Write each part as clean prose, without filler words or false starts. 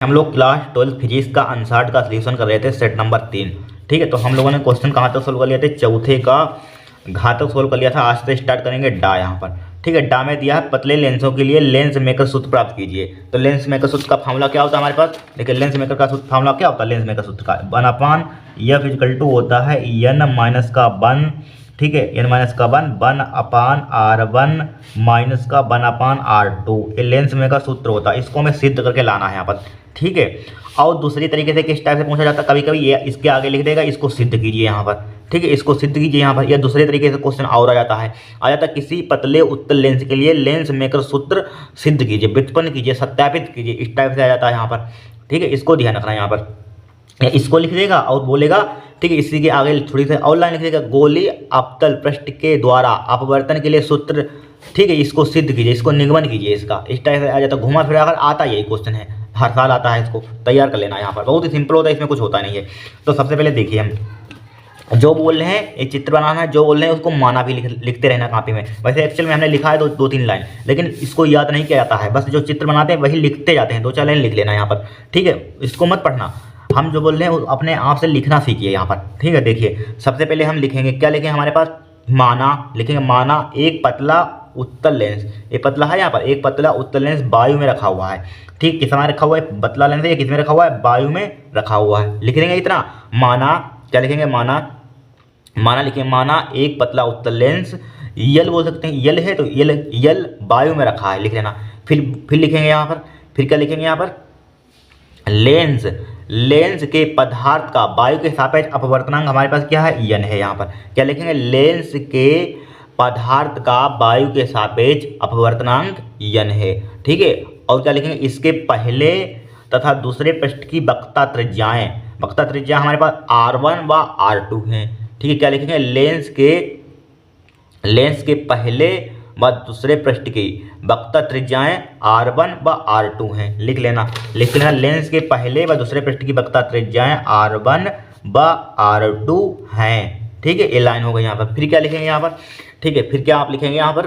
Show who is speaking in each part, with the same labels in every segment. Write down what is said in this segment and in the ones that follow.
Speaker 1: हम लोग class 12 physics का अनसॉल्व्ड का सॉल्यूशन कर रहे थे सेट नंबर 3। ठीक है, तो हम लोगों ने क्वेश्चन कहाँ तक सोल्व कर लिया थे, चौथे का घातक सोल्व कर लिया था। आज से स्टार्ट करेंगे डा यहाँ पर। ठीक है, डा में दिया है पतले लेंसों के लिए लेंस मेकर सूत्र प्राप्त कीजिए। तो लेंस मेकर सूत्र का फार्मूला क्या होता है हमारे पास, देखिए लेंस मेकर का फार्मूला क्या होता है, लेंस मेकर सूत्र का 1/f होता है n माइनस का 1। ठीक है, n माइनस का 1/r1 माइनस का 1/r2। ये लेंस मेकर सूत्र होता है, इसको हमें सिद्ध करके लाना है यहाँ पर। ठीक है, और दूसरी तरीके से किस टाइप से पूछा जाता है, कभी कभी ये इसके आगे लिख देगा इसको सिद्ध कीजिए यहाँ पर। ठीक है, इसको सिद्ध कीजिए यहाँ पर। या दूसरे तरीके से क्वेश्चन और आ जाता है किसी पतले उत्तल लेंस के लिए लेंस मेकर सूत्र सिद्ध कीजिए, व्युत्पन्न कीजिए, सत्यापित कीजिए, इस टाइप से आ जाता है यहाँ पर। ठीक है, इसको ध्यान रखना है यहाँ पर। इसको लिख देगा और बोलेगा, ठीक है, इसी के आगे थोड़ी सी और लाइन लिख देगा, गोली अवतल पृष्ठ के द्वारा अपवर्तन के लिए सूत्र। ठीक है, इसको सिद्ध कीजिए, इसको निगमन कीजिए, इसका इस टाइप से आ जाता है। घुमा फिरा कर आता यही क्वेश्चन है, हर साल आता है, इसको तैयार कर लेना है यहाँ पर। बहुत ही सिंपल होता है, इसमें कुछ होता नहीं है। तो सबसे पहले देखिए, हम जो बोल रहे हैं, एक चित्र बनाना है, जो बोल रहे हैं उसको माना भी लिखते रहना कॉपी में। वैसे एक्चुअल में हमने लिखा है दो तीन लाइन, लेकिन इसको याद नहीं किया जाता है, बस जो चित्र बनाते हैं वही लिखते जाते हैं। 2-4 लाइन लिख लेना यहाँ पर। ठीक है, इसको मत पढ़ना, हम जो बोल रहे हैं अपने आप से लिखना सीखिए यहाँ पर। ठीक है, देखिए सबसे पहले हम लिखेंगे, क्या लिखेंगे हमारे पास, माना लिखेंगे। माना एक पतला उत्तल लेंस, ये पतला है यहाँ पर, एक पतला उत्तल लेंस वायु में रखा हुआ है। ठीक, किस में रखा हुआ है, पतला लेंस है, किस में रखा हुआ है, वायु में रखा हुआ है। लिख देंगे इतना, माना, क्या लिखेंगे, माना लिखेंगे, माना एक पतला उत्तल लेंस, यल बोल सकते हैं, यल है तो यल वायु में रखा है, लिख लेना। फिर लिखेंगे यहाँ पर, फिर क्या लिखेंगे यहाँ पर, लेंस के पदार्थ का वायु के सापेक्ष अपवर्तनांक हमारे पास क्या है, n है। यहाँ पर क्या लिखेंगे, लेंस के पदार्थ का वायु के सापेक्ष अपवर्तनांक n है। ठीक है, और क्या लिखेंगे, इसके पहले तथा दूसरे पृष्ठ की वक्रता त्रिज्या हमारे पास r1 व r2 हैं। ठीक है, क्या लिखेंगे, लेंस के पहले व दूसरे पृष्ठ की वक्रता त्रिज्याएं r1 व r2 हैं। लिख लेना लेंस के पहले व दूसरे पृष्ठ की वक्रता त्रिज्याएं r1 व r2 हैं। ठीक है, ये लाइन हो गई यहाँ पर। फिर क्या लिखेंगे यहाँ पर, ठीक है, फिर क्या आप लिखेंगे यहाँ पर,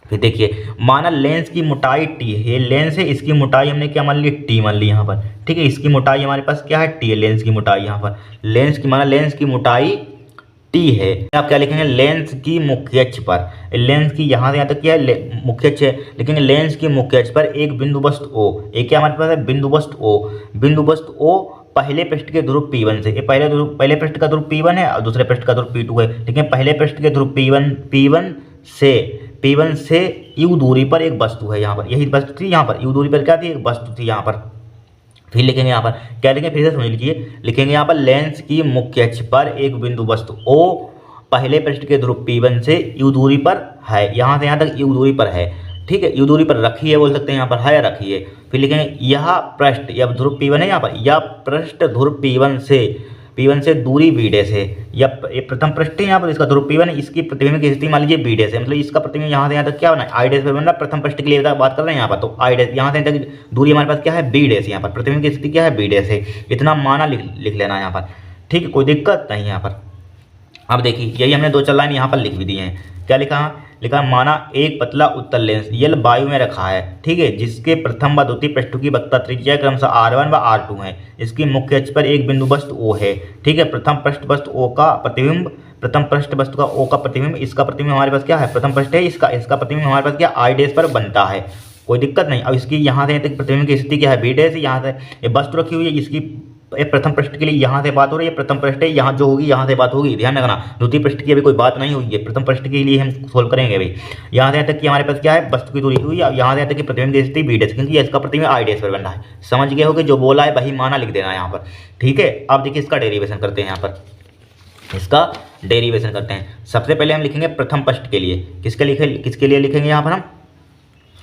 Speaker 1: फिर देखिए, माना लेंस की मोटाई t है, ये लेंस है, इसकी मोटाई हमने क्या मान ली, t मान ली यहाँ पर। ठीक है, इसकी मोटाई हमारे पास क्या है, t है, लेंस की मोटाई यहाँ पर, लेंस की मोटाई t है। आप क्या लिखेंगे, लेंस की मुख्य अक्ष पर, लेंस की यहाँ से यहाँ तक क्या है, मुख्य अक्ष है, लिखेंगे लेंस की मुख्य अक्ष पर एक बिंदु वस्तु O, एक क्या हमारे पास है, बिंदु वस्तु O पहले पृष्ठ के ध्रुव P1 से, ये पहले पृष्ठ का ध्रुव P1 है और दूसरे पृष्ठ का ध्रुव P2 है। ठीक है, पहले पृष्ठ के ध्रुव P1 से U दूरी पर एक वस्तु है, यहाँ पर यही वस्तु थी, यहाँ पर U दूरी पर क्या थी, एक वस्तु थी यहाँ पर। फिर लिखेंगे यहाँ पर, क्या लिखेंगे, फिर से समझ लीजिए, लिखेंगे यहाँ पर लेंस की मुख्य अक्ष पर एक बिंदु वस्तु O पहले पृष्ठ के ध्रुव P1 से U दूरी पर है, यहाँ से यहाँ तक U दूरी पर है। ठीक है, U दूरी पर रखी है बोल सकते हैं, यहाँ पर है रखी है। फिर लिखेंगे यह पृष्ठ, यह ध्रुव P1 है यहाँ पर, यह पृष्ठ ध्रुव P1 से दूरी B डैश है। ये प्रथम पृष्ठ है यहाँ पर, इसका ध्रुव P1 है, इसकी प्रतिबिंब की स्थिति मान लीजिए B डैश है, मतलब इसका प्रतिबिंब यहाँ से यहाँ तक क्या बना है, I डैश पर बन रहा है। प्रथम पृष्ठ के लिए बात कर रहे हैं यहाँ पर, तो I डैश यहाँ से यहाँ तक दूरी हमारे पास क्या है, B डैश, यहाँ पर प्रतिबिंब की स्थिति क्या है, B डैश है। इतना माना लिख लेना है यहाँ पर। ठीक है, कोई दिक्कत नहीं यहाँ पर। अब देखिए, यही हमने 2-4 लाइन यहाँ पर लिख भी दिए हैं। क्या लिखा, माना एक पतला उत्तल लेंस यल वायु में रखा है। ठीक है, जिसके प्रथम व द्वितीय पृष्ठों की वक्रता त्रिज्या क्रमशः r1 व r2 है। इसकी मुख्य अक्ष पर एक बिंदु वस्तु O है। ठीक है, प्रथम पृष्ठ वस्तु O का प्रतिबिंब, इसका प्रतिबिंब हमारे पास क्या है, प्रथम पृष्ठ है, इसका प्रतिबिंब हमारे पास क्या I डैश पर बनता है, कोई दिक्कत नहीं। अब इसकी यहाँ से प्रतिबिंब की स्थिति क्या है, B डैश, यहाँ से ये वस्तु रखी हुई है, इसकी प्रथम पृष्ठ के लिए यहाँ से बात हो रही है, प्रथम पृष्ठ है, यहाँ जो होगी यहाँ से बात होगी, ध्यान रखना। द्वितीय पृष्ठ की अभी कोई बात नहीं हुई है, प्रथम पृष्ठ के लिए हम सोल्व करेंगे अभी। यहाँ से यहाँ तक कि हमारे पास क्या है, वस्तु की दूरी हुई है, यहाँ से यहाँ तक कि प्रतिबिंब की स्थिति B डैश, क्योंकि इसका प्रतिबिंब I डैश पर बन रहा है। समझ गए होगे, जो बोला है वही माना लिख देना यहाँ पर। ठीक है, अब देखिए इसका डेरिवेशन करते हैं यहाँ पर, इसका डेरिवेशन करते हैं। सबसे पहले हम लिखेंगे प्रथम पृष्ठ के लिए, किसके लिए लिखेंगे यहाँ पर, हम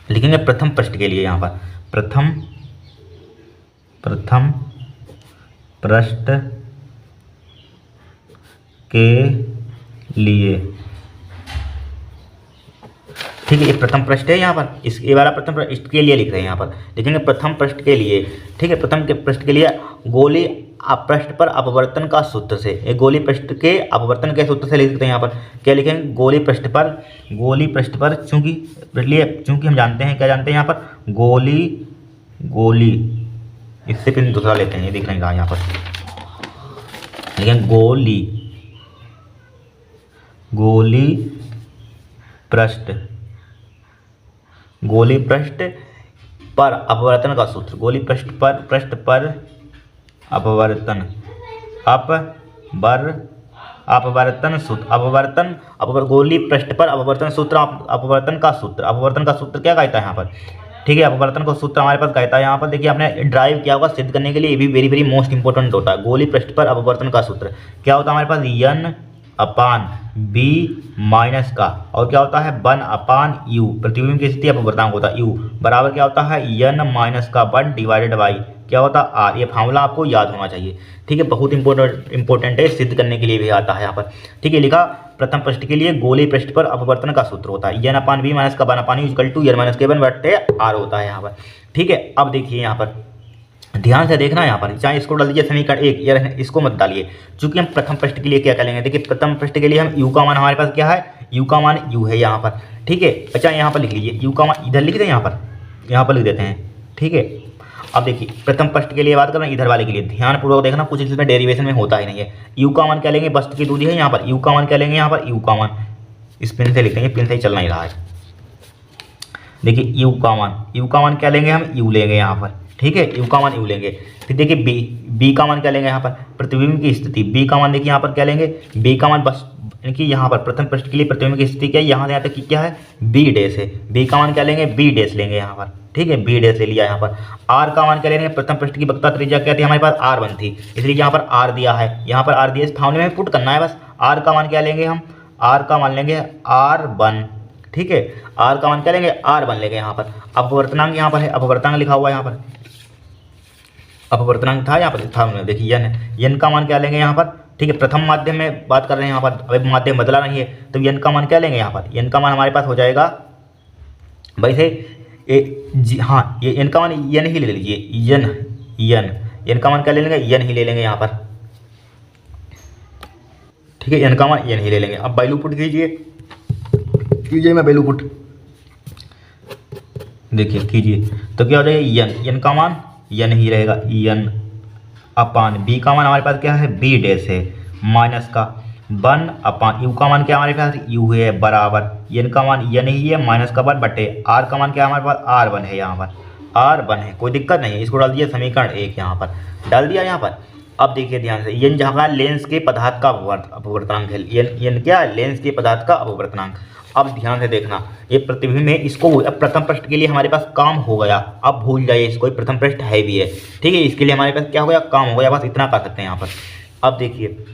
Speaker 1: लिखेंगे प्रथम पृष्ठ के लिए, यहाँ पर प्रथम पृष्ठ के लिए। ठीक है, ये प्रथम पृष्ठ है यहाँ पर, ये वाला प्रथम पृष्ठ के लिए लिख रहे हैं यहाँ पर, लिखेंगे प्रथम पृष्ठ के लिए। ठीक है, प्रथम के पृष्ठ के लिए गोली पृष्ठ पर अपवर्तन का सूत्र से, ये गोली पृष्ठ के अपवर्तन के सूत्र से लिख सकते हैं यहाँ पर। क्या लिखेंगे, गोली पृष्ठ पर चूंकि हम जानते हैं, क्या जानते हैं यहाँ पर, गोली इससे फिर दूसरा लेते हैं, ये दिख रहा है यहाँ पर, लेकिन गोली पृष्ठ पर अपवर्तन का सूत्र, गोली पृष्ठ पर अपवर्तन सूत्र, गोली पृष्ठ पर अपवर्तन सूत्र, अपवर्तन का सूत्र क्या कहता है यहाँ पर, ठीक है। अपवर्तन का सूत्र हमारे पास कहता है यहाँ पर, देखिए आपने ड्राइव किया होगा सिद्ध करने के लिए, ये भी वेरी वेरी मोस्ट इंपॉर्टेंट होता है। गोली पृष्ठ पर अपवर्तन का सूत्र क्या होता है हमारे पास, n अपान b माइनस का, और क्या होता है 1 अपान u, प्रतिबिंब की स्थिति अपवर्तनांक होता है u, बराबर क्या होता है n माइनस का 1 डिवाइडेड बाई क्या होता है r। ये फार्मूला आपको याद होना चाहिए, ठीक है, बहुत इंपॉर्टेंट है, सिद्ध करने के लिए भी आता है यहाँ पर, ठीक है। लिखा प्रथम पृष्ठ के लिए गोली पृष्ठ पर अपवर्तन का सूत्र होता है n अपान b माइनस का 1 upon u equal to n minus k1 बटे r होता है यहाँ पर, ठीक है। अब देखिए यहाँ पर ध्यान से देखना, यहाँ पर चाहे इसको डाल दीजिए समीकरण 1, या इसको मत डालिए, चूंकि हम प्रथम पृष्ठ के लिए क्या करेंगे, देखिए प्रथम पृष्ठ के लिए हम u का मान हमारे पास क्या है, u का मान u है यहाँ पर, ठीक है। अच्छा यहाँ पर लिख लीजिए u का मान, इधर लिख दें, यहाँ पर लिख देते हैं, ठीक है। अब देखिए प्रथम पृष्ठ के लिए बात कर रहे हैं, इधर वाले के लिए ध्यानपूर्वक देखना, कुछ इसमें डेरिवेशन में होता ही नहीं है। u का मान क्या लेंगे, वस्तु की दूरी है यहाँ पर, u का मान क्या लेंगे यहाँ पर, u का मान इस पिन से लिखते हैं, पिन से ही चलना ही रहा है। देखिए u का मान क्या लेंगे हम, u लेंगे यहाँ पर, ठीक है, u का मान u लेंगे। फिर देखिए b का मान क्या लेंगे यहाँ पर, प्रतिबिंब की स्थिति, b का मान देखिए यहाँ पर क्या लेंगे, b का मान बस यानी यहाँ पर प्रथम पृष्ठ के लिए प्रतिबिंब की स्थिति क्या है, यहाँ से यहाँ तक की क्या है b डैश है, b का मान क्या लेंगे, b डैश लेंगे यहाँ पर, ठीक है, b डैश ले लिया यहाँ पर। r का मान क्या लेंगे, प्रथम पृष्ठ की वक्रता त्रिज्या क्या थी हमारे पास, r1 थी, इसलिए यहाँ पर r दिया है, यहाँ पर r दिया, इस फार्मूले में पुट करना है बस। r का मान क्या लेंगे हम, r का मान लेंगे r1, ठीक है, r का मान क्या लेंगे, r1 लेंगे यहाँ पर। अपवर्तनांक यहाँ पर है, अपवर्तनांक लिखा हुआ है यहाँ पर, अपवर्तनांक था यहाँ पर था, देखिए n का मान क्या लेंगे यहाँ पर, ठीक है। प्रथम माध्यम में बात कर रहे हैं यहाँ पर, अभी माध्यम बदला नहीं है, तो n का मान क्या लेंगे यहाँ पर, n का मान हमारे पास हो जाएगा वैसे हाँ, ये n का मान n ही ले लीजिए, n का मान क्या ले लेंगे, n ही ले लेंगे यहाँ पर, ठीक है, n का मान n ही ले लेंगे। अब वैल्यू पुट कीजिए मैं वैल्यू पुट, देखिए कीजिए, तो क्या हो जाएगा n का मान n ही रहेगा, n अपान b का मान हमारे पास क्या है, b डैश है, माइनस का 1 अपान u का मान क्या हमारे पास u है, बराबर n का मान n ही है, माइनस का 1 बटे r का मान क्या हमारे पास r1 है, यहाँ पर r1 है, कोई दिक्कत नहीं है। इसको डाल दिया समीकरण 1, यहाँ पर डाल दिया यहाँ पर। अब देखिए ध्यान से, n जहाँ लेंस के पदार्थ का अपवर्तनांक है, n क्या है, लेंस के पदार्थ का अपवर्तनांक। अब ध्यान से देखना, ये प्रतिबिंब है, इसको अब प्रथम पृष्ठ के लिए हमारे पास काम हो गया, अब भूल जाइए इसको, प्रथम पृष्ठ है भी है, ठीक है, इसके लिए हमारे पास क्या हो गया, काम हो गया, बस इतना कर सकते हैं यहाँ पर। अब देखिए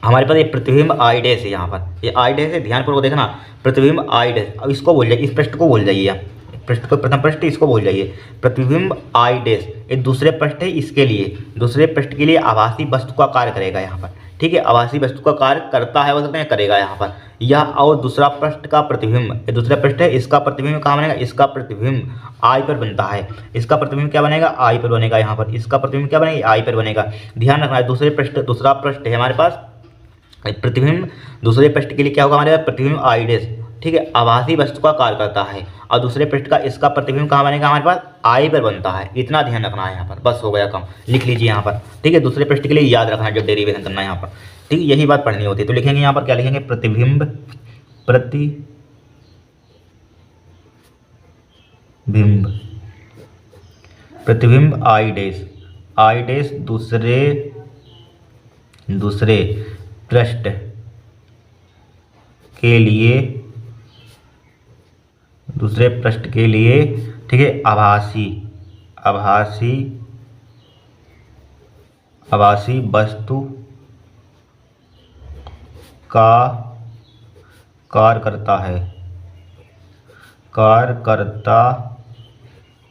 Speaker 1: हमारे पास ये प्रतिबिंब आई डैश है, यहाँ पर ये आई डैश है, ध्यानपूर्वक देखना, प्रतिबिंब आई डैश। अब इसको भूल जाइए, इस पृष्ठ को भूल जाइए, आप पृष्ठ को, प्रथम पृष्ठ इसको भूल जाइए, प्रतिबिंब आई डैश, ये दूसरे पृष्ठ है, इसके लिए दूसरे पृष्ठ के लिए आभासी वस्तु का कार्य करेगा यहाँ पर, ठीक है, आभासी वस्तु का कार्य करता है, बोल सकते हैं करेगा यहाँ पर, या और दूसरा पृष्ठ का प्रतिबिंब, ये दूसरा पृष्ठ है, इसका प्रतिबिंब कहाँ बनेगा, इसका प्रतिबिंब आई पर बनता है, इसका प्रतिबिंब क्या बनेगा, आई पर बनेगा यहाँ पर, इसका प्रतिबिंब क्या बनेगा, आई पर बनेगा। ध्यान रखना है, दूसरा पृष्ठ है हमारे पास, प्रतिबिंब दूसरे पृष्ठ के लिए क्या होगा हमारे पास, प्रतिबिंब आई डैश, ठीक है, आभासी वस्तु का कार्य करता है, और दूसरे पृष्ठ का इसका प्रतिबिंब कहाँ बनेगा हमारे पास, आई पर बनता है, इतना ध्यान रखना है यहाँ पर, बस हो गया काम, लिख लीजिए यहाँ पर, ठीक है। दूसरे पृष्ठ के लिए याद रखना है जब डेरिवेशन करना है यहाँ पर, ठीक है, यही बात पढ़नी होती है। तो लिखेंगे यहाँ पर क्या लिखेंगे, प्रतिबिंब आई डैश दूसरे पृष्ठ के लिए, ठीक है, आभासी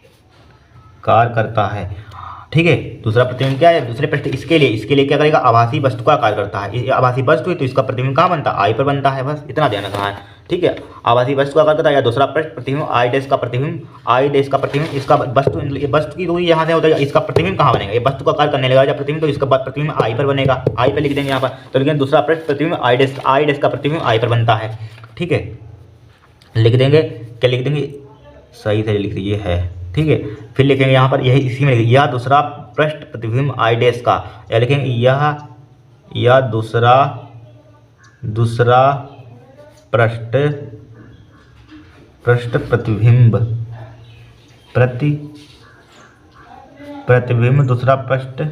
Speaker 1: वस्तु का कार्य करता है, ठीक है। दूसरा प्रतिबिंब क्या है, दूसरे पृष्ठ इसके लिए क्या करेगा, आभासी वस्तु का कार्य करता है, आभासी वस्तु है तो इसका प्रतिबिंब कहाँ बनता है, आई पर बनता है, बस इतना ध्यान रखना है, ठीक है। आभासी वस्तु का कार्य करता है, या दूसरा पृष्ठ प्रतिबिंब आई डैश का प्रतिबिंब, इसका वस्तु की दूरी यहाँ से होता है, इसका प्रतिबिंब कहाँ बनेगा, ये वस्तु का कार्य करने लगा जब प्रतिबिंब, तो इसका बाद प्रतिबिंब आई पर बनेगा, आई पर लिख देंगे यहाँ पर, तो लेकिन दूसरा पृष्ठ प्रतिबिंब आई डैश का प्रतिबिंब आई पर बनता है, ठीक है, लिख देंगे, क्या लिख देंगे, सही से लिख लीजिए है ठीक है। फिर लिखेंगे यहाँ पर यही इसी में लिखेंगे यह दूसरा पृष्ठ प्रतिबिंब आई डैश का, या लिखेंगे यह दूसरा पृष्ठ प्रतिबिंब दूसरा पृष्ठ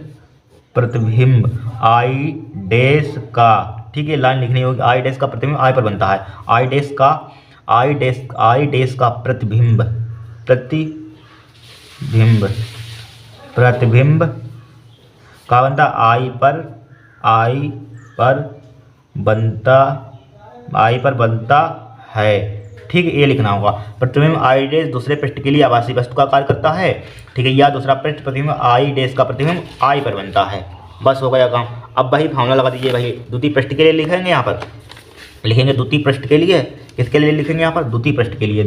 Speaker 1: प्रतिबिंब आई डैश का, ठीक है। लाइन लिखनी होगी आई डैश का प्रतिबिंब आई पर बनता है, आई डैश का प्रतिबिंब का बनता आई पर बनता है, ठीक है। ये लिखना होगा प्रतिबिंब आई डैश दूसरे पृष्ठ के लिए आभासी वस्तु का कार्य करता है, ठीक है। या दूसरा पृष्ठ प्रतिबिंब आई डैश का प्रतिबिंब आई पर बनता है। बस हो गया काम। अब वही फार्मूला लगा दीजिए। वही द्वितीय पृष्ठ के लिए लिखेंगे, यहाँ पर लिखेंगे द्वितीय पृष्ठ के लिए, किसके लिए लिखेंगे यहाँ पर द्वितीय पृष्ठ के लिए,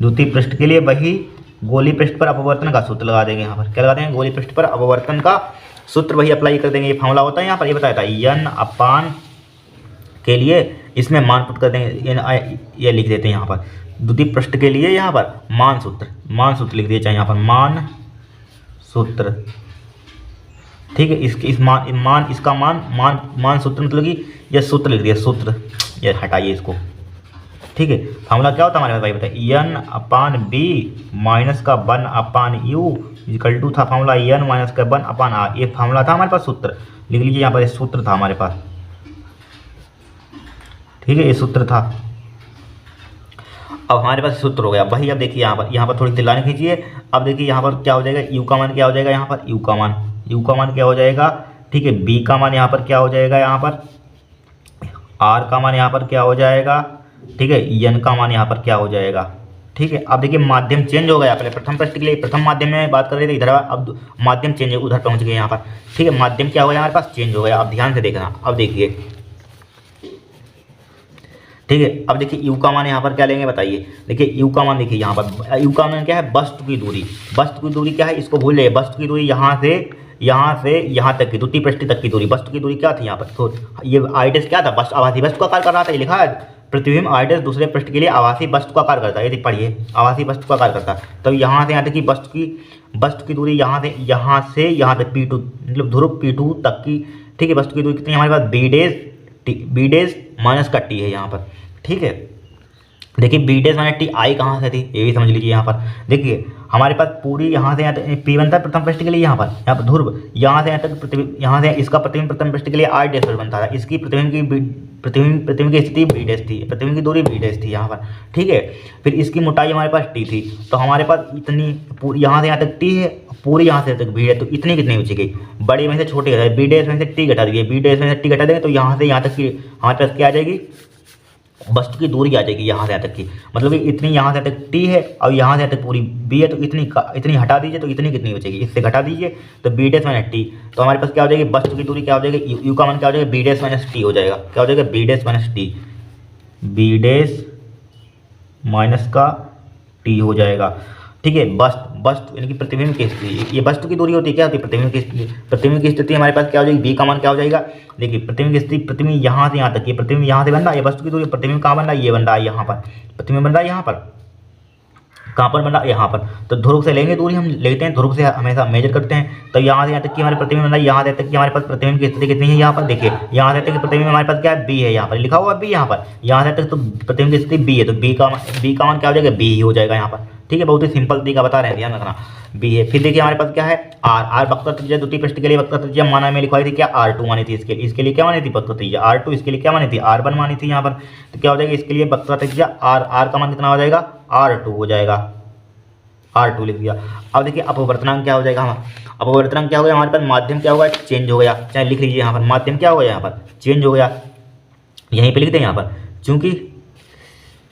Speaker 1: द्वितीय पृष्ठ के लिए वही गोलीय पृष्ठ पर अपवर्तन का सूत्र लगा देंगे। यहाँ पर क्या लगा देंगे, गोलीय पृष्ठ पर अपवर्तन का सूत्र वही अप्लाई कर देंगे। ये फार्मूला होता है यहाँ पर, ये बताया था n अपान के लिए, इसमें मान पुट कर देंगे, ये लिख देते हैं यहाँ पर द्वितीय पृष्ठ के लिए, यहाँ पर मान सूत्र लिख दिए, चाहे यहाँ पर मान सूत्र, ठीक है। इसका मान सूत्र मतलब कि यह सूत्र लिख दिया, सूत्र, ये हटाइए इसको, ठीक है। फार्मूला क्या होता है हमारे पास भाई बताइए, n अपान बी माइनस का 1 अपान यू इक्वल टू था फार्मूला n माइनस का 1 अपान आर, ये फार्मूला था हमारे पास, सूत्र लिख लीजिए यहाँ पर, सूत्र था हमारे पास, ठीक है। ये सूत्र था। अब हमारे पास सूत्र हो गया वही। अब देखिए यहाँ पर थोड़ी सी लाइन खींचिए। अब देखिए यहाँ पर क्या हो जाएगा, यू का मान क्या हो जाएगा, यहाँ पर यू का मान क्या हो जाएगा, ठीक है। बी का मान यहाँ पर क्या हो जाएगा, यहाँ पर आर का मान यहाँ पर क्या हो जाएगा, ठीक है। एन का मान यहाँ पर क्या हो जाएगा, ठीक है। अब देखिए माध्यम चेंज हो गया। पहले प्रथम पृष्ठ के लिए प्रथम माध्यम में बात कर रहे थे, इधर अब माध्यम चेंज उधर पहुँच गए यहाँ पर, ठीक है। माध्यम क्या हो गया हमारे पास, चेंज हो गया। अब ध्यान से देखना, अब देखिए, ठीक है। अब देखिए यू का मान यहाँ पर क्या लेंगे बताइए, देखिए यू का मान देखिए यहाँ पर, यू का मान क्या है, वस्तु की दूरी क्या है, इसको भूल जाइए। वस्तु की दूरी यहाँ से यहाँ तक की, द्वितीय पृष्ठ तक की दूरी, वस्तु की दूरी क्या थी यहाँ पर, तो ये आई डैश क्या था, वस्तु आभासी वस्तु का कार्य कर रहा था, ये लिखा है प्रतिबिंब आई डैश दूसरे पृष्ठ के लिए आभासी वस्तु का कार्य करता है, यदि पढ़िए आभासी वस्तु का कार्य करता है। तो यहाँ से यहाँ तक की वस्तु की दूरी यहाँ से यहाँ तक P2 मतलब ध्रुव P2 तक की, ठीक है। वस्तु की दूरी कितनी हमारे पास, बी डैश माइनस का टी है यहाँ पर, ठीक है। देखिए B dash minus T I कहाँ से थी, ये भी समझ लीजिए। यहाँ पर देखिए हमारे पास पूरी यहाँ से यहाँ तक पी बनता है प्रथम पृष्ठ के लिए, यहाँ पर ध्रुव यहाँ से यहाँ तक प्रतिबिंब, यहाँ से इसका प्रतिबिंब प्रथम पृष्ठ के लिए आई डैश पर बनता था, इसकी प्रतिबिंब की स्थिति बी डैश थी, प्रतिबिंब की दूरी बी डैश थी यहाँ पर, ठीक है। फिर इसकी मोटाई हमारे पास टी थी, तो हमारे पास इतनी यहाँ से यहाँ तक टी है, पूरी यहाँ से तक बी है, तो इतनी कितनी बची गई, बड़ी में से छोटी घटा, बी डैश में से टी घटा दिए, बी डैश में से टी घटा देंगे तो यहाँ से यहाँ तक की हमारे पास क्या आ जाएगी, वस्तु की दूरी आ जाएगी यहाँ से यहाँ तक की, मतलब कि इतनी यहाँ से यहाँ तक टी है और यहाँ से यहाँ तक पूरी बी है, तो इतनी हटा दीजिए तो इतनी कितनी बचेगी, इससे घटा दीजिए तो बी डैश माइनस टी, तो हमारे पास क्या हो जाएगी, वस्तु की दूरी क्या हो जाएगी, यू का मान क्या हो जाएगा, बी डैश माइनस टी हो जाएगा, क्या हो जाएगा, B dash minus T, B dash minus का टी हो जाएगा, ठीक है। वस्तु यानी कि प्रतिबिंब की स्थिति, ये वस्तु की दूरी होती है, क्या होती है, प्रतिबिंब की स्थिति हमारे पास क्या हो जाएगी, बी का मान क्या हो जाएगा, देखिए प्रतिबिंब की स्थिति, प्रतिबिंब यहाँ से यहाँ तक, ये प्रतिबिंब यहाँ से बन रहा है, ये वस्तु की दूरी, प्रतिबिंब कहाँ बन रहा है, ये बन रहा है यहाँ पर, प्रतिबिंब बन रहा है यहाँ पर, कहाँ पर बन रहा है, यहाँ पर। तो ध्रुव से लेंगे दूरी, हम लेते हैं ध्रुव से हमेशा मेजर करते हैं, तो यहाँ से यहाँ तक की हमारे प्रतिबिंब बन रहा है, यहाँ से तक की हमारे पास प्रतिबिंब की स्थिति कितनी है, यहाँ पर देखिए यहाँ से तक की प्रतिबिंब हमारे पास क्या है, बी है, यहाँ पर लिखा हुआ बी, यहाँ पर यहाँ से तक तो प्रतिबिंब की स्थिति बी है, तो बी का मान क्या हो जाएगा, बी ही हो जाएगा यहाँ पर, ठीक है। बहुत ही सिंपल तरीका बता रहे हैं, ध्यान रखना, बी है। फिर देखिए हमारे पास क्या है, आर वक्र त्रिज्या द्वितीय पृष्ठ के लिए वक्र त्रिज्या माना में लिखवाई थी क्या, R2 मानी थी, इसके लिए क्या मानी थी, वक्र त्रिज्या R2, इसके लिए क्या मानी थी, R1 मानी थी यहाँ पर, तो क्या हो जाएगा, इसके लिए वक्र त्रिज्या R का मान कितना हो जाएगा, R2 हो जाएगा, R2 लिख दिया। अब देखिए अपवर्तनांक क्या हो जाएगा, अपवर्तनांक क्या हो गया, हमारे पास माध्यम क्या होगा, चेंज हो गया, चाहे लिख लीजिए यहाँ पर, माध्यम क्या हो गया, यहाँ पर चेंज हो गया, यहीं पे लिख दें यहाँ पर,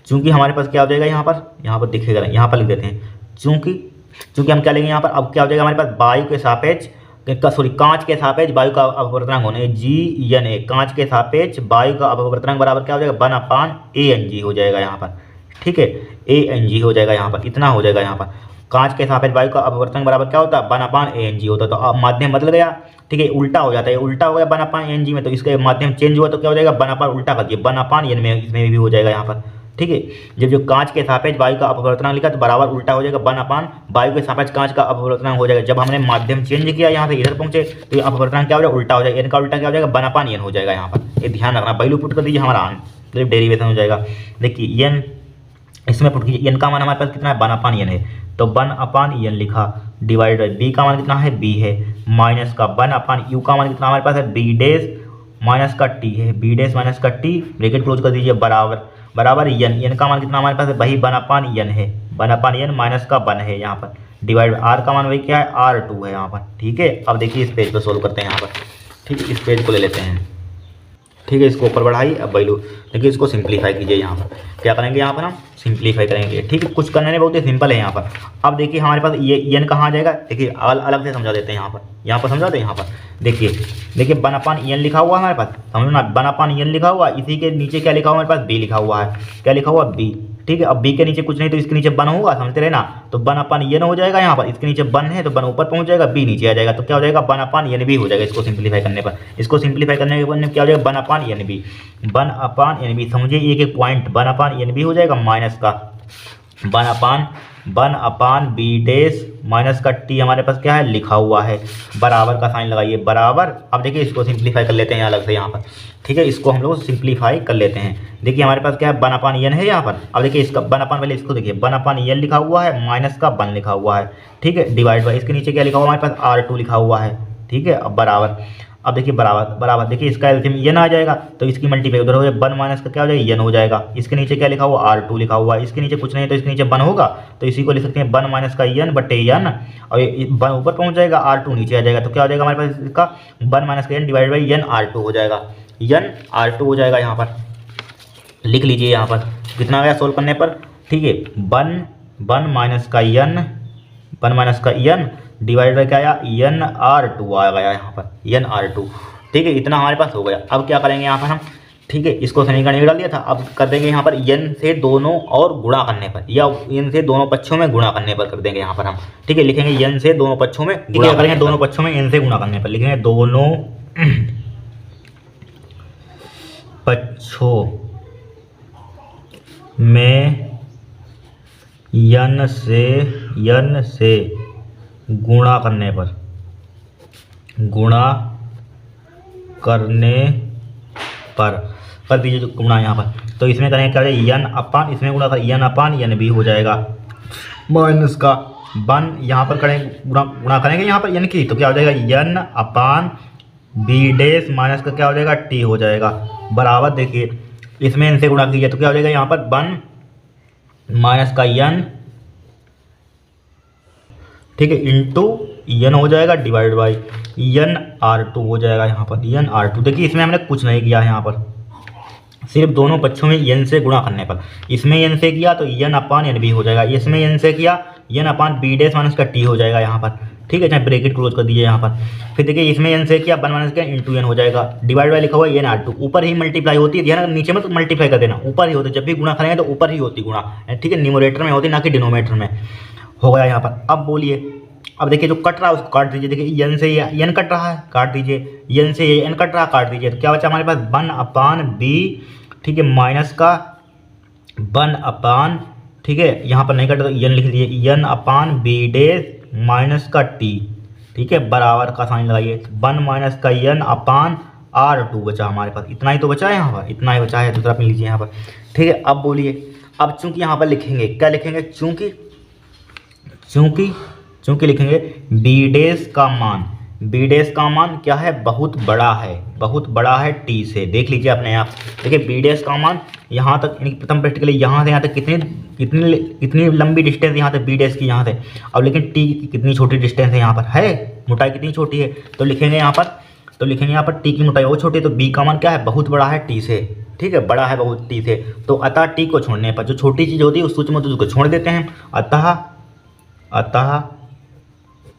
Speaker 1: चूंकि हमारे पास क्या हो जाएगा, यहाँ पर दिखेगा, यहाँ पर लिख देते हैं, चूंकि हम क्या लेंगे यहाँ पर, अब क्या हो जाएगा हमारे पास, वायु के सापेक्ष कांच के सापेक्ष वायु का अपवर्तनांक होने GNA, कांच के सापेक्ष वायु का अपवर्तनांक बराबर क्या हो जाएगा, 1/ANG हो जाएगा यहाँ पर, ठीक है, ANG हो जाएगा यहाँ पर, इतना हो जाएगा यहाँ पर। कांच के सापेक्ष वायु का अपवर्तन बराबर क्या होता है 1/Ang होता है। तो अब माध्यम बदल गया, ठीक है, उल्टा हो जाता है, उल्टा हो गया 1/Ang में, तो इसके माध्यम चेंज हुआ तो क्या हो जाएगा 1/, उल्टा कर दिया 1/n में, इसमें भी हो जाएगा यहाँ पर, ठीक है। जब जो कांच के सापेक्ष वायु का अपवर्तनांक लिखा तो बराबर उल्टा हो जाएगा 1/, वायु के सापेक्ष कांच का अपवर्तनांक हो जाएगा। जब हमने माध्यम चेंज किया यहाँ से इधर पहुंचे तो ये अपवर्तनांक क्या हो जाएगा उल्टा हो जाएगा, n का उल्टा क्या हो जाएगा 1/n हो जाएगा यहाँ पर। ये ध्यान रखना, वैल्यू पुट कर दीजिए, हमारा डेरिवेशन हो जाएगा। देखिए n इसमें पुट कीजिए, n का मान हमारे पास कितना है 1/n है, तो 1/n लिखा, डिवाइड बाई b का मान कितना है b है, माइनस का 1/u का मान कितना हमारे पास है b डैश माइनस का t है, b डैश माइनस का t, ब्रैकेट क्लोज कर दीजिए, बराबर n का मान कितना हमारे पास है वही 1/n है, 1/n माइनस का 1 है यहाँ पर, डिवाइड r का मान वही क्या है r2 है यहाँ पर, ठीक है। अब देखिए इस पेज पर सोल्व करते हैं यहाँ पर, ठीक है, इस पेज को ले लेते हैं, ठीक है, इसको ऊपर बढ़ाइए। अब वैल्यू देखिए, इसको सिंप्लीफाई कीजिए, यहाँ पर क्या करेंगे, यहाँ पर हम सिंप्लीफाई करेंगे, ठीक है, कुछ करने में बहुत ही सिंपल है यहाँ पर। अब देखिए हमारे पास ये n कहाँ आ जाएगा, देखिए अलग से समझा देते हैं यहाँ पर समझा दें, यहाँ पर देखिए 1/n लिखा हुआ है हमारे पास, समझो ना 1/n लिखा हुआ, इसी के नीचे क्या लिखा हुआ हमारे पास b लिखा हुआ है, क्या लिखा हुआ b, ठीक है। अब b के नीचे कुछ नहीं तो इसके नीचे 1 होगा, समझते रहे ना, तो 1/n हो जाएगा यहाँ पर, इसके नीचे 1 है तो 1 ऊपर पहुंच जाएगा, b नीचे आ जाएगा, तो क्या हो जाएगा 1/n भी हो जाएगा। इसको सिंप्लीफाई करने पर, इसको सिंप्लीफाई करने के बाद क्या हो जाएगा 1/n भी, समझिए एक एक पॉइंट 1/n भी हो जाएगा, माइनस का 1/b डैश माइनस का t हमारे पास क्या है लिखा हुआ है, बराबर का साइन लगाइए, बराबर। अब देखिए इसको सिंप्लीफाई कर लेते हैं अलग से यहाँ पर, ठीक है, इसको हम लोग सिंप्लीफाई कर लेते हैं। देखिए हमारे पास क्या है 1/n है यहाँ पर, अब देखिए इसका 1/, पहले इसको देखिए 1/n लिखा हुआ है, माइनस का 1 लिखा हुआ है, ठीक है, डिवाइड बाई इसके नीचे क्या लिखा हुआ हमारे पास r2 लिखा हुआ है, ठीक है। अब बराबर, अब देखिए बराबर देखिए इसका एलसीएम n आ जाएगा, तो इसकी मल्टीप्लाई उधर हो जाए 1 माइनस का क्या हो जाएगा n हो जाएगा, इसके नीचे क्या लिखा हुआ r2 लिखा हुआ है, इसके नीचे कुछ नहीं तो इसके नीचे 1 होगा, तो इसी को लिख सकते हैं 1 माइनस का n बटे n, और 1 ऊपर पहुंच जाएगा, r2 नीचे आ जाएगा, तो क्या हो जाएगा हमारे पास इसका 1 माइनस का n divide by n r2 हो जाएगा, n r2 हो जाएगा। यहाँ पर लिख लीजिए, यहाँ पर कितना आ गया सोल्व करने पर, ठीक है, 1 माइनस का n डिवाइड बाई क्या आया nr2 आ गया यहाँ पर, nr2, ठीक है, इतना हमारे पास हो गया। अब क्या करेंगे यहाँ पर हम, ठीक है, इसको समीकरण में डाल दिया था, अब कर देंगे यहाँ पर n से दोनों और गुणा करने पर, या n से दोनों पक्षों में गुणा करने पर कर देंगे यहाँ पर हम, ठीक है, लिखेंगे n से दोनों पक्षों में गुणा करेंगे, दोनों पक्षों में n से गुणा करने पर लिखेंगे दोनों पक्षों में n से गुणा करने पर कर दीजिए गुणा यहाँ पर, तो इसमें करेंगे क्या n/, इसमें गुणा कर n/n भी हो जाएगा, माइनस का 1 यहाँ पर करेंगे गुणा करेंगे यहाँ पर n की, तो क्या हो जाएगा n/b डैश माइनस का क्या हो जाएगा t हो जाएगा, बराबर। देखिए इसमें n से गुणा कीजिए तो क्या हो जाएगा यहाँ पर 1 माइनस का n, ठीक है, इंटू n हो जाएगा, डिवाइड बाई nr2 हो जाएगा यहाँ पर, nr2। देखिए इसमें हमने कुछ नहीं किया है यहाँ पर, सिर्फ दोनों पक्षों में n से गुणा करने पर, इसमें n से किया तो n/n भी हो जाएगा, इसमें n से किया n/b डैश माइनस का t हो जाएगा यहाँ पर, ठीक है, चाहे ब्रैकेट क्लोज कर दीजिए यहाँ पर। फिर देखिए इसमें n से किया 1 माइनस का इंटू n हो जाएगा, डिवाइड बाई लिखा हुआ nr2, ऊपर ही मल्टीप्लाई होती है, ध्यान नीचे में तो मल्टीप्लाई कर देना, ऊपर ही होती है, जब भी गुणा करेंगे तो ऊपर ही होती गुणा, ठीक है, न्यूमरेटर में होती ना कि डिनोमिनेटर में, हो गया यहाँ पर। अब बोलिए, अब देखिए जो कट रहा है उसको काट दीजिए, देखिए n से n कट रहा है, काट दीजिए, n से n कट रहा है, काट दीजिए, तो क्या बचा हमारे पास 1/b, ठीक है, माइनस का 1/, ठीक है, यहाँ पर नहीं कटा तो n लिख लीजिए, n/b डैश माइनस का t, ठीक है, बराबर का साइन लगाइए, 1 माइनस का n/r2 बचा हमारे पास, इतना ही तो बचा है यहाँ पर, इतना ही बचा है, दूसरा पे लीजिए यहाँ पर, ठीक है। अब बोलिए, अब चूंकि यहाँ पर लिखेंगे क्या लिखेंगे, चूंकि लिखेंगे b डैश का मान क्या है, बहुत बड़ा है t से, देख लीजिए अपने आप, देखिए b डैश का मान यहाँ तक, प्रथम प्रैक्टिकली यहाँ से यहाँ तक कितनी लंबी डिस्टेंस यहाँ तक b डैश की यहाँ से, अब लेकिन t कितनी छोटी डिस्टेंस है यहाँ पर, है मोटाई कितनी छोटी है, तो लिखेंगे यहाँ पर t की मोटाई बहुत छोटी है, तो b का मान क्या है, बहुत बड़ा है t से, ठीक है, बड़ा है बहुत t से, तो अतः t को छोड़ने पर जो छोटी चीज़ होती है उस सूची में तो उसको छोड़ देते हैं, अतः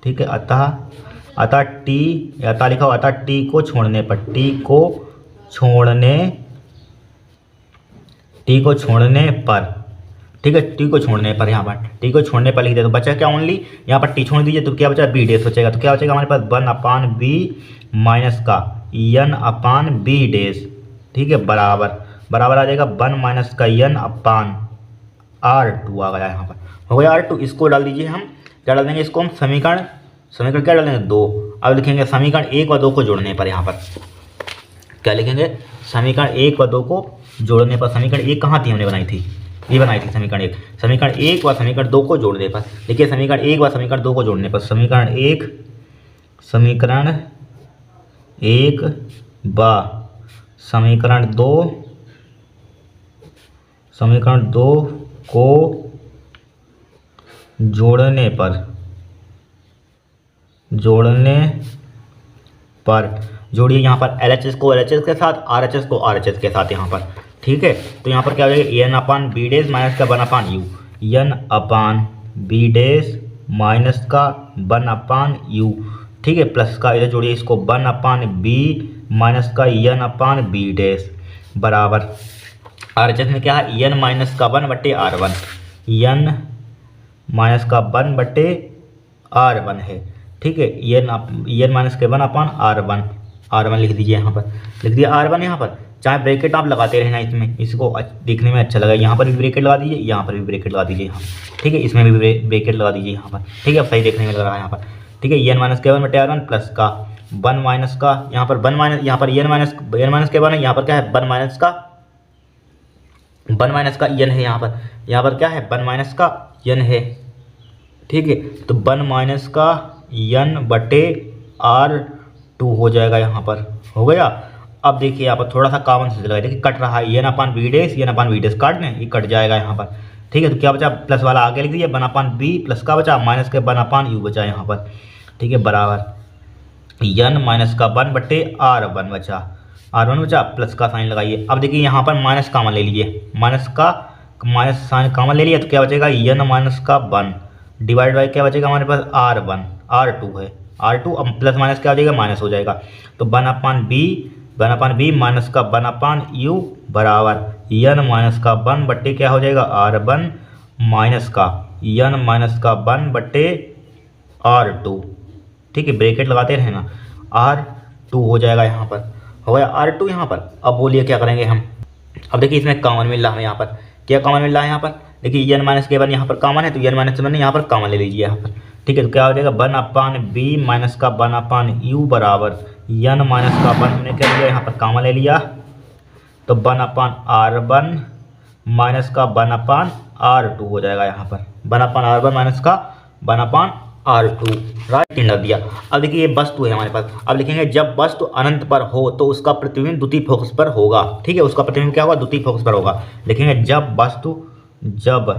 Speaker 1: ठीक है, अतः t, अतः लिखा हुआ, अतः t को छोड़ने पर ठीक है, टी को छोड़ने पर, यहाँ पर टी को छोड़ने पर लिख दिया तो बचा क्या ओनली, यहाँ पर टी छोड़ दीजिए तो क्या बचा बी डेश बचेगा। तो क्या बचेगा हमारे पास 1 अपान बी माइनस का एन अपान बी डेश, ठीक है, बराबर आ जाएगा 1 माइनस का एन अपान R2 आ गया यहाँ पर, हो गया R2। इसको डाल दीजिए हम, क्या डाल देंगे इसको हम, समीकरण क्या डाल देंगे 2। अब लिखेंगे समीकरण 1 व 2 को जोड़ने पर, यहाँ पर क्या लिखेंगे, समीकरण 1 व 2 को जोड़ने पर। समीकरण 1 कहाँ थी, हमने बनाई थी, ये बनाई थी समीकरण 1। समीकरण 1 व समीकरण 2 को जोड़ने पर, देखिए समीकरण 1 व समीकरण 2 को जोड़ने पर, समीकरण 1 व समीकरण 2 को जोड़ने पर जोड़िए यहाँ पर LHS को LHS के साथ, RHS को RHS के साथ यहाँ पर, ठीक है। तो यहाँ पर क्या हो जाएगा n upon b dash minus का 1 upon u, n upon b dash minus का 1 अपान यू, ठीक है, प्लस का इधर जोड़िए इसको 1 अपान बी माइनस का एन अपान बी डेश बराबर RHS में क्या है एन माइनस का 1 बटे R1, एन माइनस का 1 बटे R1 है, ठीक है, एन माइनस के 1 अपान R1 लिख दीजिए यहाँ पर, लिख दिया R1 यहाँ पर। चाहे ब्रैकेट आप लगाते रहना इसमें, इसको दिखने में अच्छा लगा, यहाँ पर भी ब्रैकेट लगा दीजिए, यहाँ पर भी ब्रैकेट लगा दीजिए यहाँ, ठीक है, इसमें भी ब्रैकेट लगा दीजिए यहाँ पर, ठीक है, अब सही देखने में लग रहा है यहाँ पर, ठीक है। एन माइनस के 1 बटे R1 प्लस का 1 माइनस का, यहाँ पर 1 माइनस, यहाँ पर एन माइनस के 1 है, यहाँ पर क्या है 1 माइनस का एन है, यहाँ पर क्या है 1 माइनस का एन है, ठीक है। तो 1 माइनस का एन बटे R2 हो जाएगा, यहाँ पर हो गया। अब देखिए यहाँ पर थोड़ा सा कॉमन सेंस लगाइए, देखिए कट रहा है एन अपान बी डेश काट दें, ये कट जाएगा यहाँ पर, ठीक है। तो क्या बचा, प्लस वाला आगे लिख दीजिए 1 अपान बी प्लस का बचा माइनस के 1 अपान यू बचा यहाँ पर, ठीक है, बराबर एन माइनस का 1 बटे R1 बचा, प्लस का साइन लगाइए। अब देखिए यहाँ पर माइनस कॉमन ले लीजिए, माइनस साइन कॉमन ले लिया तो क्या बचेगा एन माइनस का 1 डिवाइड बाई क्या बचेगा हमारे पास R2 है, R2 अब प्लस माइनस क्या हो जाएगा माइनस हो जाएगा। तो 1 अपान बी माइनस का 1 अपान यू बराबर एन माइनस का 1 बट्टे क्या हो जाएगा R1 माइनस का एन माइनस का 1 बट्टे R2, ठीक है, ब्रैकेट लगाते रहना, R2 हो जाएगा यहाँ पर, हो गया R2 यहाँ पर। अब बोलिए क्या करेंगे हम, अब देखिए इसमें कॉमन मिल रहा है, यहाँ पर क्या कॉमन मिल रहा है, यहाँ पर देखिए एन माइनस के 1 यहाँ पर कॉमन है, तो एन माइनस के 1 यहाँ पर कॉमन ले लीजिए यहाँ पर, ठीक है। तो क्या हो जाएगा 1 अपान बी माइनस का 1 अपान यू बराबर एन माइनस का 1 हमने क्या लिया यहाँ पर कॉमन ले लिया, तो 1 अपान R1 माइनस का 1 अपान R2 हो जाएगा यहाँ पर, 1 अपान R1 माइनस का 1 अपान R2, राइट लग दिया। अब देखिए ये वस्तु है हमारे पास, अब लिखेंगे जब वस्तु अनंत पर हो तो उसका प्रतिबिंब द्वितीय फोकस पर होगा, ठीक है, उसका प्रतिबिंब क्या होगा द्वितीय फोकस पर होगा। लिखेंगे जब वस्तु अनंत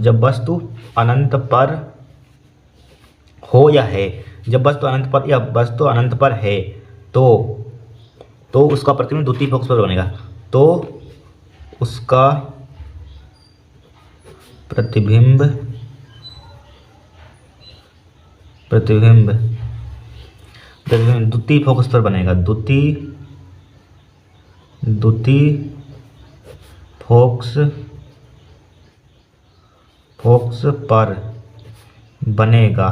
Speaker 1: जब वस्तु अनंत पर हो या है, जब वस्तु अनंत पर या वस्तु अनंत पर है तो उसका प्रतिबिंब द्वितीय फोकस पर बनेगा, तो उसका प्रतिबिंब द्वितीय फोकस पर बनेगा, द्वितीय फोकस पर बनेगा।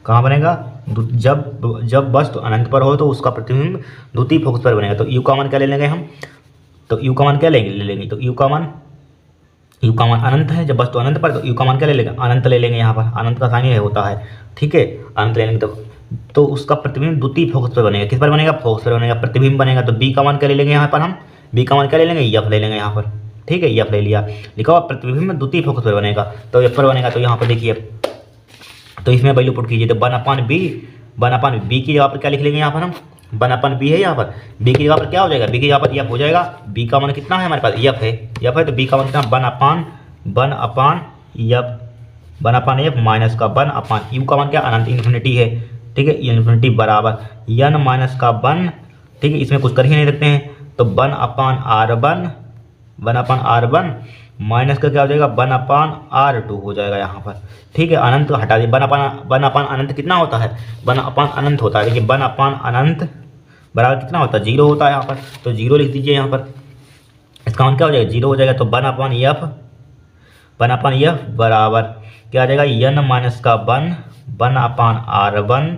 Speaker 1: कहाँ बनेगा, जब वस्तु अनंत पर हो तो उसका प्रतिबिंब द्वितीय फोकस पर बनेगा। तो यू कॉमन क्या ले लेंगे हम, तो यू कॉमन क्या ले लेंगे, तो यू कॉमन अनंत है, जब वस्तु अनंत पर तो यू कॉमन क्या ले लेंगे, अनंत ले लेंगे, यहाँ पर अनंत का साइन ही होता है, ठीक है, अनंत ले लेंगे तो उसका प्रतिबिंब द्वितीय फोकस पर बनेगा। किस पर बनेगा, फोकस पर बनेगा, प्रतिबिंब बनेगा। तो बी कॉमन क्या ले लेंगे यहाँ पर हम, बी कॉमन क्या ले लेंगे, एफ ले लेंगे यहाँ पर, ठीक है, एफ ले लिया, लिखा हुआ प्रतिबिंब द्वितीय फोकस पर बनेगा, तो एफ पर बनेगा। तो यहाँ पर देखिए, तो इसमें वैल्यू पुट कीजिए, तो 1 अपान बी की जगह पर क्या लिख लेंगे यहाँ पर हम, 1 अपान बी है यहाँ पर, बी की जगह पर क्या हो जाएगा, बी की जगह पर एफ हो जाएगा, बी का मान कितना है हमारे पास, एफ है, तो बी का मान कितना 1 अपान एफ माइनस का 1 अपान यू का मान क्या अनंत इन्फिनिटी है, ठीक है, इन्फिनिटी बराबर n माइनस का 1, ठीक है, इसमें कुछ कर ही नहीं सकते हैं, तो 1 अपान R1 1/r1 माइनस का क्या हो जाएगा 1/r2 हो जाएगा यहाँ पर। ठीक है, अनंत हटा दिए, 1/1 अनंत कितना होता है, 1 अनंत होता है। देखिए 1 अनंत बराबर कितना होता है, 0 होता है यहाँ पर, तो 0 लिख दीजिए यहाँ पर। इसका मान क्या हो जाएगा 0 हो जाएगा, तो 1/f बराबर क्या आ जाएगा n माइनस का 1/r1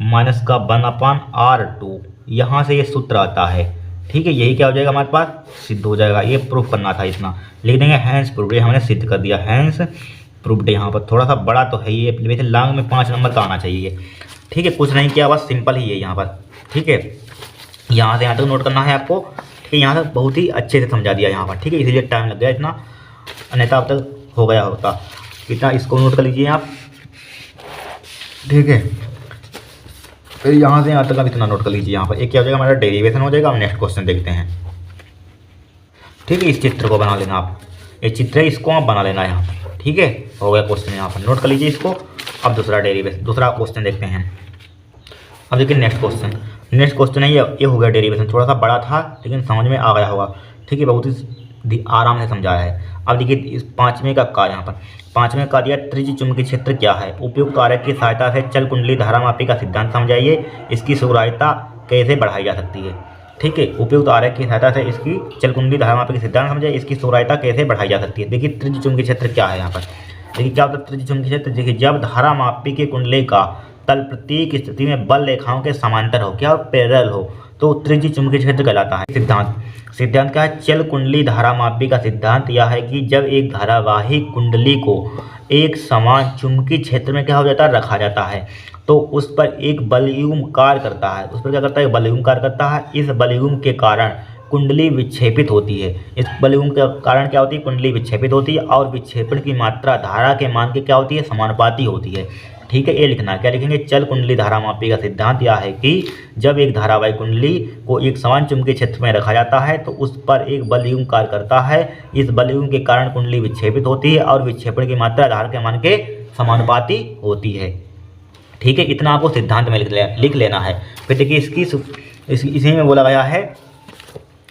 Speaker 1: माइनस का 1/r2। यहाँ से ये सूत्र आता है। ठीक है, यही क्या हो जाएगा हमारे पास सिद्ध हो जाएगा। ये प्रूफ करना था, इतना लिख देंगे हैंस प्रूव्ड, ये हमने सिद्ध कर दिया हैंस प्रूव्ड। यहाँ पर थोड़ा सा बड़ा तो है ये, वैसे लॉन्ग में 5 नंबर का आना चाहिए। ठीक है, कुछ नहीं किया, बस सिंपल ही है यहाँ पर। ठीक है, यहाँ से यहाँ तक नोट करना है आपको। ठीक है, यहाँ तक बहुत ही अच्छे से समझा दिया यहाँ पर। ठीक है, इसीलिए टाइम लग गया इतना, अन्यथा अब तक हो गया होता। इतना इसको नोट कर लीजिए आप। ठीक है, फिर यहाँ से यहाँ तक आप इतना नोट कर लीजिए यहाँ पर। एक क्या हो जाएगा हमारा डेरिवेशन हो जाएगा। हम नेक्स्ट क्वेश्चन देखते हैं। ठीक है, इस चित्र को बना लेना आप, ये चित्र है, इसको आप बना लेना यहाँ पर। ठीक है, हो गया क्वेश्चन, यहाँ पर नोट कर लीजिए इसको। अब दूसरा क्वेश्चन देखते हैं। अब देखिए नेक्स्ट क्वेश्चन है, ये हो गया डेरिवेशन। थोड़ा सा बड़ा था लेकिन समझ में आ गया होगा। ठीक है, बहुत ही आराम से समझाया है। अब देखिए इस 5वें का यहाँ पर 5वें का दिया, त्रिज्य चुंबकीय क्षेत्र क्या है, उपयुक्त आरेख की सहायता से चल कुंडली धारामापी का सिद्धांत समझाइए, इसकी सुग्राह्यता कैसे बढ़ाई जा सकती है। ठीक है, उपयुक्त आरेख की सहायता से इसकी चल कुंडली धारामापी का सिद्धांत समझाइए, इसकी सुग्राह्यता कैसे बढ़ाई जा सकती है। देखिए त्रिज्य चुंबकीय क्षेत्र क्या है यहाँ पर। देखिए क्या होता है त्रिज्य चुंबकीय क्षेत्र, देखिए जब धारामापी के कुंडली का तल प्रत्येक स्थिति में बल रेखाओं के समांतर हो, क्या पैरेलल हो, तो त्रिज्य चुंबकीय क्षेत्र कहलाता है। सिद्धांत क्या है, चल कुंडली धारामापी का सिद्धांत यह है कि जब एक धारावाही कुंडली को एक समान चुंबकीय क्षेत्र में क्या हो जाता है, रखा जाता है, तो उस पर एक बलयुग्म कार्य करता है। उस पर क्या करता है, बलयुग्म कार्य करता है। इस बलयुग्म के कारण कुंडली विक्षेपित होती है। इस बलयुग्म के कारण क्या होती है, कुंडली विक्षेपित होती है, और विक्षेपण की मात्रा धारा के मान के क्या होती है, समानुपाती होती है। ठीक है, ये लिखना है। क्या लिखेंगे, चल कुंडली धारामापी का सिद्धांत यह है कि जब एक धारावाही कुंडली को एक समान चुंबकीय क्षेत्र में रखा जाता है तो उस पर एक बलयुग्म कार्य करता है। इस बलयुग्म के कारण कुंडली विक्षेपित होती है और विक्षेपण की मात्रा धारा के मान के समानुपाती होती है। ठीक है, इतना आपको सिद्धांत में लिख लेना है। फिर देखिए इसी में बोला गया है,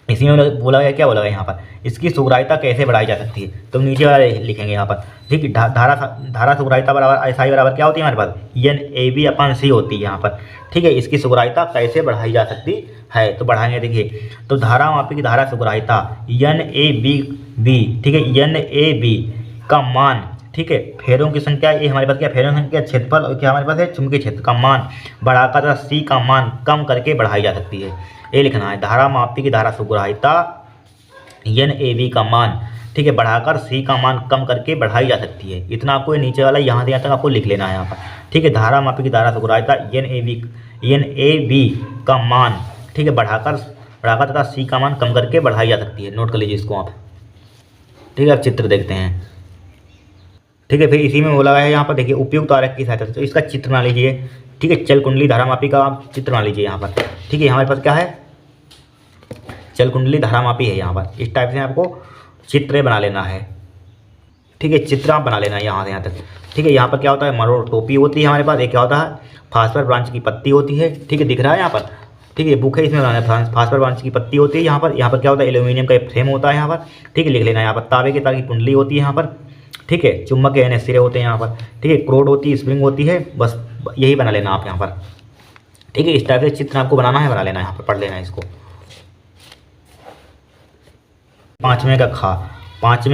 Speaker 1: इसी में बोला गया, क्या बोला गया यहाँ पर, इसकी सुग्राह्यता कैसे बढ़ाई जा सकती है, तो नीचे वाला लिखेंगे यहाँ पर। ठीक है, धारा सुग्राह्यता बराबर SI बराबर क्या होती है हमारे पास, NAB/C होती है यहाँ पर। ठीक है, इसकी सुग्राह्यता कैसे बढ़ाई जा सकती है, तो बढ़ाएंगे। देखिए तो धारामापी की धारा सुग्राह्यता NAB, ठीक है, NAB का मान, ठीक है, फेरों की संख्या, ये हमारे पास क्या फेरों की संख्या, क्षेत्रफल, और क्या हमारे पास है चुंबकीय क्षेत्र का मान बढ़ाकर C का मान कम करके बढ़ाई जा सकती है। ये लिखना है, धारामापी की धारा सुग्राह्यता NAB का मान, ठीक है, बढ़ाकर C का मान कम करके बढ़ाई जा सकती है। इतना आपको नीचे वाला यहाँ से यहाँ तक आपको लिख लेना है यहाँ पर। ठीक है, धारामापी की धारा सुग्राह्यता NAB का मान, ठीक है, बढ़ाकर तथा C का मान कम करके बढ़ाई जा सकती है। नोट कर लीजिए इसको आप। ठीक है, अब चित्र देखते हैं। ठीक है, फिर इसी में बोला गया है यहाँ पर, देखिए उपयुक्त आरेख की सहायता से, तो इसका चित्र बना लीजिए। ठीक है, चल कुंडली धारामापी का आप चित्र बना लीजिए यहाँ पर। ठीक है, हमारे पास क्या है, चल कुंडली धारामापी है यहाँ पर। इस टाइप से आपको चित्र बना लेना है। ठीक है, चित्र आप बना लेना है यहाँ से यहाँ तक। ठीक है, यहाँ पर क्या होता है, मरोड़ टोपी होती है हमारे पास, एक क्या होता है, फास्फर ब्रांच की पत्ती होती है। ठीक है, दिख रहा है यहाँ पर। ठीक है, बुक है, इसमें बनाना है, फास्फर ब्रांच की पत्ती होती है यहाँ पर। यहाँ पर क्या होता है, एल्यूमिनियम का फ्रेम होता है यहाँ पर। ठीक है, लिख लेना है यहाँ पर। तांबे के तार की कुंडली होती है यहाँ पर। ठीक है, चुम्बक के सिरे होते हैं यहाँ पर। ठीक है, क्रोड होती है, स्प्रिंग होती है, बस यही बना लेना आप यहाँ पर। ठीक है, इस टाइप से चित्र आपको बनाना है, बना लेना है यहाँ पर, पढ़ लेना है इसको। पाँचवें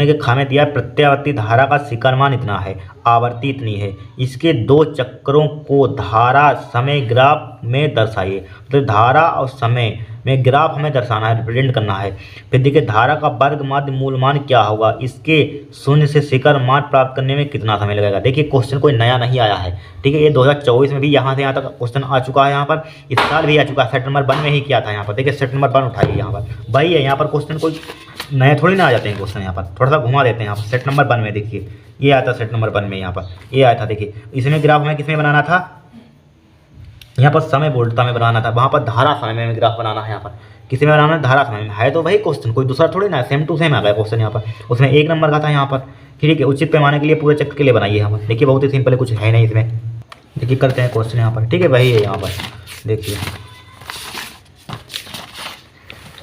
Speaker 1: के खा में दिया प्रत्यावर्ती धारा का शिखर मान इतना है, आवर्ती इतनी है, इसके 2 चक्रों को धारा समय ग्राफ में दर्शाइए। तो धारा और समय में ग्राफ हमें दर्शाना है, रिप्रेजेंट करना है। फिर देखिए धारा का वर्ग माध्य मूल मान क्या होगा, इसके 0 से शिखर मान प्राप्त करने में कितना समय लगेगा। देखिए क्वेश्चन कोई नया नहीं आया है। ठीक है, ये 2024 में भी यहाँ से यहाँ तक क्वेश्चन आ चुका है यहाँ पर, इस साल भी आ चुका है, सेट नंबर 1 में ही किया था यहाँ पर। देखिए सेट नंबर 1 उठाइए यहाँ पर, भाई है यहाँ पर क्वेश्चन, कोई नए थोड़ी ना आ जाते हैं क्वेश्चन। यहाँ पर थोड़ा सा घुमा देते हैं यहाँ पर। सेट नंबर 1 में देखिए ये आया था, सेट नंबर 1 में यहाँ पर ये आया था। देखिए इसमें ग्राफ हमें किसमें बनाना था, यहाँ पर समय वोल्टता में बनाना था, वहाँ पर धारा समय में ग्राफ बनाना है। यहाँ पर किसी में बनाना है, धारा समय में है, तो भाई क्वेश्चन कोई दूसरा थोड़ी ना, सेम टू सेम आ गया क्वेश्चन यहाँ पर। उसमें 1 नंबर का था यहाँ पर। ठीक है, उचित पैमाने के लिए पूरे चक्र के लिए बनाइए यहाँ पर। देखिए बहुत ही सिंपल है, कुछ है नहीं इसमें। देखिए करते हैं क्वेश्चन यहाँ पर। ठीक है, वही है यहाँ पर, देखिए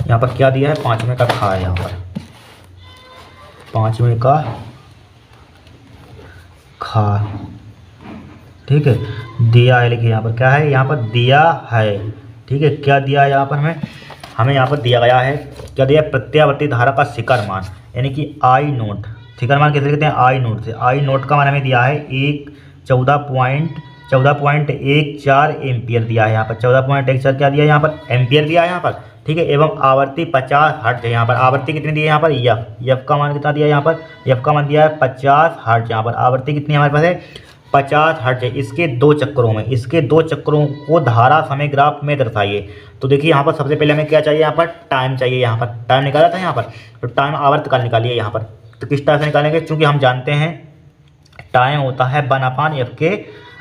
Speaker 1: यहाँ पर क्या दिया है, 5वें का खा है यहाँ पर। 5वें का खा, ठीक है। दिया है, लिखिए यहाँ पर क्या है, यहाँ पर दिया है, ठीक है। क्या दिया है यहाँ पर हमें यहाँ पर दिया गया है, क्या दिया है, प्रत्यावर्ती धारा का शिखर मान, यानी कि आई नोट। शिखर मान कैसे लिखते हैं, आई नोट से। आई नोट का मान हमें दिया है 14.14 एम्पियर दिया है यहाँ पर। 14.14 क्या दिया है यहाँ पर, एम्पियर दिया है यहाँ पर, ठीक है। एवं आवर्ती 50 हर्ट्ज है यहाँ पर। आवर्ती कितनी दी है यहाँ पर, एफ का मान कितना दिया है यहाँ पर, एफ का मान दिया है 50 हर्ट्ज। यहाँ पर आवर्ती कितनी हमारे पास है, 50 हर्ट्ज है। इसके दो चक्करों को धारा समय ग्राफ में दर्शाइए। तो देखिए यहाँ पर सबसे पहले हमें क्या चाहिए, यहाँ पर टाइम चाहिए। यहाँ पर टाइम निकाला था यहाँ पर, तो टाइम आवर्तकाल निकालिए यहाँ पर। तो किस टाइप से निकालेंगे, क्योंकि हम जानते हैं टाइम होता है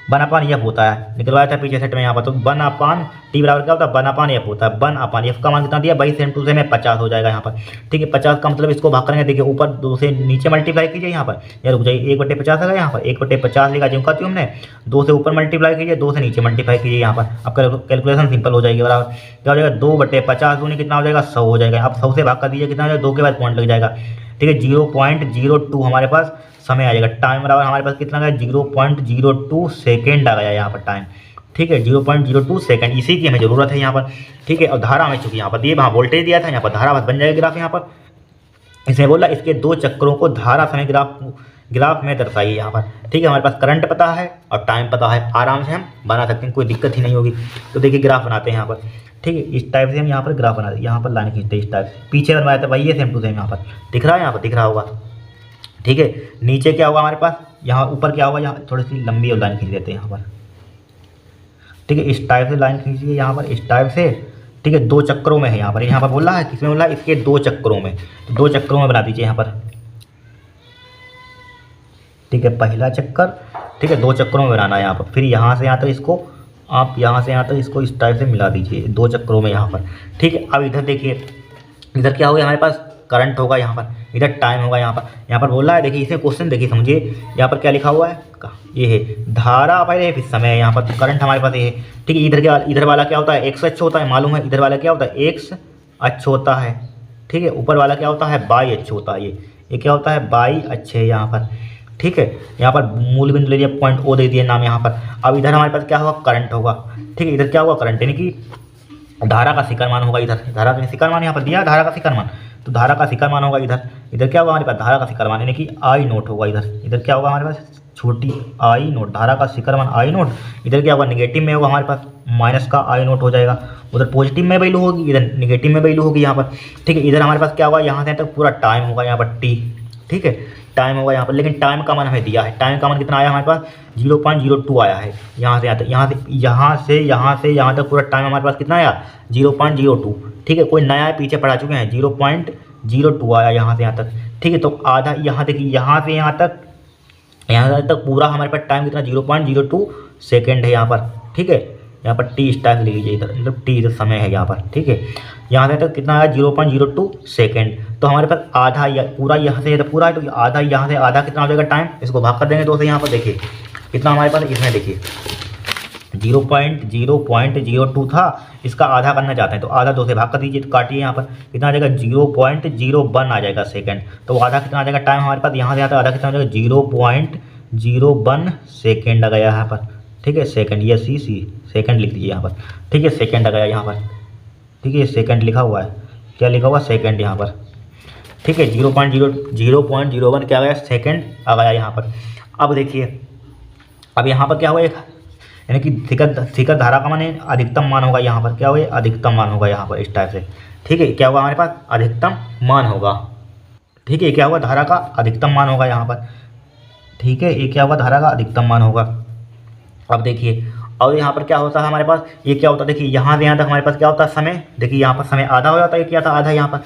Speaker 1: 1/f होता है, निकलवाया था पीछे सेट में यहाँ पर। तो 1/t बराबर क्या होता है, 1/f होता है। 1/f का मान कितना दिया, 22 × 2 से में 50 हो जाएगा यहाँ पर, ठीक है। 50 का मतलब इसको भाग करेंगे, देखिए ऊपर 2 से नीचे मल्टीप्लाई कीजिए यहाँ पर, या रुक जाइए, 1/50 है यहाँ पर, 1/50 लिखा जो क्यों हमने, 2 से ऊपर मल्टीप्लाई कीजिए, 2 से नीचे मल्टीप्लाई कीजिए यहाँ पर। अब कैलकुलेशन सिंपल हो जाएगी, बराबर क्या हो जाएगा, 2/50 दूनी कितना हो जाएगा, 100 हो जाएगा। अब 100 से भाग कर दीजिए, कितना हो जाएगा, 2 के बाद पॉइंट लग जाएगा, ठीक है। 0.02 हमारे पास समय आ जाएगा। टाइम बराबर हमारे पास कितना गया, 0.02 सेकेंड आ गया यहाँ पर टाइम, ठीक है। 0.02 सेकेंड, इसी की हमें ज़रूरत है यहाँ पर, ठीक है। और धारा हमें चूंकि यहाँ पर दिए, वहाँ वोल्टेज दिया था, यहाँ पर धारा बस बन जाएगा ग्राफ यहाँ पर। इसमें बोला इसके दो चक्रों को धारा समय ग्राफ में दर्शाइए यहाँ पर, ठीक है। हमारे पास करंट पता है और टाइम पता है, आराम से हम बना सकते हैं, कोई दिक्कत ही नहीं होगी। तो देखिए ग्राफ बनाते हैं यहाँ पर, ठीक है। इस टाइप से हम यहाँ पर ग्राफ बनाते हैं, यहाँ पर लाइन खींचते हैं इस टाइप से। पीछे बनवाया था वही है, सेम टू सेम यहाँ पर दिख रहा है, यहाँ पर दिख रहा होगा, ठीक है। नीचे क्या होगा हमारे पास, यहाँ ऊपर क्या होगा, यहाँ थोड़ी सी लंबी और लाइन खींच देते हैं यहाँ पर, ठीक है। इस टाइप से लाइन खींचिए यहाँ पर, इस टाइप से, ठीक है। 2 चक्रों में है यहाँ पर बोल रहा है, किसमें बोल रहा है, इसके 2 चक्रों में। तो 2 चक्रों में बना दीजिए यहाँ पर, ठीक है। पहला चक्कर, ठीक है, 2 चक्रों में बनाना है यहाँ पर। फिर यहाँ से यहाँ तक इसको, आप यहाँ से यहाँ तक इसको इस टाइप से मिला दीजिए 2 चक्रों में यहाँ पर, ठीक है। अब इधर देखिए, इधर क्या होगा हमारे पास, करंट होगा यहाँ पर, इधर टाइम होगा यहाँ पर बोल रहा है। देखिए इसे क्वेश्चन देखिए समझिए, यहाँ पर क्या लिखा हुआ है, ये है धारा पहले फिर समय है यहाँ पर। तो करंट हमारे पास ये है, ठीक है। इधर वाला क्या होता है, x अक्ष होता है, मालूम है। इधर वाला क्या होता है, x अक्ष होता है, ठीक है। ऊपर वाला क्या होता है, y अक्ष होता है। ये क्या होता है, y अक्ष है यहाँ पर, ठीक है। यहाँ पर मूल बिंदु ले लिया, पॉइंट O दे दिए नाम यहाँ पर। अब इधर हमारे पास क्या होगा, करंट होगा, ठीक है। इधर क्या होगा, करंट, यानी कि धारा का शिखर मान होगा। इधर धारा का शिखर मान यहाँ पर दिया, धारा का शिखर मान, तो धारा का शिखर मान होगा इधर क्या होगा हमारे पास, धारा का शिखर मान, यानी कि आई नोट होगा। इधर क्या होगा हमारे पास, छोटी आई नोट, धारा का शिखर मान आई नोट। इधर क्या होगा, निगेटिव में होगा हमारे पास, माइनस का आई नोट हो जाएगा। उधर पॉजिटिव में वैल्यू होगी, इधर निगेटिव में वैल्यू होगी यहाँ पर, ठीक है। इधर हमारे पास क्या होगा, यहाँ से तक पूरा टाइम होगा यहाँ पर t, ठीक है, टाइम होगा यहाँ पर। लेकिन टाइम का मान हमें दिया है, टाइम का मान कितना आया हमारे पास, 0.02 आया है। यहाँ से यहाँ तक पूरा टाइम हमारे पास कितना आया, 0.02, ठीक है। कोई नया है, पीछे पढ़ा चुके हैं, 0.02 आया यहाँ से यहाँ तक, ठीक है। तो आधा यहाँ देखिए, यहाँ से यहाँ तक पूरा हमारे पास टाइम कितना, 0.02 सेकेंड है यहाँ पर, ठीक है। यहाँ पर टी स्टाइल ले लीजिए, इधर मतलब टी इधर समय है यहाँ पर, ठीक है। यहाँ से तक कितना है, 0.02 सेकेंड। तो हमारे पास आधा पूरा यहाँ से पूरा है, तो आधा यहाँ से आधा कितना हो जाएगा टाइम, इसको भाग कर देंगे 2 से। यहाँ पर देखिए कितना हमारे पास, इसमें देखिए 0.02 था, इसका आधा करना चाहते हैं तो आधा 2 से भाग कर दीजिए, तो काटिए यहाँ पर कितना आ जाएगा, 0.01 आ जाएगा सेकेंड। तो आधा कितना आ जाएगा टाइम हमारे पास, यहाँ से आता आधा कितना हो जाएगा, 0.01 सेकेंड आ गया यहाँ पर, ठीक है। सेकेंड, ये सी सेकेंड लिख दीजिए यहाँ पर, ठीक है। सेकेंड आ गया यहाँ पर, ठीक है। सेकेंड लिखा हुआ है, क्या लिखा हुआ, सेकेंड यहाँ पर, ठीक है। 0.01 क्या आ गया, सेकेंड आ गया यहाँ पर। अब देखिए, अब यहाँ पर क्या हुआ, यानी कि शिखर धारा का मान अधिकतम मान होगा यहाँ पर, क्या होगा, अधिकतम मान होगा यहाँ पर, इस टाइप से, ठीक है। क्या होगा हमारे पास, अधिकतम मान होगा, ठीक है। क्या होगा, धारा का अधिकतम मान होगा यहाँ पर, ठीक है। ये क्या होगा, धारा का अधिकतम मान होगा। अब देखिए, और यहाँ पर क्या होता है हमारे पास, ये क्या होता है, देखिए यहाँ से यहाँ तक हमारे पास क्या होता है, समय। देखिए यहाँ पर समय आधा हो जाता है, क्या था, आधा यहाँ पर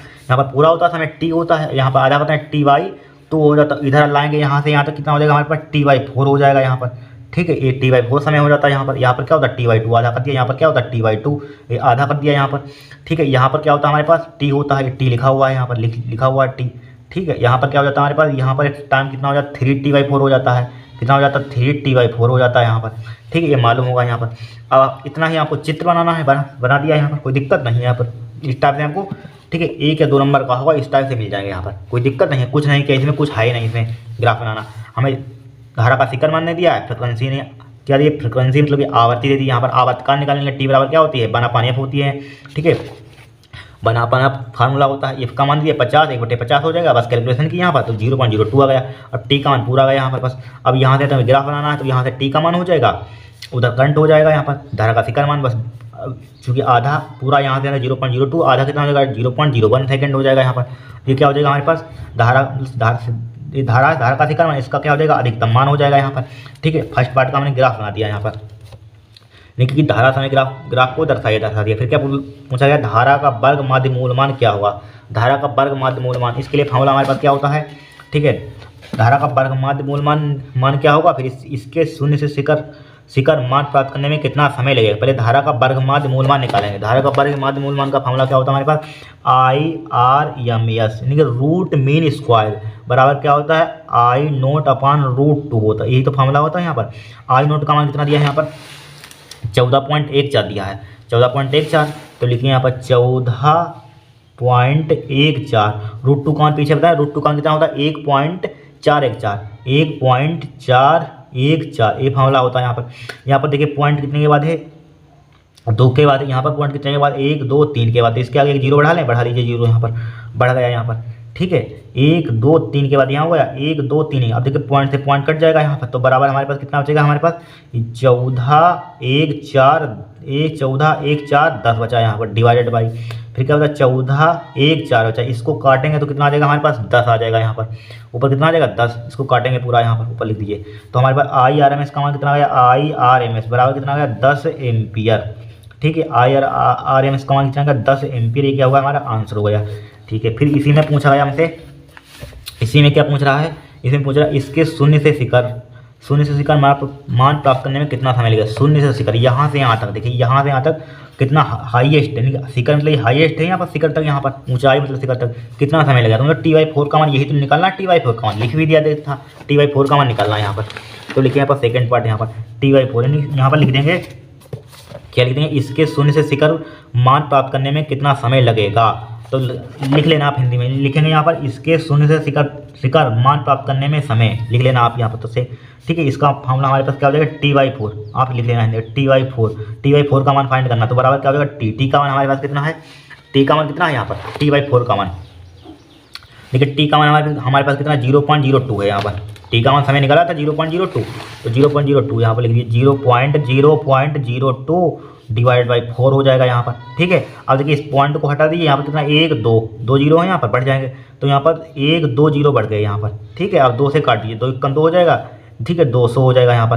Speaker 1: पूरा होता है समय t होता है, यहाँ पर आधा होता है t/2 हो जाता है। इधर लाएंगे यहाँ से यहाँ तक कितना हो जाएगा हमारे पास, t/4 हो जाएगा यहाँ पर, ठीक है। ये t/4 समय हो जाता है यहाँ पर क्या होता है, t/2 आधा कर दिया, यहाँ पर क्या होता है, t/2 ये आधा कर दिया यहाँ पर, ठीक है। यहाँ पर क्या होता है हमारे पास, t होता है, t लिखा हुआ है यहाँ पर, लिखा हुआ है t, ठीक है। यहाँ पर क्या हो जाता है हमारे पास, यहाँ पर टाइम कितना हो जाता है, 3t/4 हो जाता है, कितना हो जाता है, 3t/4 हो जाता है यहाँ पर, ठीक है। ये मालूम होगा यहाँ पर। अब इतना ही आपको चित्र बनाना है, बना दिया यहाँ पर, कोई दिक्कत नहीं है यहाँ पर। इस टाइप से आपको ठीक है, 1 या 2 नंबर का होगा, इस टाइप से मिल जाएंगे यहाँ पर, कोई दिक्कत नहीं है, कुछ नहीं, क्या इसमें कुछ है ही नहीं इसमें ग्राफ बनाना। हमें धारा का शिखर मान ने दिया है, फ्रिक्वेंसी ने क्या दी, फ्रिक्वेंसी मतलब कि आवर्ती दे दी। यहाँ पर आवर्तकाल निकालेंगे, टी बराबर क्या होती है, बना पानी एफ होती है। ठीक है, बना पाना फार्मूला होता है, एफ का मान दिया 50, 1/50 हो जाएगा, बस कैलकुलेशन की यहाँ पर तो 0.02 आ गया, अब टी का मान पूरा आ गया यहाँ पर बस। अब यहाँ से तो ग्राफ बनाना है, तो यहाँ से टी का मान हो जाएगा, उधर करंट हो जाएगा यहाँ पर, धारा का शिखर मान बस, चूँकि आधा पूरा यहाँ से 0.02, आधा कितना हो जाएगा 0.01 सेकेंड हो जाएगा यहाँ पर। ये क्या हो जाएगा हमारे पास, धारा का शिखर मान, इसका क्या हो जाएगा, अधिकतम मान हो जाएगा यहाँ पर। ठीक है, फर्स्ट पार्ट का हमने ग्राफ बना दिया यहाँ पर, लेकिन कि धारा समय ग्राफ को दर्शा दिया। फिर क्या पूछा गया, धारा का वर्ग माध्य मूलमान क्या होगा, धारा का वर्ग माध्य मूलमान, इसके लिए फॉर्मूला हमारे पास क्या होता है। ठीक है, धारा का वर्ग माध्य मूलमान क्या होगा, फिर इसके शून्य से शिखर मान प्राप्त करने में कितना समय लगेगा। पहले धारा का वर्ग माध्य मूलमान निकालेंगे। धारा का वर्ग माध्य मूलमान का फॉर्मूला क्या होता है हमारे पास, IRMS यानी कि रूट मीन स्क्वायर बराबर क्या होता है, I0/√2 होता है, यही तो फॉर्मूला होता है यहाँ पर। I0 का मान कितना दिया है यहाँ पर, 14.14 दिया है, 14.14, तो लिखिए यहाँ पर 14.14, √2 का मान पीछे बताया, √2 का मान कितना होता है 1.414, 1.414, ये फॉर्मूला होता है यहाँ पर। यहाँ पर देखिए पॉइंट कितने के बाद है, 2 के बाद, यहाँ पर पॉइंट कितने के बाद 1 2 3 के बाद, इसके आगे एक जीरो बढ़ा लें, बढ़ा लीजिए जीरो यहाँ पर बढ़ गया यहाँ पर। ठीक है, 1 2 3 के बाद यहाँ हो गया 1 2 3, अब देखिए पॉइंट से पॉइंट कट जाएगा यहाँ पर, तो बराबर हमारे पास कितना बचेगा, हमारे पास 14 1 4 10 बचा यहाँ पर, डिवाइडेड बाई, फिर क्या होता है 14 1 4 बचा, इसको काटेंगे तो कितना आ जाएगा हमारे पास 10 आ जाएगा यहाँ पर, ऊपर कितना आ जाएगा 10, इसको काटेंगे पूरा यहाँ पर ऊपर लिख दीजिए, तो हमारे पास IRMS का मान कितना आ गया, IRMS बराबर कितना आ गया 10 एम्पियर। ठीक है, IRMS का मान कितना आ गया 10 एम्पियर, ये क्या होगा हमारा आंसर हो गया। ठीक है, फिर इसी में पूछा गया हमसे, इसी में क्या पूछ रहा है, इसमें पूछ रहा है इसके शून्य से शिखर मान प्राप्त करने में कितना समय लगेगा। शून्य से शिखर यहाँ से यहाँ तक, देखिए यहाँ से यहाँ तक कितना हाईएस्ट है, शिखर मतलब हाईएस्ट है यहाँ पर, शिखर तक, यहाँ पर ऊंचाई मतलब शिखर तक कितना समय लगेगा, तो मतलब T/4 का मान यही तो निकालना, T/4 का मान लिख भी दिया था, T/4 का मान निकालना है यहाँ पर। तो लिखिए यहाँ पर सेकेंड पार्ट, यहाँ पर T/4 यानी यहाँ पर लिख देंगे, क्या लिख देंगे, इसके शून्य से शिखर मान प्राप्त करने में कितना समय लगेगा, तो लिख लेना आप हिंदी में लिखेंगे यहाँ पर, इसके शून्य से शिखर मान प्राप्त करने में समय लिख लेना आप यहाँ पर, तो से ठीक है। इसका फॉर्मूला हमारे पास क्या हो जाएगा T/4, आप लिख लेना है T/4 का मान फाइंड करना, तो बराबर क्या हो जाएगा टी का मान हमारे पास कितना है, टी का मान कितना है यहाँ पर, T/4 का मान, देखिए टी का मान हमारे पास कितना 0.02 है यहाँ पर, टी का मान समय निकाला था 0.02, तो 0.02 यहाँ पर लिख दीजिए, 0.02 डिवाइड बाई 4 हो जाएगा यहाँ पर। ठीक है, अब देखिए इस पॉइंट को हटा दीजिए, यहाँ पर कितना 1 2 जीरो है यहाँ पर, बढ़ जाएंगे, तो यहाँ पर 1 2 जीरो बढ़ गए यहाँ पर। ठीक है, अब 2 से काट दीजिए, 2 1 2 हो जाएगा, ठीक है 200 हो जाएगा यहाँ पर,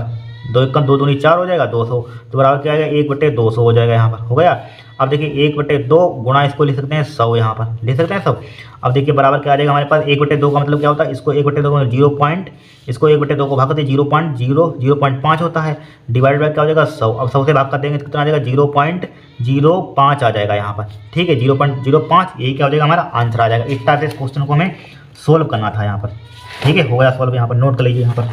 Speaker 1: 2 1 2 दूनी 4 हो जाएगा 200, तो बराबर क्या आएगा 1/200 हो जाएगा यहाँ पर, हो गया। अब देखिए 1/2 गुणा इसको लिख सकते हैं 100, यहाँ पर लिख सकते हैं 100। अब देखिए बराबर क्या आ जाएगा हमारे पास, 1/2 का मतलब क्या होता है, इसको 1/2 इसको 1/2 को भाग करते 0.5 होता है, डिवाइड बाय क्या हो जाएगा 100, अब 100 से भाग कर देंगे तो कितना आ जाएगा 0.05 आ जाएगा यहाँ पर। ठीक है, 0.05, यही क्या हो जाएगा हमारा आंसर आ जाएगा। इस टाइप से इस क्वेश्चन को हमें सोल्व करना था यहाँ पर। ठीक है, हो गया सॉल्व, यहाँ पर नोट कर लीजिए, यहाँ पर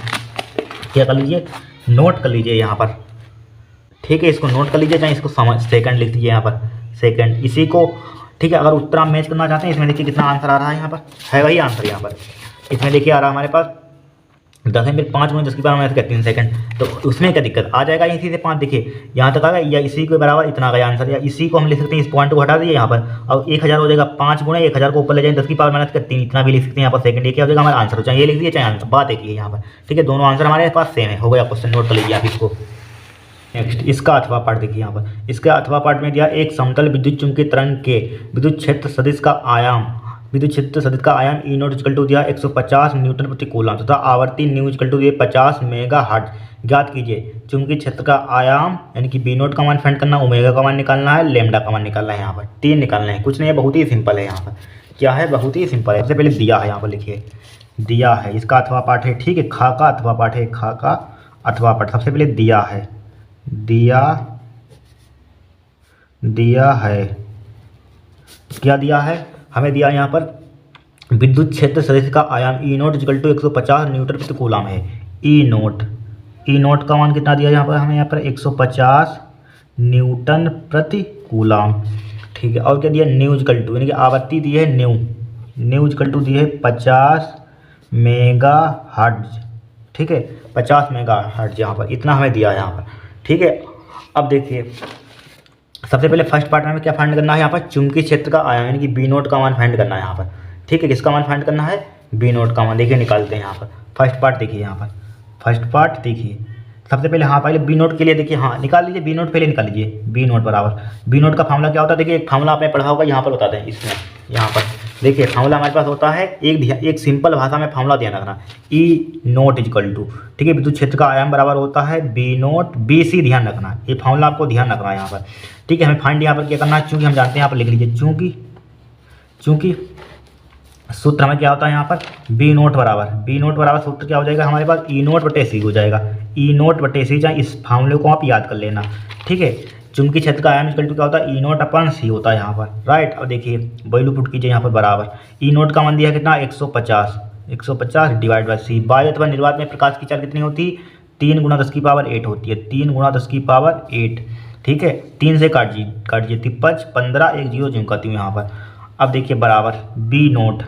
Speaker 1: क्या कर लीजिए, नोट कर लीजिए यहाँ पर। ठीक है, इसको नोट कर लीजिए, चाहे इसको सेकंड लिख दीजिए यहाँ पर, सेकंड इसी को। ठीक है, अगर उत्तर आप मैच करना चाहते हैं, इसमें देखिए कितना आंसर आ रहा है, यहाँ पर है वही आंसर यहाँ पर, इसमें देखिए आ रहा है हमारे पास 10 में 5 गुना 10 की पावर -3 सेकंड, तो उसमें क्या दिक्कत आ जाएगा, इसी से 5 देखिए यहाँ तक आ गया, या इसी के बराबर इतना आ गया आंसर, या इसी को हम लिख सकते हैं, इस पॉइंट को हटा दीजिए यहाँ पर, अब 1000 हो जाएगा, 5 गुणे 1000 को ऊपर ले जाएंगे 10 की पावर -3, इतना भी लिख सकते हैं यहाँ पर सेकंड, ये क्या हो जाएगा हमारा आंसर, चाहे ये लिख दिए चाहे आंसर, बात एक ही है यहाँ पर। ठीक है, दोनों आंसर हमारे पास सेम है, हो गया क्वेश्चन, नोट कर लीजिए आप इसको। नेक्स्ट इसका अथवा पार्ट देखिए यहाँ पर, इसका अथवा पार्ट में दिया एक समतल विद्युत चुंबकीय तरंग के विद्युत क्षेत्र सदिश का आयाम E0 इक्वल टू दिया 150 न्यूटन प्रति कूलम तथा आवर्ती न्यू इक्वल टू दिए 50 मेगाहर्ट्ज। ज्ञात कीजिए चुंबकीय क्षेत्र का आयाम यानी कि B0 का मान फाइंड करना, ओमेगा का मान निकालना है, लेमडा का मान निकालना है। यहाँ पर 3 निकालना है, कुछ नहीं है, बहुत ही सिंपल है। यहाँ पर क्या है, बहुत ही सिंपल है। सबसे पहले दिया है, यहाँ पर लिखिए दिया है, इसका अथवा पार्ट है। ठीक है, खा का अथवा पार्ट है, खा का अथवा पार्ट सबसे पहले दिया है, दिया है क्या दिया है हमें, दिया यहाँ पर विद्युत क्षेत्र सदिश का आयाम E0 इक्वल टू 150 न्यूटन प्रति कूलम है। E0 का मान कितना दिया यहाँ पर हमें, यहाँ पर 150 न्यूटन प्रति कूलम। ठीक है। और क्या दिया, न्यू इक्वल टू, यानी कि आवृत्ति दी है न्यू, न्यू इक्वल टू दी है 50 मेगा हर्ट्ज, ठीक है, 50 मेगा हर्ट्ज यहाँ पर, इतना हमें दिया है यहाँ पर, ठीक है। अब देखिए सबसे पहले फर्स्ट पार्ट में हमें क्या फाइंड करना है, यहाँ पर चुंबकीय क्षेत्र का आयाम यानी कि बी नोट का मान फाइंड करना है यहाँ पर, ठीक है। किसका मान फाइंड करना है, बी नोट का मान। देखिए निकालते हैं यहाँ पर फर्स्ट पार्ट, देखिए यहाँ पर फर्स्ट पार्ट देखिए सबसे पहले, हाँ पहले बी नोट के लिए देखिए, हाँ निकाल लीजिए बी नोट, पहले निकाल लीजिए बी नोट बराबर, बी नोट का फार्मूला क्या होता है, देखिए एक फार्मूला आपने पढ़ा होगा, यहाँ पर बताते हैं इसमें, यहाँ पर देखिए फार्मूला हमारे पास होता है, एक सिंपल भाषा में फार्मूला ध्यान रखना, ई नोट इक्वल टू, ठीक है, विद्युत क्षेत्र का आयाम बराबर होता है बी नोट बी सी, ध्यान रखना, ये फार्मूला आपको ध्यान रखना है यहाँ पर, ठीक है। हमें फाइंड यहाँ पर क्या करना है, चूंकि हम जानते हैं, यहाँ पर लिख लीजिए चूंकि सूत्र हमें क्या होता है यहाँ पर, बी नोट बराबर सूत्र क्या हो जाएगा हमारे पास, ई नोट बटे सी हो जाएगा, ई नोट बटे सी, चाहे इस फार्मूले को आप याद कर लेना, ठीक है। चुंबकीय क्षेत्र का आयाम इक्वल टू क्या होता है, ई नोट अपन सी होता है यहाँ पर, राइट। अब देखिए वैल्यू पुट कीजिए यहाँ पर बराबर, ई नोट का मान दिया कितना 150 डिवाइड बाई सी, वायु अथवा निर्वात में प्रकाश की चाल कितनी होती है, 3 × 10⁻⁸ होती है, 3 × 10⁸, ठीक है। 3 से काटिए 53, 15, 1 0 चिमकाती हूँ यहाँ पर। अब देखिए बराबर बी नोट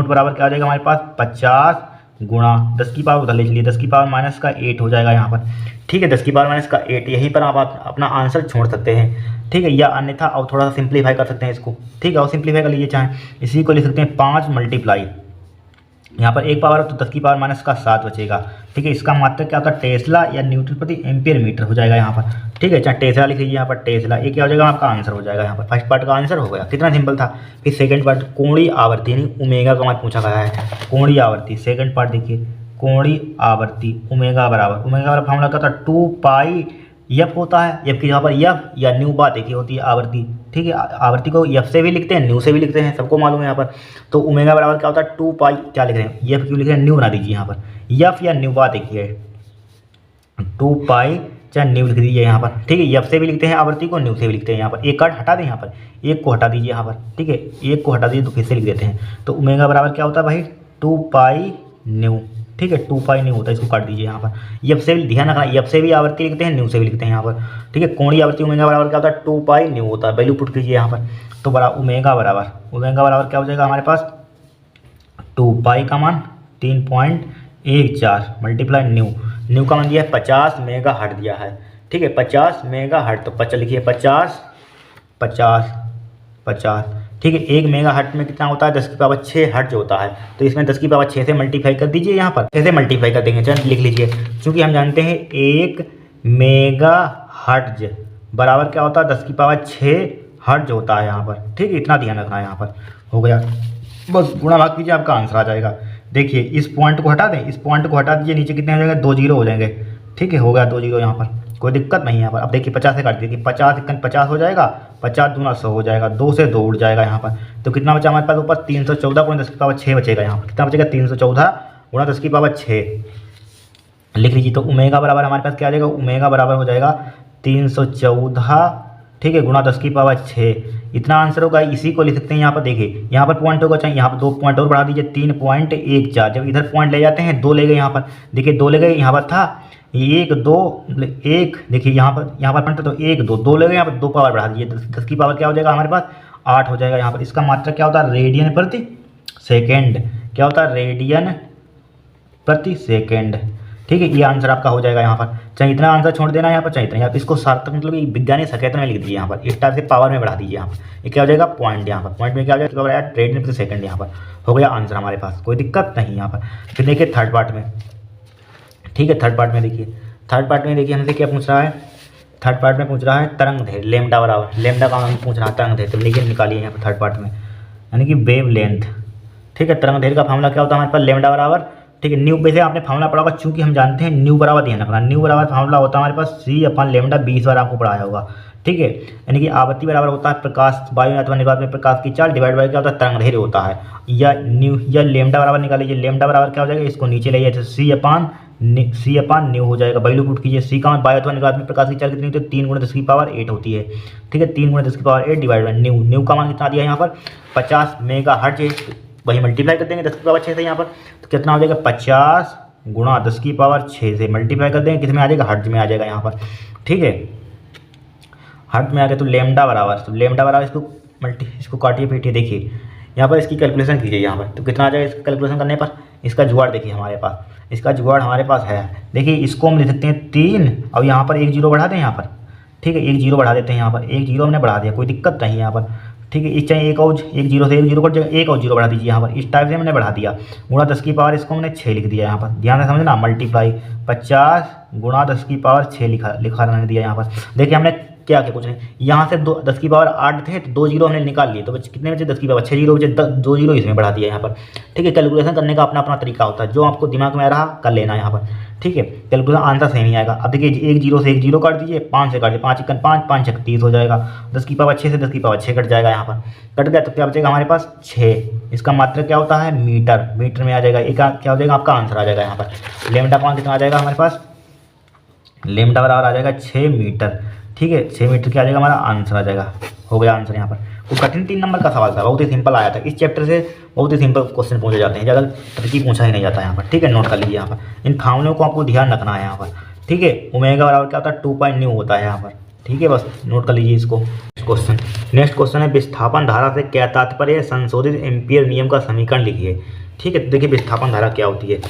Speaker 1: बराबर क्या हो जाएगा हमारे पास, 50 गुणा 10⁻, उधर ले चलिए 10⁻⁻8 हो जाएगा यहाँ पर, ठीक है, 10⁻⁻8, यहीं पर आप अपना आंसर छोड़ सकते हैं, ठीक है, या अन्यथा और थोड़ा सा सिंप्लीफाई कर सकते हैं इसको, ठीक है, और सिंप्लीफाई कर लीजिए चाहे, इसी को लिख सकते हैं 5 मल्टीप्लाई, यहाँ पर 1 पावर तो 10⁻⁻7 बचेगा, ठीक है। इसका मात्रक क्या होता है, टेस्ला या न्यूटन प्रति एम्पियर मीटर हो जाएगा यहाँ पर, ठीक है, चाहे टेस्ला लिख लीजिए यहाँ पर टेस्ला, ये क्या हो जाएगा आपका आंसर हो जाएगा यहाँ पर, फर्स्ट पार्ट का आंसर हो गया, कितना सिंपल था। फिर सेकंड पार्ट कोणीय आवर्ती यानी ओमेगा का मान पूछा गया है, कोणीय आवर्ती, सेकंड पार्ट देखिए कोणीय आवर्ती ओमेगा बराबर फार्मूला क्या था 2 पाई एफ होता है, जबकि यहाँ पर एफ या न्यू बात एक ही होती है आवर्ती, ठीक है, आवर्ती को एफ से भी लिखते हैं न्यू से भी लिखते हैं, सबको मालूम है यहाँ पर। तो ओमेगा बराबर क्या होता है 2 पाई, क्या लिख रहे हैं एफ क्यों लिख रहे हैं, न्यू बना दीजिए यहाँ पर, एफ या न्यू बात एक ही है, 2 पाई चाहे न्यू लिख दीजिए यहाँ पर, ठीक है, एफ से भी लिखते हैं आवर्ती को, न्यू से भी लिखते हैं यहाँ पर। एक कार्ड हटा दें यहाँ पर, एक को हटा दीजिए यहाँ पर, ठीक है, एक को हटा दीजिए तो फिर से लिख देते हैं। तो ओमेगा बराबर क्या होता है भाई 2 पाई न्यू, ठीक है, 2 पाई न्यू होता है, इसको काट दीजिए यहाँ पर। एफ से भी ध्यान रखना, एफ से भी आवर्ती लिखते हैं न्यू से भी लिखते हैं यहाँ पर, ठीक है। कोणीय आवर्ती ओमेगा बराबर क्या होता है 2 पाई न्यू होता है, वैल्यू पुट कीजिए यहाँ पर। तो बड़ा ओमेगा बराबर क्या हो जाएगा हमारे पास, 2 पाई का मान 3.14 मल्टीप्लाई न्यू का मान दिया है 50 मेगा हर्ट दिया है, ठीक है, 50 मेगा हर्ट, तो 50 लिखिए 50, ठीक है। 1 मेगा हर्ट में कितना होता है 10⁻6 हर्ट्ज होता है, तो इसमें 10⁻6 से मल्टीप्लाई कर दीजिए यहाँ पर, कैसे मल्टीप्लाई कर देंगे चलिए लिख लीजिए, क्योंकि हम जानते हैं 1 मेगा हर्ट्ज बराबर क्या होता है 10⁻6 हर्ट्ज होता है यहाँ पर, ठीक है, इतना ध्यान रखना है यहाँ पर। हो गया, बस गुणा भाग कीजिए आपका आंसर आ जाएगा। देखिए इस पॉइंट को हटा दें, इस पॉइंट को हटा दीजिए, नीचे कितने हो जाएंगे 2 0 हो जाएंगे, ठीक है, हो गया 2 0 यहाँ पर, कोई दिक्कत नहीं है यहाँ पर। अब देखिए 50 से काट दीजिए, 50 × 50 हो जाएगा, 50 दूना 100 हो जाएगा, 2 से 2 उड़ जाएगा यहाँ पर, तो कितना बचा हमारे पास ऊपर 314 × 10⁻6 बचेगा यहाँ पर, कितना बचेगा 314 × 10⁻6 लिख लीजिए। तो ओमेगा बराबर हमारे पास क्या आ जाएगा, ओमेगा बराबर हो जाएगा 314, ठीक है, गुणा 10⁻6, इतना आंसर होगा। इसी को लिख सकते हैं यहाँ पर, देखिए यहाँ पर पॉइंट होगा, चाहे यहाँ पर 2 पॉइंट और बढ़ा दीजिए 3.14, जब इधर पॉइंट ले जाते हैं 2 ले गए यहाँ पर, देखिए 2 ले गए, यहाँ पर था 1 2 1, देखिए यहाँ पर पॉइंट तो 1 2 ले गए, यहाँ पर 2 पावर बढ़ा दीजिए, 10 की पावर क्या हो जाएगा हमारे पास 8 हो जाएगा यहाँ पर। इसका मात्रक क्या होता है रेडियन प्रति सेकेंड, क्या होता है रेडियन प्रति सेकेंड, ठीक है, ये आंसर आपका हो जाएगा यहाँ पर। चाहे इतना आंसर छोड़ देना यहाँ पर, चाहे इतना, यहाँ पर इसको सार्थक मतलब वैज्ञानिक संकेतन में लिख दीजिए यहाँ पर, इस टाइप से पावर में बढ़ा दीजिए यहाँ पर, ये क्या हो जाएगा पॉइंट, यहाँ पर पॉइंट में क्या हो जाएगा रेडियन प्रति सेकंड, यहाँ पर हो गया आंसर हमारे पास, कोई दिक्कत नहीं यहाँ पर। फिर देखिए थर्ड पार्ट में, ठीक है, थर्ड पार्ट में देखिए हमसे क्या पूछ रहा है, थर्ड पार्ट में पूछ रहा है तरंग दैर्घ्य लेमडा बराबर, लेमडा का हम पूछ रहा है तरंग दैर्घ्य, तो लेकिन निकालिए यहाँ पर थर्ड पार्ट में, यानी कि वेव लेंथ, ठीक है। तरंग दैर्घ्य का फार्मूला क्या होता है हमारे पास लेमडा बराबर, ठीक है, न्यू वैसे आपने फार्मूला पढ़ा होगा, चूंकि हम जानते हैं न्यू बराबर ध्यान रखना, न्यू बराबर फार्मूला होता है हमारे पास C/λ, 20 बार आपको पढ़ाया होगा, ठीक है, यानी कि आवृत्ति बराबर होता है प्रकाश वायु अथवा निर्वात में प्रकाश की चाल डिवाइड बाय क्या होता है तरंग दैर्घ्य होता है, या न्यू या लेमडा बराबर निकाल लीजिए, लेमडा बराबर क्या हो जाएगा, इसको नीचे ले जाइए C/न्यू हो जाएगा, वैल्यू पुट कीजिए, C का मान वायु अथवा निर्वात में प्रकाश की चाल कितनी होती है 3 × 10⁸ होती है, ठीक है, 3 × 10⁸ डिवाइड बाय न्यू का मान कितना दिया है यहाँ पर 50 मेगा हर्ट्ज, वही मल्टीप्लाई कर देंगे 10⁻6 से यहाँ पर, तो कितना हो जाएगा 50 गुणा 10⁻6 से मल्टीप्लाई कर देंगे, किस में आ जाएगा हर्ट्ज में आ जाएगा यहाँ पर, ठीक है, हर्ट्ज में आ गया। तो लेमडा बराबर इसको इसको काटिए पीटिए, देखिए यहाँ पर इसकी कैलकुलेशन कीजिए यहाँ पर, तो कितना आ जाएगा इसका कैलकुलेशन करने पर। इसका जुगाड़ देखिए हमारे पास, इसका जुगाड़ हमारे पास है। देखिए इसको हम लिख सकते हैं 3 और यहाँ पर 1 जीरो बढ़ा दें यहाँ पर, ठीक है 1 जीरो बढ़ा देते हैं यहाँ पर, 1 जीरो हमने बढ़ा दिया, कोई दिक्कत नहीं है यहाँ पर, ठीक है। इस चाहिए एक जीरो से 1 जीरो को जगह 1 और जीरो बढ़ा दीजिए यहाँ पर, इस टाइप से हमने बढ़ा दिया। गुणा 10 की पावर इसको हमने 6 लिख दिया यहाँ पर, ध्यान से समझना, मल्टीप्लाई 50 गुणा 10 की पावर 6 लिखा मैंने दिया यहाँ पर। देखिए हमने क्या कुछ नहीं, यहाँ से 10 की पावर 8 थे तो 2 जीरो हमने निकाल लिए, तो कितने बचे 10 की पावर 6 जीरो बचे, 2 जीरो इसमें बढ़ा दिया यहाँ पर, ठीक है। कैलकुलेशन करने का अपना अपना तरीका होता है, जो आपको दिमाग में आ रहा कर लेना यहाँ पर, ठीक है। कैलकुलेशन आंसर सही नहीं आएगा। अब देखिए 1 जीरो से 1 जीरो काट दीजिए, 5 से काट दीजिए, 5 1 5 5 6 30 हो जाएगा, 10 की पावर 6 से 10 की पावर 6 कट जाएगा यहाँ पर, कट गया तो क्या बचेगा हमारे पास 6। इसका मात्रक क्या होता है मीटर, मीटर में आ जाएगा। एक क्या हो जाएगा आपका आंसर आ जाएगा यहाँ पर। लेमडा पान कितना आ जाएगा हमारे पास, लेमडा बराबर आ जाएगा 6 मीटर, ठीक है। 6 मीटर क्या आ जाएगा हमारा आंसर आ जाएगा, हो गया आंसर यहाँ पर। वो कठिन 3 नंबर का सवाल था, बहुत ही सिंपल आया था। इस चैप्टर से बहुत ही सिंपल क्वेश्चन पूछे जाते हैं, ज़्यादा ट्रिकी पूछा ही नहीं जाता है यहाँ पर, ठीक है। नोट कर लीजिए यहाँ पर, इन फार्मूलों को आपको ध्यान रखना है यहाँ पर, ठीक है। ओमेगा बराबर क्या होता है 2.9 होता है यहाँ पर, ठीक है। बस नोट कर लीजिए इसको। नेक्स्ट क्वेश्चन है विस्थापन धारा से क्या तात्पर्य है, संशोधित एम्पीयर नियम का समीकरण लिखिए, ठीक है। देखिए विस्थापन धारा क्या होती है,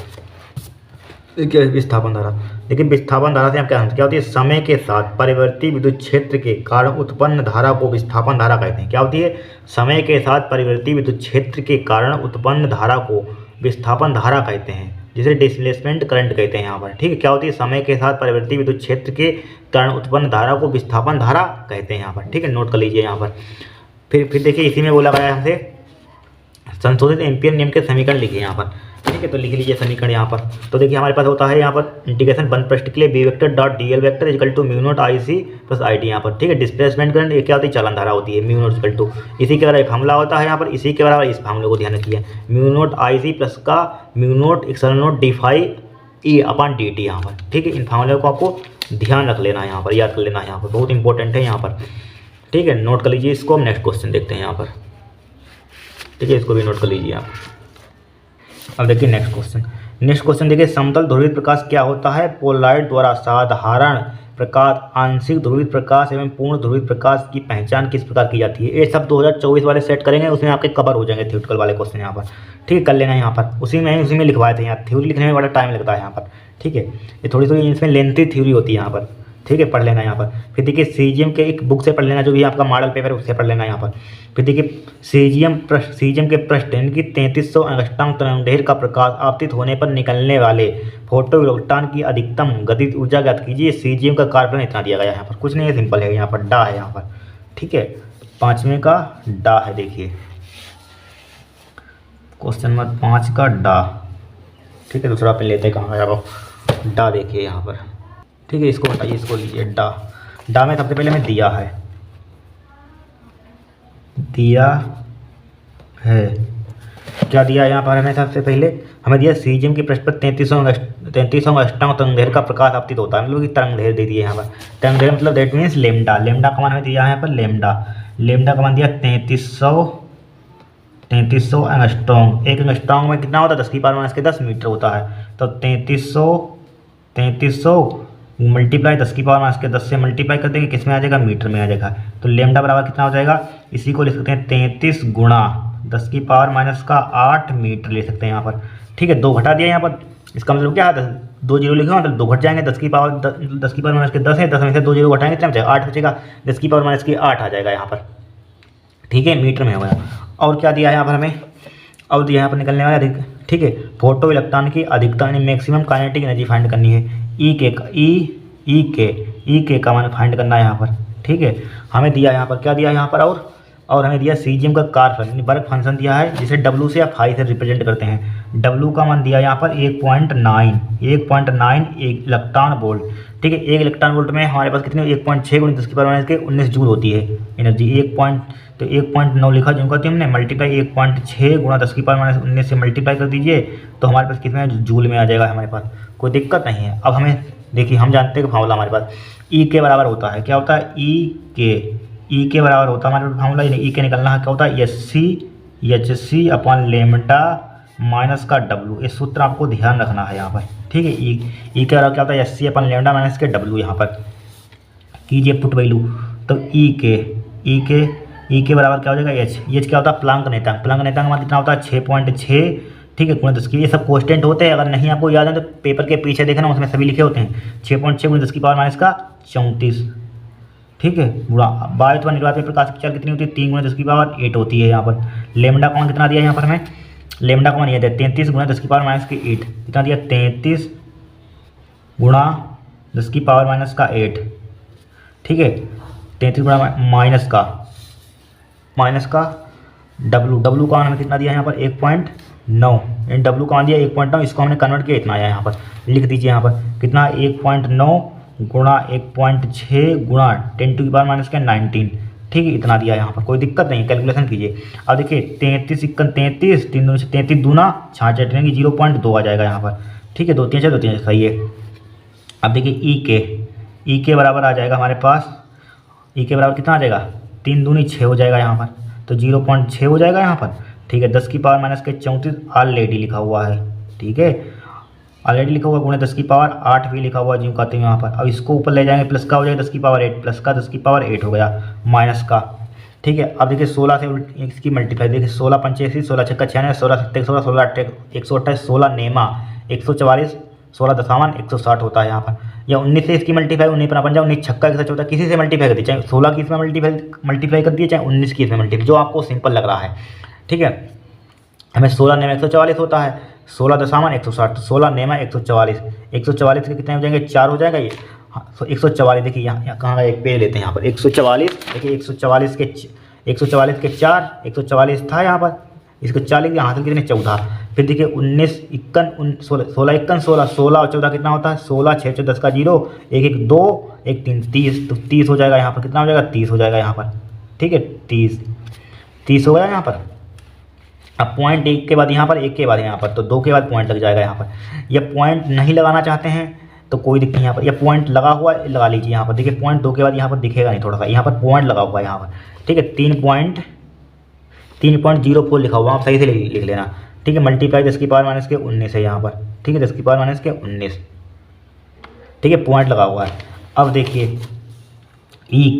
Speaker 1: देखिए विस्थापन धारा, देखिए विस्थापन धारा से आप क्या होती है, समय के साथ परिवर्ती विद्युत क्षेत्र के कारण उत्पन्न धारा को विस्थापन धारा कहते हैं। क्या होती है, समय के साथ परिवर्ती विद्युत क्षेत्र के कारण उत्पन्न धारा को विस्थापन धारा कहते हैं, जिसे डिस्प्लेसमेंट करंट कहते हैं यहाँ पर, ठीक है। क्या होती है, समय के साथ परिवर्ती विद्युत क्षेत्र के कारण उत्पन्न धारा को विस्थापन धारा कहते हैं यहाँ पर, ठीक है। नोट कर लीजिए यहाँ पर। फिर देखिए इसी में बोला गया है हमसे संशोधित एम्पीयर नियम के समीकरण लिखिए यहाँ पर, ठीक है। तो लिख लीजिए समीकरण यहाँ पर। तो देखिए हमारे पास होता है यहाँ पर इंटीग्रेशन 1 पृष्ठ के लिए B vector dot D L vector equal to mu naught I C plus I T यहाँ पर, ठीक है। डिस्प्लेसमेंट करंट ये क्या होती है, चालन धारा होती है, म्यू नॉट इक्वल टू इसी के बराबर फार्मूला होता है यहाँ पर, इसी के बराबर इस फार्मूले को ध्यान रखिए, mu naught I C plus का mu naught epsilon naught D phi E upon D T यहाँ पर, ठीक है। इन फार्मूले को आपको ध्यान रख लेना है यहाँ पर, याद कर लेना है यहाँ पर, बहुत इंपॉर्टेंट है यहाँ पर, ठीक है। नोट कर लीजिए इसको। हम नेक्स्ट क्वेश्चन देखते हैं यहाँ पर, ठीक है। इसको भी नोट कर लीजिए आप। अब देखिए नेक्स्ट क्वेश्चन देखिए, समतल ध्रुवित प्रकाश क्या होता है, पोलराइड द्वारा साधारण प्रकाश, आंशिक ध्रुवित प्रकाश एवं पूर्ण ध्रुवित प्रकाश की पहचान किस प्रकार की जाती है। ये सब 2024 वाले सेट करेंगे, उसमें आपके कवर हो जाएंगे थ्योरेटिकल वाले क्वेश्चन यहाँ पर, ठीक है। कर लेना यहाँ पर, उसी में लिखवाए थे यहाँ, थ्योरी लिखने में बड़ा टाइम लगता है यहाँ पर, ठीक है। ये थोड़ी थोड़ी इसमें लेंथी थ्योरी होती है यहाँ पर, ठीक है, पढ़ लेना यहाँ पर। फिर देखिए सीजीएम के एक बुक से पढ़ लेना, जो भी आपका मॉडल पेपर है उससे पढ़ लेना यहाँ पर। फिर देखिए सीजीएम के पृष्ठ की 3300 अंगस्ट्रॉम तरंगदैर्घ्य का प्रकाश आपतित होने पर निकलने वाले फोटो इलेक्ट्रॉन की अधिकतम गतिज ऊर्जा ज्ञात कीजिए। सीजीएम का कार्यफलन इतना दिया गया है यहाँ पर, कुछ नहीं है, सिंपल है, यहाँ पर डा है यहाँ पर, ठीक है। 5वें का डा है, देखिए क्वेश्चन नंबर 5 का डा, ठीक है। दूसरा पे लेते कहाँ है आप, डा देखिए यहाँ पर, ठीक है। इसको हटाइए, इसको लीजिए डा में सबसे पहले हमें दिया है क्या दिया है यहाँ पर हमें, सबसे पहले हमें दिया सीजीएम के पृष्ठ पर 3300 अंगस्ट्रॉम तरंगदैर्घ्य का प्रकाश आपतित होता है, मतलब कि तरंगदैर्घ्य दे दिए यहाँ पर। तरंगदैर्घ्य मतलब दैट मीन्स लेमडा का मान हमें दिया है यहाँ पर, लेमडा का मान दिया 3300 एंगस्ट्रॉम। एक एंगस्ट्रॉम में कितना होता है, 10 की पावर -10 मीटर होता है। तो 3300 मल्टीप्लाई 10 की पावर -10 से मल्टीप्लाई कर देंगे, किस में आ जाएगा, मीटर में आ जाएगा। तो लेमडा बराबर कितना हो जाएगा, इसी को ले सकते हैं 33 गुणा 10 की पावर -8 मीटर ले सकते हैं यहाँ पर, ठीक है। 2 घटा दिया यहाँ पर, इसका मतलब क्या है, 2 जीरो लिखे मतलब 2 घट जाएंगे, 10 की पावर -10 है, 10 में से 2 जीरो घटाएंगे कितना बचेगा, 8 बचेगा, 10 की पावर -8 आ जाएगा यहाँ पर, ठीक है, मीटर में हो गया। और क्या दिया है यहाँ पर हमें, और दिया यहाँ पर निकलने वाला अधिक, ठीक है। फोटो इलेक्ट्रॉन की अधिकतम यानी मैक्सिमम काइनेटिक एनर्जी फाइंड करनी है, ई के का मान फाइंड करना है यहाँ पर, ठीक है। हमें दिया यहाँ पर, क्या दिया यहाँ पर, और हमें दिया सीजीएम का कार्यफलन यानी वर्क फंक्शन दिया है, जिसे डब्ल्यू से या फाई से रिप्रेजेंट करते हैं। डब्ल्यू का मान दिया यहाँ पर 1.9 इलेक्ट्रॉन वोल्ट, ठीक है। 1 इलेक्ट्रॉन वोल्ट में हमारे पास कितने 1.6 × 10 की पावर -19 जूल होती है एनर्जी। 1.9 लिखा जो कहते हैं हमने, मल्टीप्लाई 1.6 × 10 की पावर -19 से मल्टीप्लाई कर दीजिए, तो हमारे पास कितने जूल में आ जाएगा हमारे पास, कोई दिक्कत नहीं है। अब हमें देखिए, हम जानते हैं कि फार्मूला हमारे पास ई के बराबर होता है, क्या होता है, ई के बराबर होता है हमारे पास फार्मूला, ई के निकलना है, क्या होता है, H C upon lambda minus का डब्ल्यू। इस सूत्र आपको ध्यान रखना है यहाँ पर, ठीक है। ई के बराबर क्या होता है, H C upon lambda minus के डब्ल्यू। यहाँ पर कीजिए पुट वैल्यू, तो ई के ई के बराबर क्या हो जाएगा एच। एच क्या होता है प्लांक नेतांक। प्लांक नेतांक हमारा कितना होता है 6.6, ठीक है, गुणा 10 की। ये सब कोष्टेंट होते हैं, अगर नहीं आपको याद है तो पेपर के पीछे देखना, उसमें सभी लिखे होते हैं। 6.6 गुणा 10 की पावर माइनस का 34, ठीक है, गुणा वायु अथवा निर्वात में प्रकाश की चाल कितनी होती है 3 गुणा 10 की पावर 8 होती है। यहाँ पर लेमडा का मान कितना दिया है यहाँ पर हमें, लेमडा का मान ये दिया 33 गुणा 10 की पावर माइनस की 8, कितना दिया 33 गुणा 10 की पावर माइनस का 8, ठीक है, 33 गुणा माइनस का डब्लू का मान हमें कितना दिया है यहाँ पर 1.9, डब्लू का मान दिया 1.9, इसको हमने कन्वर्ट किया इतना आया यहाँ पर, लिख दीजिए यहाँ पर कितना 1.9 गुणा 1.6 गुणा 10 टू की पावर माइनस का 19, ठीक है, इतना दिया यहाँ पर, कोई दिक्कत नहीं, कैलकुलेशन कीजिए। अब देखिए 33 इक्कन 33, 3 दूनी से 33 दूना 66 यानी कि 0.2 आ जाएगा यहाँ पर, ठीक है, 2 3 2 3 सही है। अब देखिए ई के बराबर आ जाएगा हमारे पास, ई के बराबर कितना आ जाएगा 3 दूनी 6 हो जाएगा यहाँ पर, तो 0.6 हो जाएगा यहाँ पर, ठीक है। 10 की पावर माइनस के 34 ऑलरेडी लिखा हुआ है, ठीक है, ऑलरेडी लिखा हुआ, गुणे 10 की पावर 8 भी लिखा हुआ है जो कहते हैं यहाँ पर। अब इसको ऊपर ले जाएंगे, प्लस का हो जाएगा 10 की पावर 8, प्लस का 10 की पावर 8 हो गया माइनस का, ठीक है। अब देखिए 16 से इसकी मल्टीप्लाई, देखिए 16 पंचे 16 छक्का 96, 16 सत्ते 16, 16 अट्ठे 128, 16 नेमा 144, 16 दशावन 160 होता है यहाँ पर। या 19 से इसकी मल्टीप्लाई, 19 पर 19 छक्का 114, किसी से मल्टीप्लाई कर दी, चाहे 16 की इसमें मल्टीप्लाई कर दिए, चाहे 19 की इसमें मल्टीप्लाई, जो आपको सिंपल लग रहा है, ठीक है। हमें 16 नेमा 144 होता है, 16 दशावन 160, 16 नेमा 144, 144 के कितने हो जाएंगे 4 हो जाएगा ये, हाँ, तो 144 देखिए यहाँ कहाँ का एक पेज लेते हैं यहाँ पर 144, देखिए 144 के 4, 144 था यहाँ पर, इसको 40 यहाँ हासिल कितने 14, फिर देखिए 19 इक्कन 16 इक्कन 16, 16 और 14 कितना होता है 16, 6 6 10 का 0, 1 1 2 1 3 30, तो 30 हो जाएगा यहाँ पर, कितना हो जाएगा 30 हो जाएगा यहाँ पर, ठीक है, 30 हो गया यहाँ पर। अब पॉइंट 1 के बाद यहाँ पर, 1 के बाद यहाँ पर, तो 2 के बाद पॉइंट लग जाएगा यहाँ पर। या पॉइंट नहीं लगाना चाहते हैं तो कोई दिक्कत नहीं यहाँ पर, या पॉइंट लगा हुआ लगा लीजिए यहाँ पर, देखिए पॉइंट 2 के बाद यहाँ पर दिखेगा नहीं, थोड़ा सा यहाँ पर पॉइंट लगा हुआ है यहाँ पर, ठीक है, 3.04 लिखा हुआ, आप सही से लिख लेना, ठीक है। मल्टीप्लाई 10 की पावर माइनस के 19 है यहाँ पर, ठीक है, 10 की पावर माइनस के 19, ठीक है, पॉइंट लगा हुआ है। अब देखिए ई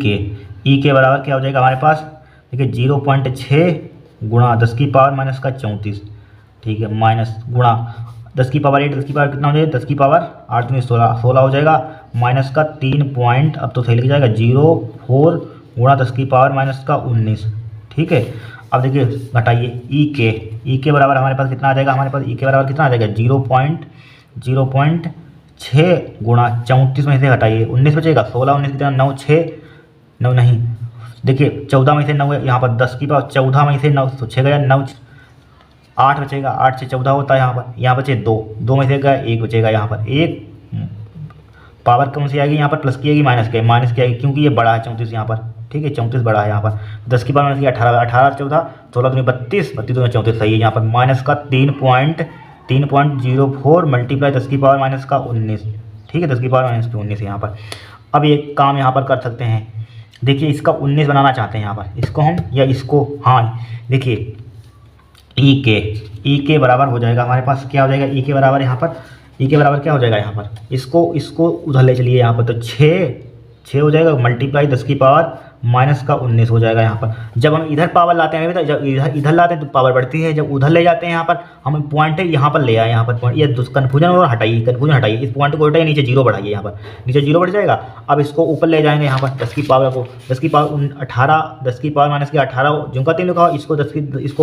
Speaker 1: के बराबर क्या हो जाएगा हमारे पास, देखिए 0.6 गुणा 10 की पावर माइनस का 34, ठीक है, माइनस गुणा 10 की पावर 8, 10 की पावर कितना हो जाएगा 10 की पावर 8 में 16 हो जाएगा, माइनस का 3 पॉइंट, अब तो सही लिख जाएगा 04 गुणा 10 की पावर माइनस का 19, ठीक है। अब देखिए घटाइए ई के बराबर हमारे पास कितना आ जाएगा, हमारे पास ई के बराबर कितना आ जाएगा 0.6 गुणा 34 में से घटाइए 19 बचेगा, 16 19 कितना 9 6 9 नहीं, देखिए 14 में से 9 यहाँ पर 10 की पावर 14 में से 9 तो 6 गया 9 8 बचेगा, 8 से 14 होता है यहाँ बचे 2 में से गया 1 बचेगा, यहाँ पर 1 पावर कौन सी आएगी यहाँ पर प्लस की आएगी माइनस की आएगी, क्योंकि ये बड़ा है 34 यहाँ पर, ठीक है, 34 बड़ा है यहाँ पर। 10 की पावर माइनस की 18 18 14 16 दूनी 32 32 दूनी 34 सही है यहाँ पर, माइनस का 3.04 मल्टीप्लाई 10 की पावर माइनस का 19, ठीक है, 10 की पावर माइनस की 19 यहाँ पर। अब एक काम यहाँ पर कर सकते हैं, देखिए इसका 19 बनाना चाहते हैं यहाँ पर, इसको हम या इसको, हाँ देखिए ई के बराबर हो जाएगा हमारे पास, क्या हो जाएगा ई के बराबर यहाँ पर, ई के बराबर क्या हो जाएगा यहाँ पर, इसको उधर ले चलिए यहाँ पर, तो 6 हो जाएगा मल्टीप्लाई 10 की पावर माइनस का 19 हो जाएगा यहाँ पर। जब हम इधर पावर लाते हैं, तो जब इधर लाते हैं तो पावर बढ़ती है, जब उधर ले जाते हैं यहाँ पर हम पॉइंट है यहाँ पर ले आए, यहाँ पर पॉइंट, ये कन्फ्यूजन और हटाइए, इस पॉइंट को हटाइए, नीचे 0 बढ़ाइए, यहाँ पर नीचे 0 बढ़ जाएगा। अब इसको ऊपर ले जाएंगे यहाँ पर 10 की पावर को, 10 की पावर 18 10 की पावर माइनस की 18 जो का 3 लिखा हो, इसको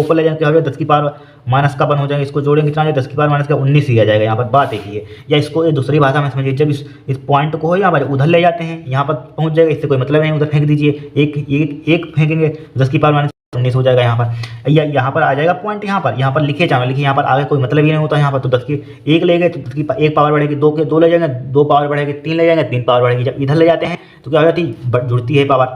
Speaker 1: ऊपर ले जाएंगे क्या हो जाएगा 10 की पावर माइनस का 1 हो जाएगा, इसको जोड़ेंगे कितना 10 की पावर माइनस का 19 ही आ जाएगा यहाँ पर। बात एक ही है, या इसको ये दूसरी भाषा में समझिए, जब इस पॉइंट को हो यहाँ पर उधर ले जाते हैं, यहाँ पर पहुँच जाएगा, इससे कोई मतलब नहीं, उधर फेंक दीजिए, एक फेंकेंगे 10 की पावर माइनस 19 हो जाएगा यहाँ पर। या यहाँ पर आ जाएगा पॉइंट, यहाँ पर लिखे जाना, लिखिए यहाँ पर आगे कोई मतलब ही नहीं होता यहाँ पर। तो 10 की 1 ले गए तो 10 की 1 पावर बढ़ेगी, 2 के 2 ले जाएंगे 2 पावर बढ़ेगी, 3 ले जाएंगे 3 पावर बढ़ेगी। जब इधर ले जाते हैं तो क्या हो जाती है, जुड़ती है पावर,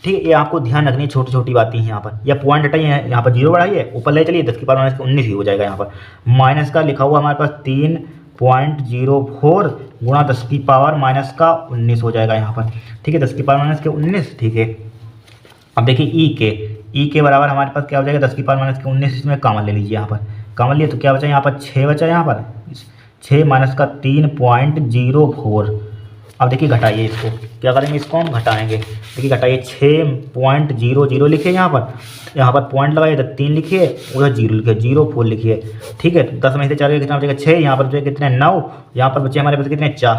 Speaker 1: ठीक है। ये आपको ध्यान रखनी है, छोटी छोटी बातें हैं यहाँ पर। या पॉइंट हटाइए, यहाँ पर 0 बढ़ाइए, ऊपर ले चलिए 10 की पावर माइनस 19 ही हो जाएगा यहाँ पर। माइनस का लिखा हुआ हमारे पास 3.04 गुणा 10 की पावर माइनस का 19 हो जाएगा यहाँ पर, ठीक है, 10 की पावर माइनस के 19, ठीक है। अब देखिए ई के बराबर हमारे पास क्या हो जाएगा 10 की पावर माइनस के 19, इसमें कॉमन ले लीजिए, यहाँ पर कॉमन लिए तो क्या बचा यहाँ पर 6 बचा, यहाँ पर 6 माइनस का 3.04 अब देखिए घटाइए इसको, क्या करेंगे इसको हम घटाएंगे। देखिए घटाइए 6.00 लिखिए यहाँ पर पॉइंट लगाइए, इधर 3 लिखिए, उधर 0 लिखिए, 0 4 लिखिए। ठीक है, 10 में से 4 कितना बचेगा 6, यहाँ पर जो है कितने 9, यहाँ पर बचे हमारे पास कितने 4,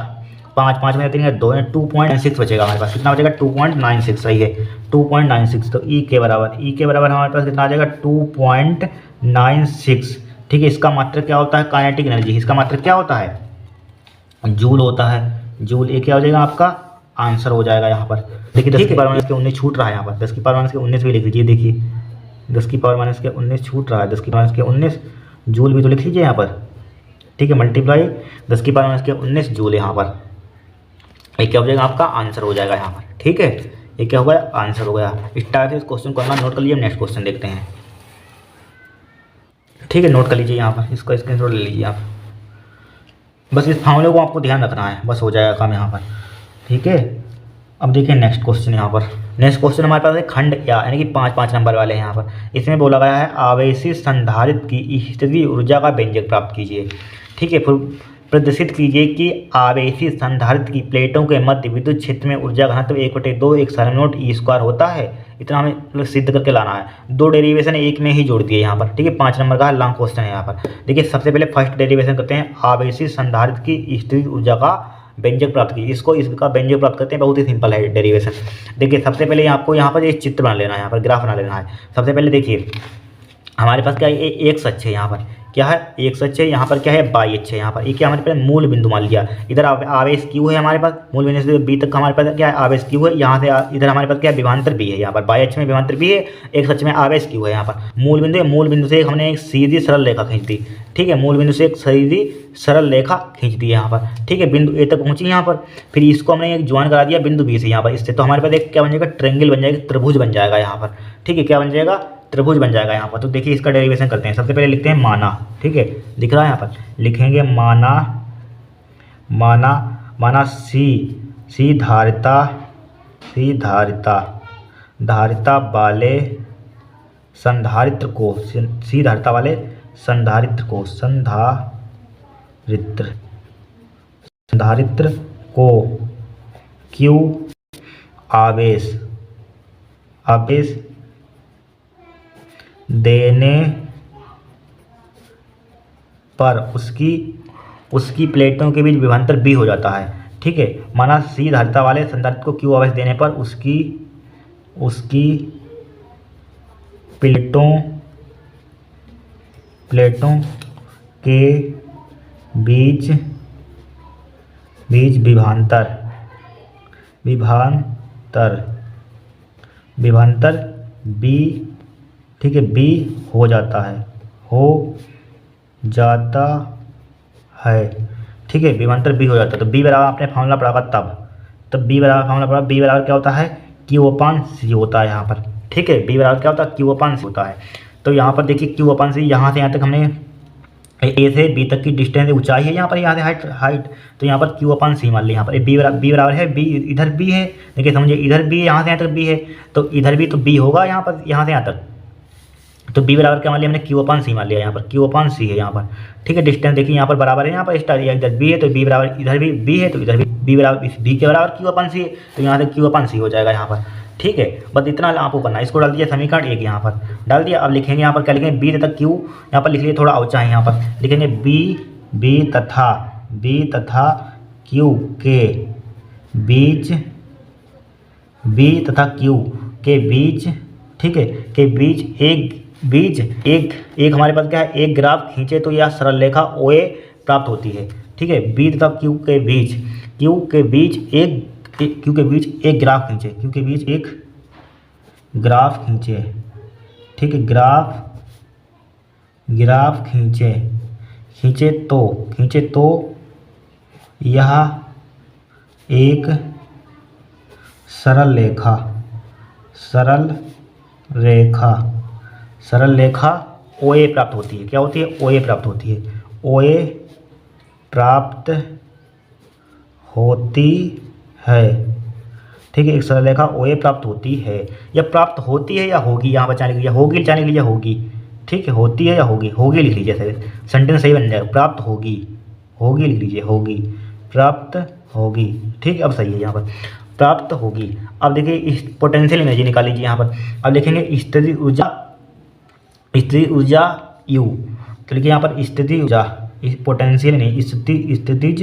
Speaker 1: 5 में 3 2, 2.96 बचेगा हमारे पास। कितना बचेगा 2.96, सही है 2.96। तो ई के बराबर हमारे पास कितना आ जाएगा 2.96। ठीक है, इसका मात्रक क्या होता है काइनेटिक एनर्जी, इसका मात्रक क्या होता है जूल होता है। जूल ये क्या हो जाएगा आपका आंसर हो जाएगा यहाँ पर। देखिए 10 की पावर माइनस के 19 छूट रहा है यहाँ पर, 10 की पावर माइनस के 19 भी लिख लीजिए। देखिए 10 की पावर माइनस के 19 छूट रहा है, 10 की पावर माइनस के 19 जूल भी तो लिख लीजिए यहाँ पर। ठीक है, मल्टीप्लाई 10 की पावर माइनस के 19 जूल यहाँ पर, ये क्या हो जाएगा आपका आंसर हो जाएगा यहाँ पर। ठीक है, ये क्या हो गया आंसर हो गया। इस टाइप से इस क्वेश्चन को अपना नोट कर लीजिए। नेक्स्ट क्वेश्चन देखते हैं। ठीक है, नोट कर लीजिए यहाँ पर, इसको स्क्रीनशॉट ले लीजिए आप। बस इस फार्मूले को आपको ध्यान रखना है, बस हो जाएगा काम यहाँ पर। ठीक है, अब देखिए नेक्स्ट क्वेश्चन यहाँ पर। नेक्स्ट क्वेश्चन हमारे पास है खंड यानी कि 5 नंबर वाले हैं यहाँ पर। इसमें बोला गया है आवेशी संधारित्र की स्थितिज ऊर्जा का व्यंजक प्राप्त कीजिए। ठीक है, फिर प्रदर्शित कीजिए कि आवेशी संधारित्र की प्लेटों के मध्य विद्युत क्षेत्र में ऊर्जा घनत्व 1/2 एक साइनोट E² होता है। इतना हमें मतलब सिद्ध करके लाना है। 2 डेरिवेशन एक में ही जोड़ दिए यहाँ पर। ठीक है, 5 नंबर का लॉन्ग क्वेश्चन है यहाँ पर। देखिए सबसे पहले फर्स्ट डेरिवेशन करते हैं, आवेशी संधारित्र की स्थितिज ऊर्जा का व्यंजक प्राप्त कीजिए। इसका व्यंजक प्राप्त करते हैं, बहुत ही सिंपल है डेरिवेशन। देखिए सबसे पहले आपको यहाँ पर एक चित्र बना लेना है, यहाँ पर ग्राफ बना लेना है। सबसे पहले देखिए हमारे पास क्या है एक सच है, यहाँ पर क्या है एक सच है, यहाँ पर क्या है बाई अक्ष है। यहाँ पर ये क्या हमारे पास मूल बिंदु मान लिया। इधर आवेश क्यू है हमारे पास, मूल बिंदु से बी तक का हमारे पास क्या है आवेश क्यू है। यहाँ से इधर हमारे पास क्या है विभवांतर बी है। यहाँ पर बाई अक्ष में विभवांतर बी है, एक सच में आवेश क्यू है। यहाँ पर मूल बिंदु है, मूल बिंदु से हमने एक सीधी सरल रेखा खींच दी। ठीक है, मूल बिंदु से एक सीधी सरल रेखा खींच दी है यहाँ पर। ठीक है, बिंदु ए तक पहुंची यहाँ पर, फिर इसको हमने एक ज्वाइन करा दिया बिंदु बी से यहाँ पर इससे। तो हमारे पास एक क्या बन जाएगा ट्रेंगल बन जाएगा, त्रिभुज बन जाएगा यहाँ पर। ठीक है, क्या बन जाएगा त्रिभुज बन जाएगा यहाँ पर। तो देखिए इसका डेरिवेशन करते हैं। सबसे पहले लिखते हैं माना। ठीक है, दिख रहा है यहाँ पर, लिखेंगे माना सी धारिता वाले संधारित्र को Q आवेश देने पर उसकी प्लेटों के बीच विभवांतर बी हो जाता है। ठीक है, माना सी धारिता वाले संधारित्र को क्यू आवेश देने पर उसकी प्लेटों के बीच विभवांतर बी। ठीक है, बी हो जाता है। ठीक है, विभवांतर बी हो जाता है। तो बी बराबर आपने फार्मूला पढ़ा तब बी बराबर फार्मूला पढ़ा, बी बराबर क्या होता है Q/C होता है यहाँ पर। ठीक है, बी बराबर क्या होता है Q/C होता है। तो यहाँ पर देखिए Q/C, यहाँ से यहाँ तक हमने ए से बी तक की डिस्टेंस ऊंचाई है यहाँ पर, यहाँ से हाइट। तो यहाँ पर Q/C मान लिया। यहाँ पर बी बराबर है बी, इधर बी है। देखिए समझिए इधर बी है, यहाँ से यहाँ तक बी है, तो इधर भी तो बी होगा यहाँ पर, यहाँ से यहाँ तक। तो बी बराबर क्या मान लिया हमने Q/C मान लिया। यहाँ पर Q/C है यहाँ पर। ठीक है, डिस्टेंस देखिए यहाँ पर बराबर है, यहाँ पर स्टार इधर बी है तो बी बराबर, इधर भी बी है तो इधर भी बी बराबर, बी के बराबर Q/C है, तो यहाँ से Q/C हो जाएगा यहाँ पर। ठीक है, बस इतना आपको करना है। इसको डाल दिया समीकरण 1 यहाँ पर डाल दिया। अब लिखेंगे यहाँ पर क्या लिखेंगे बी तथा Q, यहाँ पर लिख लिए थोड़ा ऊंचा है, यहाँ पर लिखेंगे बी तथा Q के बीच, बी तथा Q के बीच। ठीक है, के बीच एक हमारे पास क्या है एक ग्राफ खींचे तो यह सरल रेखा OA प्राप्त होती है। ठीक है, बी तथा Q के बीच एक ग्राफ खींचे, Q के बीच एक ग्राफ खींचे। ठीक है, ग्राफ खींचे तो यह एक सरल रेखा OA प्राप्त होती है। क्या होती है OA प्राप्त होती है। OA प्राप्त होती है। ठीक है, एक सरल रेखा OA प्राप्त होती है। या प्राप्त होती है या होगी, यहाँ बचा लिख लीजिए, होगी बचा लिख लीजिए होगी। ठीक है, होती है या होगी, होगी लिख लीजिए, सेंटेंस सही बन जाएगा। प्राप्त होगी लिख लीजिए, होगी प्राप्त होगी। ठीक है, अब सही है यहाँ पर, प्राप्त होगी। अब देखिए इस पोटेंशियल एनर्जी निकाल लीजिए यहाँ पर। अब लिखेंगे स्थितिज ऊर्जा U, तो लिखिए यहाँ पर स्थितिज ऊर्जा, पोटेंशियल नहीं, स्थितिज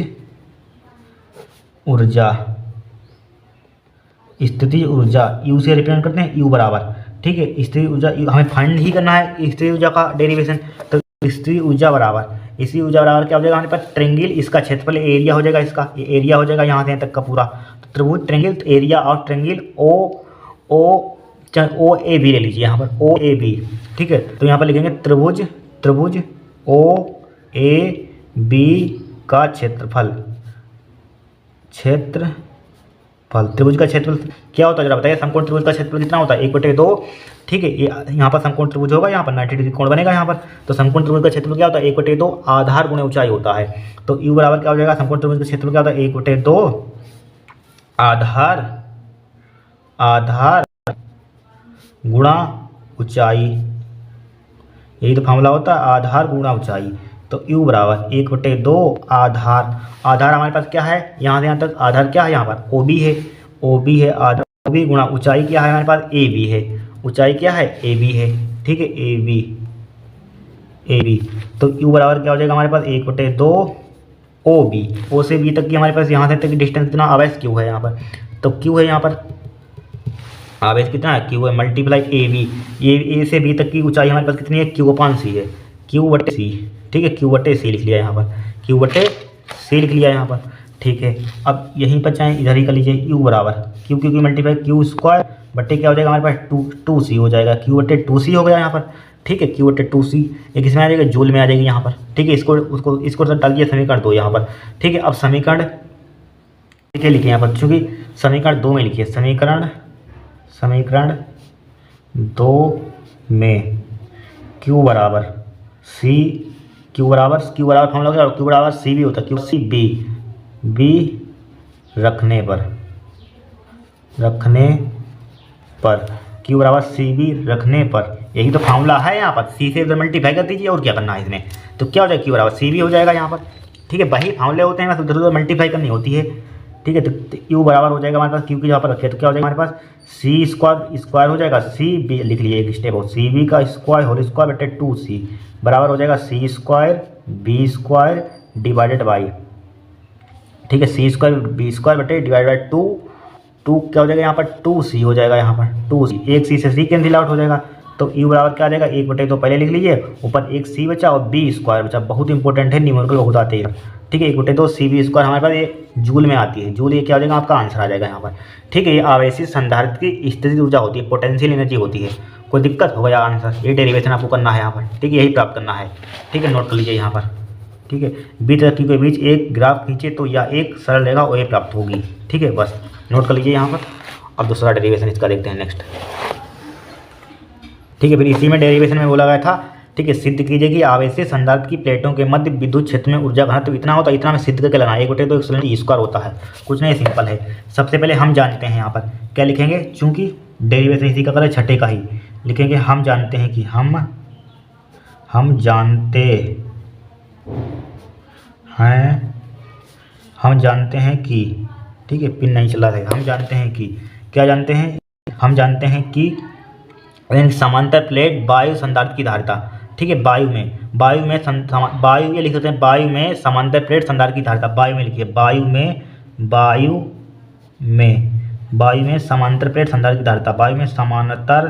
Speaker 1: ऊर्जा U से रिप्रेजेंट करते हैं, U बराबर, ठीक है, स्थितिज ऊर्जा हमें फाइंड ही करना है स्थितिज ऊर्जा का डेरिवेशन। तो स्थितिज ऊर्जा बराबर क्या हो जाएगा हमारे पास, ट्रेंगल, इसका क्षेत्रफल एरिया हो जाएगा, इसका ये एरिया हो जाएगा यहाँ से यहाँ तक का पूरा, तो त्रिभुज ट्रेंगल एरिया और ट्रेंगल ओ ए बी ले लीजिए यहाँ पर, ओ ए बी, ठीक है। तो यहाँ पर लिखेंगे त्रिभुज ओ ए बी का क्षेत्रफल, त्रिभुज का क्षेत्रफल क्या होता है जरा बताइए। समकोण त्रिभुज का क्षेत्रफल कितना होता है, 1/2, ठीक है। ये यहाँ पर समकोण त्रिभुज होगा, यहाँ पर 90 डिग्री कोण बनेगा यहाँ पर। तो समकोण त्रिभुज का क्षेत्रफल क्या होता है, 1/2 आधार गुणे ऊंचाई होता है। तो U बराबर क्या हो जाएगा, समकोण त्रिभुज का क्षेत्रफल क्या होता है, 1/2 आधार गुणा ऊंचाई, यही तो फॉर्मूला होता है, आधार गुणा ऊंचाई। तो U बराबर 1/2 आधार हमारे पास क्या है, यहाँ से यहाँ तक आधार क्या है, यहाँ पर OB है, आधार OB गुणा ऊंचाई क्या है हमारे पास, AB है, ऊंचाई क्या है, AB है, ठीक है, AB। तो U बराबर क्या हो जाएगा हमारे पास, 1/2 OB, O से B तक की हमारे पास यहाँ से तक डिस्टेंस कितना, आवेश Q है यहाँ पर। तो Q है यहाँ पर, आवेश कितना है, Q है, मल्टीप्लाई AB, A से B तक की ऊंचाई हमारे पास कितनी है, Q/C है, Q/C, ठीक है, Q/C लिख लिया यहाँ पर, Q/C लिख लिया यहाँ पर, ठीक है। अब यहीं पर चाहे इधर ही कर लीजिए, U बराबर Q की मल्टीप्लाई Q² बट्टे क्या हो जाएगा हमारे पास, 2C हो जाएगा, Q/2C हो गया यहाँ पर, ठीक है, Q/2C एक इसमें आ जाएगा, जूल में आ जाएगी यहाँ पर, ठीक है। इसको डाल दिया समीकरण 2 यहाँ पर, ठीक है। अब समीकरण लिखिए यहाँ पर, चूँकि समीकरण 2 में लिखिए, समीकरण 2 में Q बराबर फॉर्मूला क्या, Q बराबर C भी होता है, QC B रखने पर Q बराबर CB रखने पर, यही तो फॉर्मूला है यहाँ पर, C से मल्टीप्लाई कर दीजिए, और क्या करना है इसमें। तो क्या हो जाएगा, Q बराबर CB हो जाएगा यहाँ पर, ठीक है। वही फॉर्मूले होते हैं, बस उधर उधर मल्टीप्लाई करनी होती है, ठीक है। तो U बराबर हो जाएगा हमारे पास, Q की जगह पर रखिए तो क्या हो जाएगा हमारे पास, C² हो जाएगा, CB लिख लीजिए एक स्टेप हो, CB का स्क्वायर होल स्क्वायर बटे 2C बराबर हो जाएगा C² B² डिवाइडेड बाई, ठीक है, C² B² बटे डिवाइड बाई 2 क्या हो जाएगा यहाँ पर, 2C हो जाएगा यहाँ पर, 2C, एक C से C कैंसिल आउट हो जाएगा। तो U बराबर क्या आ जाएगा, 1/2 पहले लिख लीजिए, ऊपर एक C बचा और B² बचा, बहुत इंपॉर्टेंट है, न्यूमेरिकल बहुत आते हैं, ठीक है। 1/2 CB² हमारे पास ये जूल में आती है, जूल ये क्या हो जाएगा आपका आंसर आ जाएगा यहाँ पर, ठीक है। ये आवेशित संधारित्र की स्थितिज ऊर्जा होती है, पोटेंशियल एनर्जी होती है। कोई दिक्कत होगा या आंसर, ये डेरिवेशन आपको करना है यहाँ पर, ठीक है, यही प्राप्त करना है, ठीक है, नोट कर लीजिए यहाँ पर, ठीक है। बीच रेखा के बीच एक ग्राफ खींचे तो या एक सरल रेखा वो प्राप्त होगी, ठीक है, बस नोट कर लीजिए यहाँ पर। अब दूसरा डेरिवेशन इसका देखते हैं नेक्स्ट, ठीक है। फिर इसी में डेरिवेशन में बोला गया था, ठीक है, सिद्ध कीजिए कि आवेशित संधारित्र की प्लेटों के मध्य विद्युत क्षेत्र में ऊर्जा घनत्व इतना होता है, इतना में सिद्ध करके लगाना, 1/2 E² होता है, कुछ नहीं, सिंपल है। सबसे पहले हम जानते हैं यहाँ पर क्या लिखेंगे, चूंकि डेरिवेशन इसी का करें छठे का ही लिखेंगे, हम जानते हैं कि हम जानते हैं कि, ठीक है, पिन नहीं चला रहा है, हम जानते हैं कि, क्या जानते हैं, हम जानते हैं कि समांतर प्लेट वायु संधारित्र की धारिता, ठीक है, वायु ये लिख सकते हैं, वायु में समांतर प्लेट संधारित्र की धारिता, वायु में लिखिए, वायु में समांतर प्लेट संधारित्र की धारिता, वायु में समांतर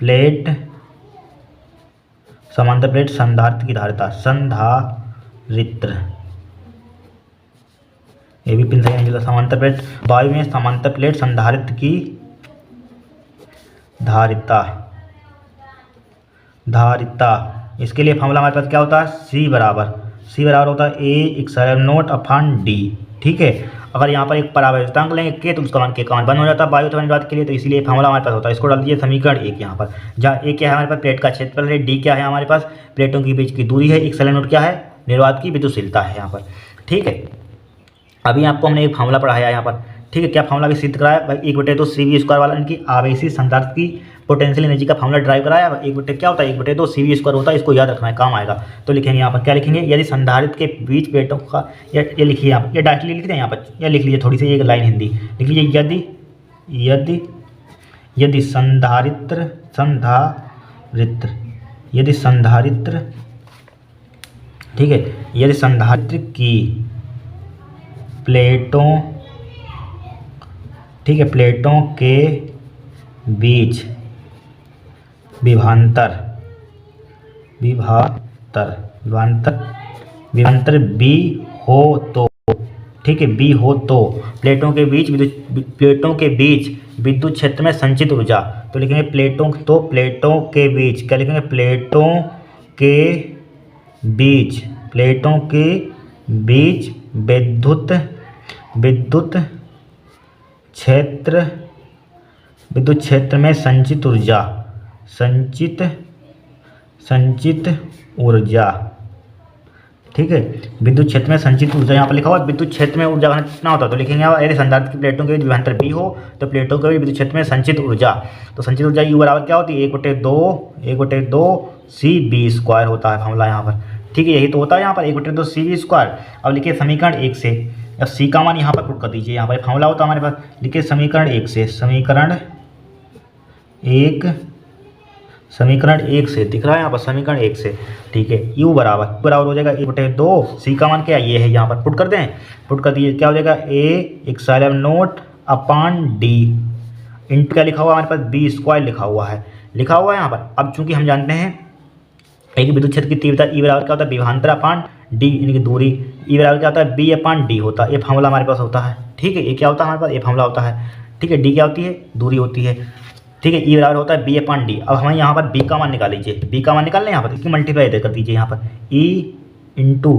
Speaker 1: प्लेट संधारित्र की धारिता, संधारित्र, ये भी पिन सही नहीं चला, समांतर प्लेट, वायु में समांतर प्लेट संधारित्र की धारिता, इसके लिए फॉर्मूला हमारे पास क्या होता है, C बराबर होता है A/0/D, ठीक है। अगर यहाँ पर एक परावर्तांक लेंगे के तो उसका मान के मान बंद हो जाता है वायु त्वरण अनुपात के लिए, तो इसीलिए फॉर्मूला हमारे पास होता है। इसको डाल दीजिए समीकरण 1 यहाँ पर, जहाँ A क्या है हमारे पास, प्लेट का क्षेत्रफल है, D क्या है हमारे पास, प्लेटों के बीच की दूरी है, x/0 क्या है, निर्वात की विद्युतशीलता है यहाँ पर, ठीक है। अभी आपको हमने एक फॉर्मूला पढ़ाया यहाँ पर, ठीक है, क्या फॉर्मूला भी सिद्ध कराया भाई, 1/2 CB² वाला, इनकी आवेशित संधारित्र की पोटेंशियल एनर्जी का फॉर्मूला ड्राइव कराया, 1/2 क्या होता है, 1/2 CV² होता है, इसको याद रखना है, काम आएगा। तो लिखेंगे यहाँ पर क्या लिखेंगे, यदि संधारित्र के बीच प्लेटों का, ये लिखिए यहाँ पर, ये डायरेक्टली लिख दें यहाँ पर, या लिख लीजिए थोड़ी सी एक लाइन हिंदी लिख लीजिए, यदि संधारित्र ठीक है, यदि संधारित्र की प्लेटों ठीक है, प्लेटों के बीच विभवांतर B हो तो ठीक है, B हो तो प्लेटों के बीच विद्युत क्षेत्र में संचित ऊर्जा, तो लिखेंगे प्लेटों के बीच क्या लिखेंगे, प्लेटों के बीच विद्युत क्षेत्र में संचित ऊर्जा ठीक है, विद्युत क्षेत्र में संचित ऊर्जा यहाँ पर लिखा हुआ है। विद्युत क्षेत्र में ऊर्जा घनत्व कितना होता है, तो लिखेंगे यदि संधारित्र की प्लेटों के बीच विभवांतर B हो तो प्लेटों के विद्युत क्षेत्र में संचित ऊर्जा, तो संचित ऊर्जा U बराबर क्या होती है, 1/2 CV² होता है फॉर्मूला यहाँ पर। ठीक है, यही तो होता है यहाँ पर 1/2 CV²। अब लिखिए समीकरण 1 से, अब C का मान यहाँ पर पुट कर दीजिए, यहाँ पर फॉर्मूला होता है हमारे पास, लिखिए समीकरण 1 से, समीकरण 1 से दिख रहा है यहाँ पर, समीकरण 1 से ठीक है, U बराबर हो जाएगा 1/2, C का मान क्या ये है, यहाँ पर पुट कर दें, पुट कर दिए, क्या हो जाएगा A/0/D इंटू क्या लिखा हुआ हमारे पास, B² लिखा हुआ है यहाँ पर। अब चूंकि हम जानते हैं एक विद्युत क्षेत्र की तीव्रता E बराबर क्या होता है, विभवांतर अपान D यानी कि दूरी, E बराबर क्या होता है, B/D होता है, ये फॉर्मूला हमारे पास होता है। ठीक है, ये क्या होता है हमारे पास, ये फॉर्मूला होता है। ठीक है, D क्या होती है, दूरी होती है। ठीक है, E बराबर होता है B/D। अब हमें यहाँ पर B का मान निकाल लीजिए, B का मान निकालना है यहाँ पर, इसकी मल्टीप्लाई इधर कर दीजिए यहाँ पर, E इंटू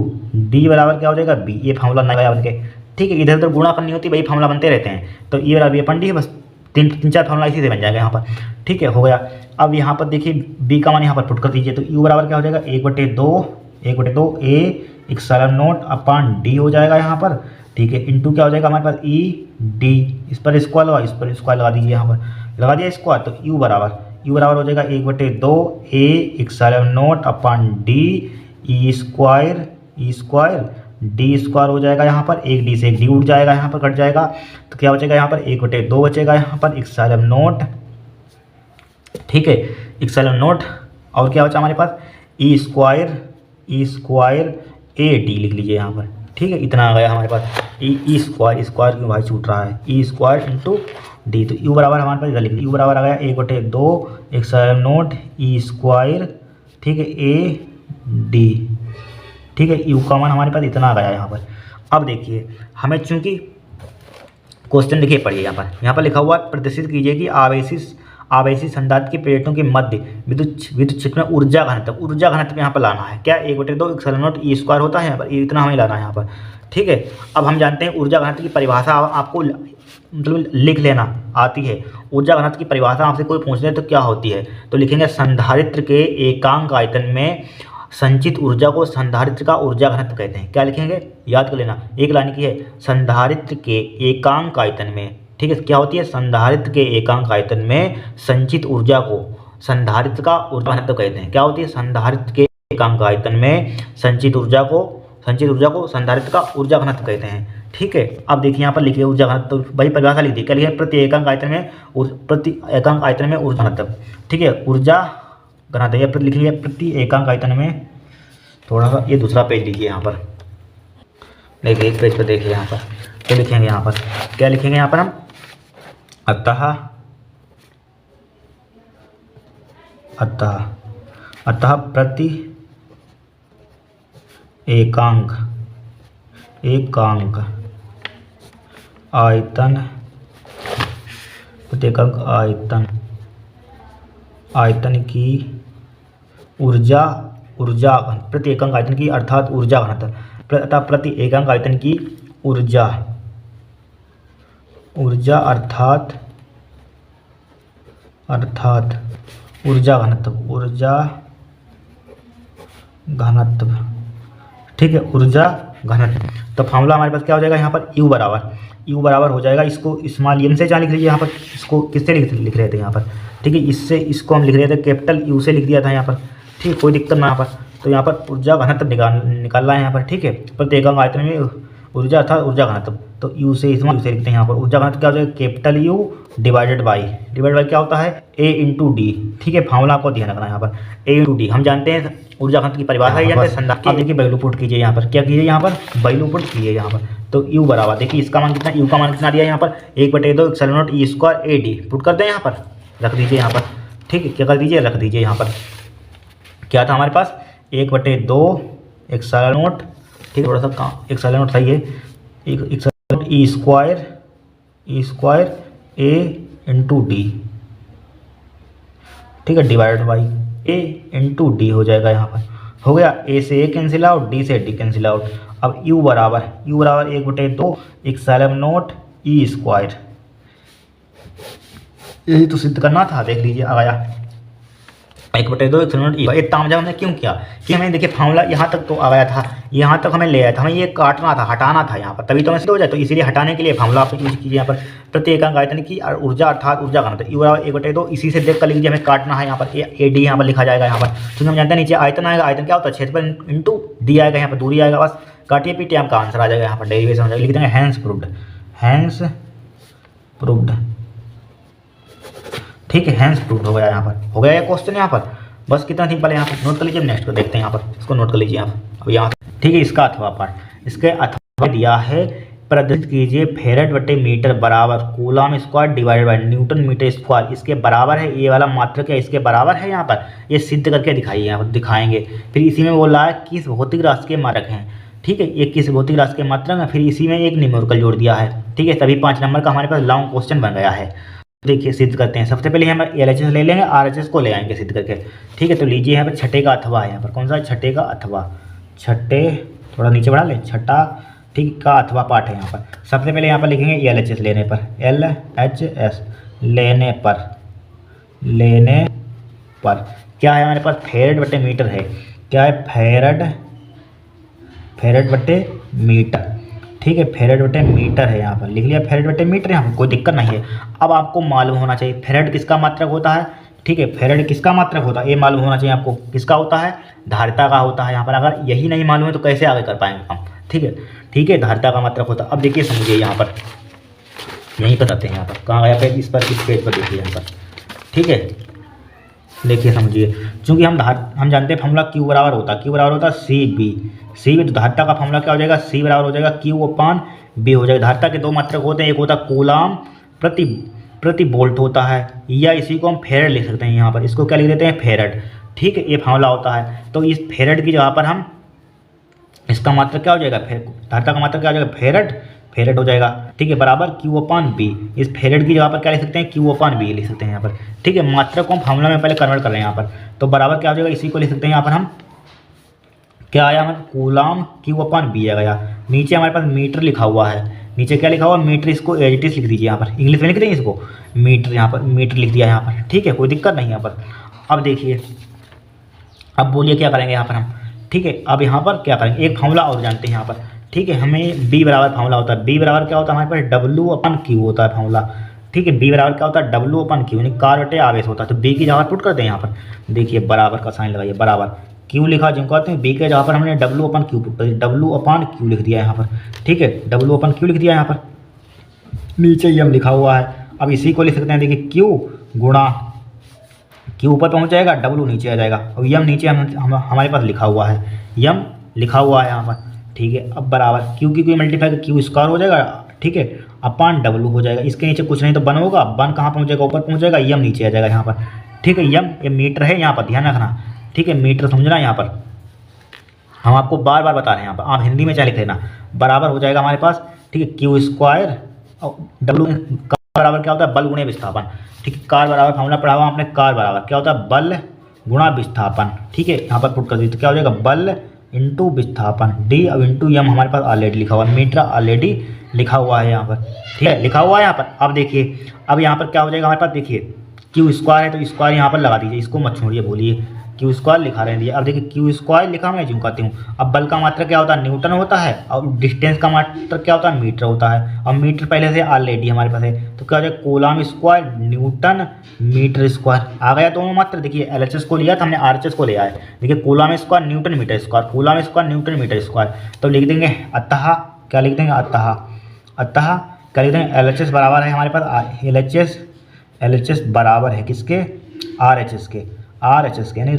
Speaker 1: D बराबर क्या हो जाएगा B, ये फॉर्मूला नया बन के। ठीक है, इधर उधर गुणा करनी होती है, वही फॉर्मूला बनते रहते हैं, तो E बराबर B/D है, बस 3-4 फॉर्मूला इसी से बन जाएगा यहाँ पर। ठीक है, हो गया। अब यहाँ पर देखिए B का मान यहाँ पर पुट कर दीजिए, तो U बराबर क्या हो जाएगा, 1/2 A/0/D हो जाएगा यहाँ पर। ठीक है, इंटू क्या हो जाएगा हमारे पास ED, इस पर स्क्वायर लगा दीजिए यहाँ पर, लगा दिया स्क्वायर, तो U बराबर हो जाएगा 1/2 A/0/D E² हो जाएगा यहाँ पर, एक D से एक D उठ जाएगा यहाँ पर, कट जाएगा, तो क्या बचेगा यहाँ पर 1/2 बचेगा यहाँ पर E²। ठीक है, E², और क्या बचा हमारे पास E² AD लिख लीजिए यहाँ पर। ठीक है, इतना आ गया हमारे पास E² क्यों भाई छूट रहा है, E² इंटू D, तो U बराबर हमारे पास इधर लिख लीजिए, U बराबर आ गया 1/2 E²। ठीक है, AD। ठीक है, U का मान हमारे पास इतना आ गया यहाँ पर। अब देखिए हमें चूंकि क्वेश्चन लिखिए, पढ़िए यहाँ पर लिखा हुआ है, प्रदर्शित कीजिए कि आवेशी संधारित्र की प्लेटों के मध्य विद्युत क्षेत्र में ऊर्जा घनत्व यहाँ पर लाना है, क्या 1/2 E² होता है यहाँ पर, इतना हमें लाना है यहाँ पर। ठीक है, अब हम जानते हैं ऊर्जा घनत्व की परिभाषा आपको मतलब लिख लेना आती है। ऊर्जा घनत्व की परिभाषा आपसे कोई पूछ ले तो क्या होती है, तो लिखेंगे संधारित्र के एकांक आयतन में संचित ऊर्जा को संधारित्र का ऊर्जा घनत्व कहते हैं। क्या लिखेंगे, याद कर लेना, एक लाइन की है, संधारित्र के एकांक आयतन में। ठीक है, क्या होती है, संधारित्र के एकांक आयतन में संचित ऊर्जा को संधारित्र का ऊर्जा घनत्व कहते हैं। क्या होती है, संधारित्र के एकांक आयतन में संचित ऊर्जा को संधारित्र का ऊर्जा घनत्व कहते हैं। ठीक है, अब देखिए यहाँ पर लिखिए ऊर्जा घनत्व, वही परिभाषा लिख दी, क्या लिखिए, प्रति एकांक आयतन में ऊर्जा घनत्व। ठीक है, ऊर्जा घनत्व या लिख लीजिए प्रति एकांक आयतन में, थोड़ा सा ये दूसरा पेज लिखिए यहाँ पर, देखिए एक पेज पर देखिए यहाँ पर, तो लिखेंगे यहाँ पर, क्या लिखेंगे यहाँ पर हम, अतः प्रति एकांक आयतन की ऊर्जा प्रति एकांक आयतन की अर्थात ऊर्जा घनत्व, अतः प्रति एकांक आयतन की ऊर्जा अर्थात ऊर्जा घनत्व। ठीक है, ऊर्जा घनत्व। तो फार्मूला हमारे पास क्या हो जाएगा यहाँ पर, यू बराबर हो जाएगा, इसको स्मॉल एम से क्या लिख लीजिए यहाँ पर, इसको किससे लिख रहे थे यहाँ पर, ठीक है, इससे इसको हम लिख रहे थे कैपिटल यू से लिख दिया था यहाँ पर, ठीक है, कोई दिक्कत ना यहाँ पर। तो यहाँ पर ऊर्जा घनत्व निकालना है यहाँ पर, ठीक है, प्रत्येक आयतन में ऊर्जा अर्थात ऊर्जा घनत्व, तो यू से इसमें लिखते हैं यहाँ पर। ऊर्जा घनत्व क्या हो जाएगा, कैपिटल यू डिवाइडेड बाई क्या होता है, ए इंटू डी, ठीक है, फार्मूला आपको ध्यान रखना है यहाँ पर, ए इंटू डी। हम जानते हैं ऊर्जा घनत्व की परिभाषा है यहाँ पर। अब देखिए वैल्यू पुट कीजिए यहाँ पर, क्या कीजिए यहाँ पर, वैल्यू पुट कीजिए यहाँ पर। तो यू बराबर देखिए इसका मान कितना, यू का मान कितना दिया यहाँ पर 1/2 epsilon not E square A D, put करते हैं यहाँ पर, रख दीजिए यहाँ पर, ठीक है, क्या कर दीजिए, रख दीजिए यहाँ पर। क्या था हमारे पास 1/2 एप्सिलॉन नॉट, ठीक है, थोड़ा सा काम एप्सिलॉन नॉट सही है, epsilon not E square A into D, ठीक है, divided by A into D हो जाएगा यहाँ पर, हो गया। ए से ए कैंसिल आउट, डी से डी कैंसिल आउट। अब यू बराबर 1/2 एप्सिलॉन नॉट ई स्क्वायर, यही तो सिद्ध करना था, देख लीजिए आ गया 1/2 एप्सिलॉन नॉट ई। इतना तामझाम हमने क्यों किया कि हमें देखिए फार्मूला यहाँ तक तो आ गया था, यहाँ तक हमें ले आया था, हमें ये काटना था, हटाना था यहाँ पर, तभी तो हमें सिद्ध हो जाए। तो इसीलिए हटाने के लिए फार्मूला आप यूज कीजिए यहाँ पर, प्रत्येक आयतन की ऊर्जा अर्थात ऊर्जा घनत्व यू बराबर 1/2, इसी से देख कर लीजिए हमें काटना है यहाँ पर, ए डी यहाँ पर लिखा जाएगा यहाँ पर, क्योंकि हम जानते हैं नीचे आयतन आएगा, आयतन क्या होता है, क्षेत्रफल इंटू डी आएगा यहाँ पर, दूरी आएगा, बस काटिए पीटिए आपका आंसर आ जाएगा यहाँ पर, डेरिवेशन हो जाएगा, लिख देंगे हैंस प्रूव्ड, ठीक है, हैंस प्रूव्ड हो गया यहाँ पर, हो गया ये क्वेश्चन यहाँ पर। बस कितना सिंपल है यहाँ पर, नोट कर लीजिए। नेक्स्ट को देखते हैं यहाँ पर, इसको नोट कर लीजिए यहाँ पर, अब यहाँ, ठीक है, इसका अथवा पार्ट, इसके अथवा दिया है, प्रदर्शित कीजिए फेरेड/मीटर बराबर coulomb square divided by newton metre square, इसके बराबर है, ये वाला मात्रक है इसके बराबर है यहाँ पर, ये सिद्ध करके दिखाइए यहाँ पर, दिखाएंगे। फिर इसी में बोल रहा है किस भौतिक राशि के मात्रक हैं, ठीक है, एक किस भौतिक राशि के मात्रक है, फिर इसी में एक न्यूमेरिकल जोड़ दिया है, ठीक है, तभी 5 नंबर का हमारे पास लॉन्ग क्वेश्चन बन गया है। देखिए सिद्ध करते हैं। सबसे पहले हम LHS ले लेंगे, RHS को ले आएंगे सिद्ध करके, ठीक है। तो लीजिए यहाँ पर छठे का अथवा है, यहाँ पर कौन सा छठे का अथवा, छठे थोड़ा नीचे बढ़ा लें, छठा ठीक का अथवा पाठ है यहाँ पर। सबसे पहले यहाँ पर लिखेंगे LHS लेने पर, LHS लेने पर क्या है हमारे पास, फेरेड/मीटर है, क्या है फेरेड/मीटर, ठीक है, फेरेड/मीटर है यहाँ पर, लिख लिया फेरेड/मीटर, यहाँ पर कोई दिक्कत नहीं है। अब आपको मालूम होना चाहिए फेरेड किसका मात्रक होता है, ठीक है, फेरेड किसका मात्रक होता है ये मालूम होना चाहिए आपको, किसका होता है, धारिता का होता है यहाँ पर। अगर यही नहीं मालूम है तो कैसे आगे कर पाएंगे हम, ठीक है, धारिता का मात्रक होता है। अब देखिए समझिए यहाँ पर, यहीं पर आते हैं, यहाँ पर कहाँ गया पेज, इस पेज पर देखिए यहाँ पर, ठीक है, देखिए समझिए, चूँकि हम जानते हैं फॉर्मूला Q बराबर होता है CB, तो धारिता का फॉर्मूला क्या हो जाएगा, C बराबर हो जाएगा Q/B हो जाएगा। धारिता के दो मात्रक होते हैं, एक होता है कूलम प्रति वोल्ट होता है, या इसी को हम फेरेड लिख सकते हैं यहाँ पर, इसको क्या लिख देते हैं फेरेड, ठीक है, ये फॉर्मूला होता है। तो इस फेरेड की जगह पर हम इसका मात्रक क्या हो जाएगा, धारिता का मात्रक क्या हो जाएगा, फेरेड हो जाएगा, ठीक है, बराबर Q/B। इस फेरेड की जगह पर क्या लिख सकते हैं, Q/B लिख सकते हैं यहाँ पर, ठीक है। मात्रक को हम फार्मूला में पहले कन्वर्ट कर रहे हैं यहाँ पर, तो बराबर क्या हो जाएगा, इसी को लिख सकते हैं यहाँ पर हम, क्या आया हमारे कूलम Q/B आ गया। नीचे हमारे पास मीटर लिखा हुआ है, नीचे क्या लिखा हुआ मीटर, इसको एज इट इज लिख दीजिए यहाँ पर, इंग्लिश में लिख देंगे इसको मीटर, यहाँ पर मीटर लिख दिया यहाँ पर, ठीक है, कोई दिक्कत नहीं यहाँ पर। अब देखिए, अब बोलिए क्या करेंगे यहाँ पर हम, ठीक है। अब यहाँ पर क्या करेंगे, एक फार्मूला और जानते हैं यहाँ पर, ठीक है, हमें B बराबर फार्मूला होता है, B बराबर क्या होता है हमारे पास, W/Q होता है फार्मूला, ठीक है। B बराबर क्या होता है, W/Q, यानी कार्य आवेश होता है। तो B की जगह पुट करते हैं यहाँ पर, देखिए बराबर का साइन लगाइए, बराबर Q लिखा जिनको कहते हैं, B के जगह पर हमने W/Q पुट कर दिया, W/Q लिख दिया यहाँ पर, ठीक है, W/Q लिख दिया यहाँ पर, नीचे यम लिखा हुआ है। अब इसी को लिख सकते हैं, देखिए Q गुणा, Q ऊपर पहुँच जाएगा, W नीचे आ जाएगा, और यम नीचे हमारे पास लिखा हुआ है, यम लिखा हुआ है यहाँ पर, ठीक है। अब बराबर Q की कोई मल्टीप्लाई Q स्क्वायर हो जाएगा, ठीक है, अपान W हो जाएगा, इसके नीचे कुछ नहीं तो बन होगा, बन कहाँ पहुँच जाएगा, ऊपर पहुँच जाएगा, यम नीचे आ जाएगा यहाँ पर, ठीक है। यम ये मीटर है यहाँ पर, ध्यान रखना, ठीक है, मीटर समझना यहाँ पर, हम आपको बार बार बता रहे हैं यहाँ पर, आप हिंदी में चाहे लिख लेना, बराबर हो जाएगा हमारे पास, ठीक है, Q स्क्वायर और W का बराबर क्या होता है, बल गुणे विस्थापन, ठीक है। कार बराबर फार्मूला पढ़ा हुआ आपने, कार बराबर क्या होता है, बल गुणा विस्थापन, ठीक है, यहाँ पर पुट कर दीजिए, तो क्या हो जाएगा, बल इंटू विस्थापन, डी अब इंटू यम हमारे पास ऑलरेडी लिखा हुआ है, मीटर ऑलरेडी लिखा हुआ है यहाँ पर, ठीक है, लिखा हुआ है यहाँ पर। अब देखिए, अब यहाँ पर क्या हो जाएगा हमारे पास, देखिए Q स्क्वायर है तो स्क्वायर यहाँ पर लगा दीजिए, इसको मत छोड़िए, बोलिए क्यू स्क्वायर लिखा रहे हैं। अब देखिए क्यू स्क्वायर लिखा मैं क्यों कहती हूँ। अब बल का मात्रक क्या होता है, न्यूटन होता है, और डिस्टेंस का मात्रक क्या होता है, मीटर होता है। अब मीटर पहले से ऑलरेडी हमारे पास है, तो क्या हो जाएगा, coulomb square newton metre square आ गया दोनों मात्र। देखिए LHS को लिया तो हमने RHS को लिया है। देखिए coulomb square newton metre square, coulomb square newton metre square. तो लिख देंगे अतः, क्या लिख देंगे, अतः क्या लिख देंगे, LHS बराबर है हमारे पास, LHS बराबर है किसके, RHS के, यानी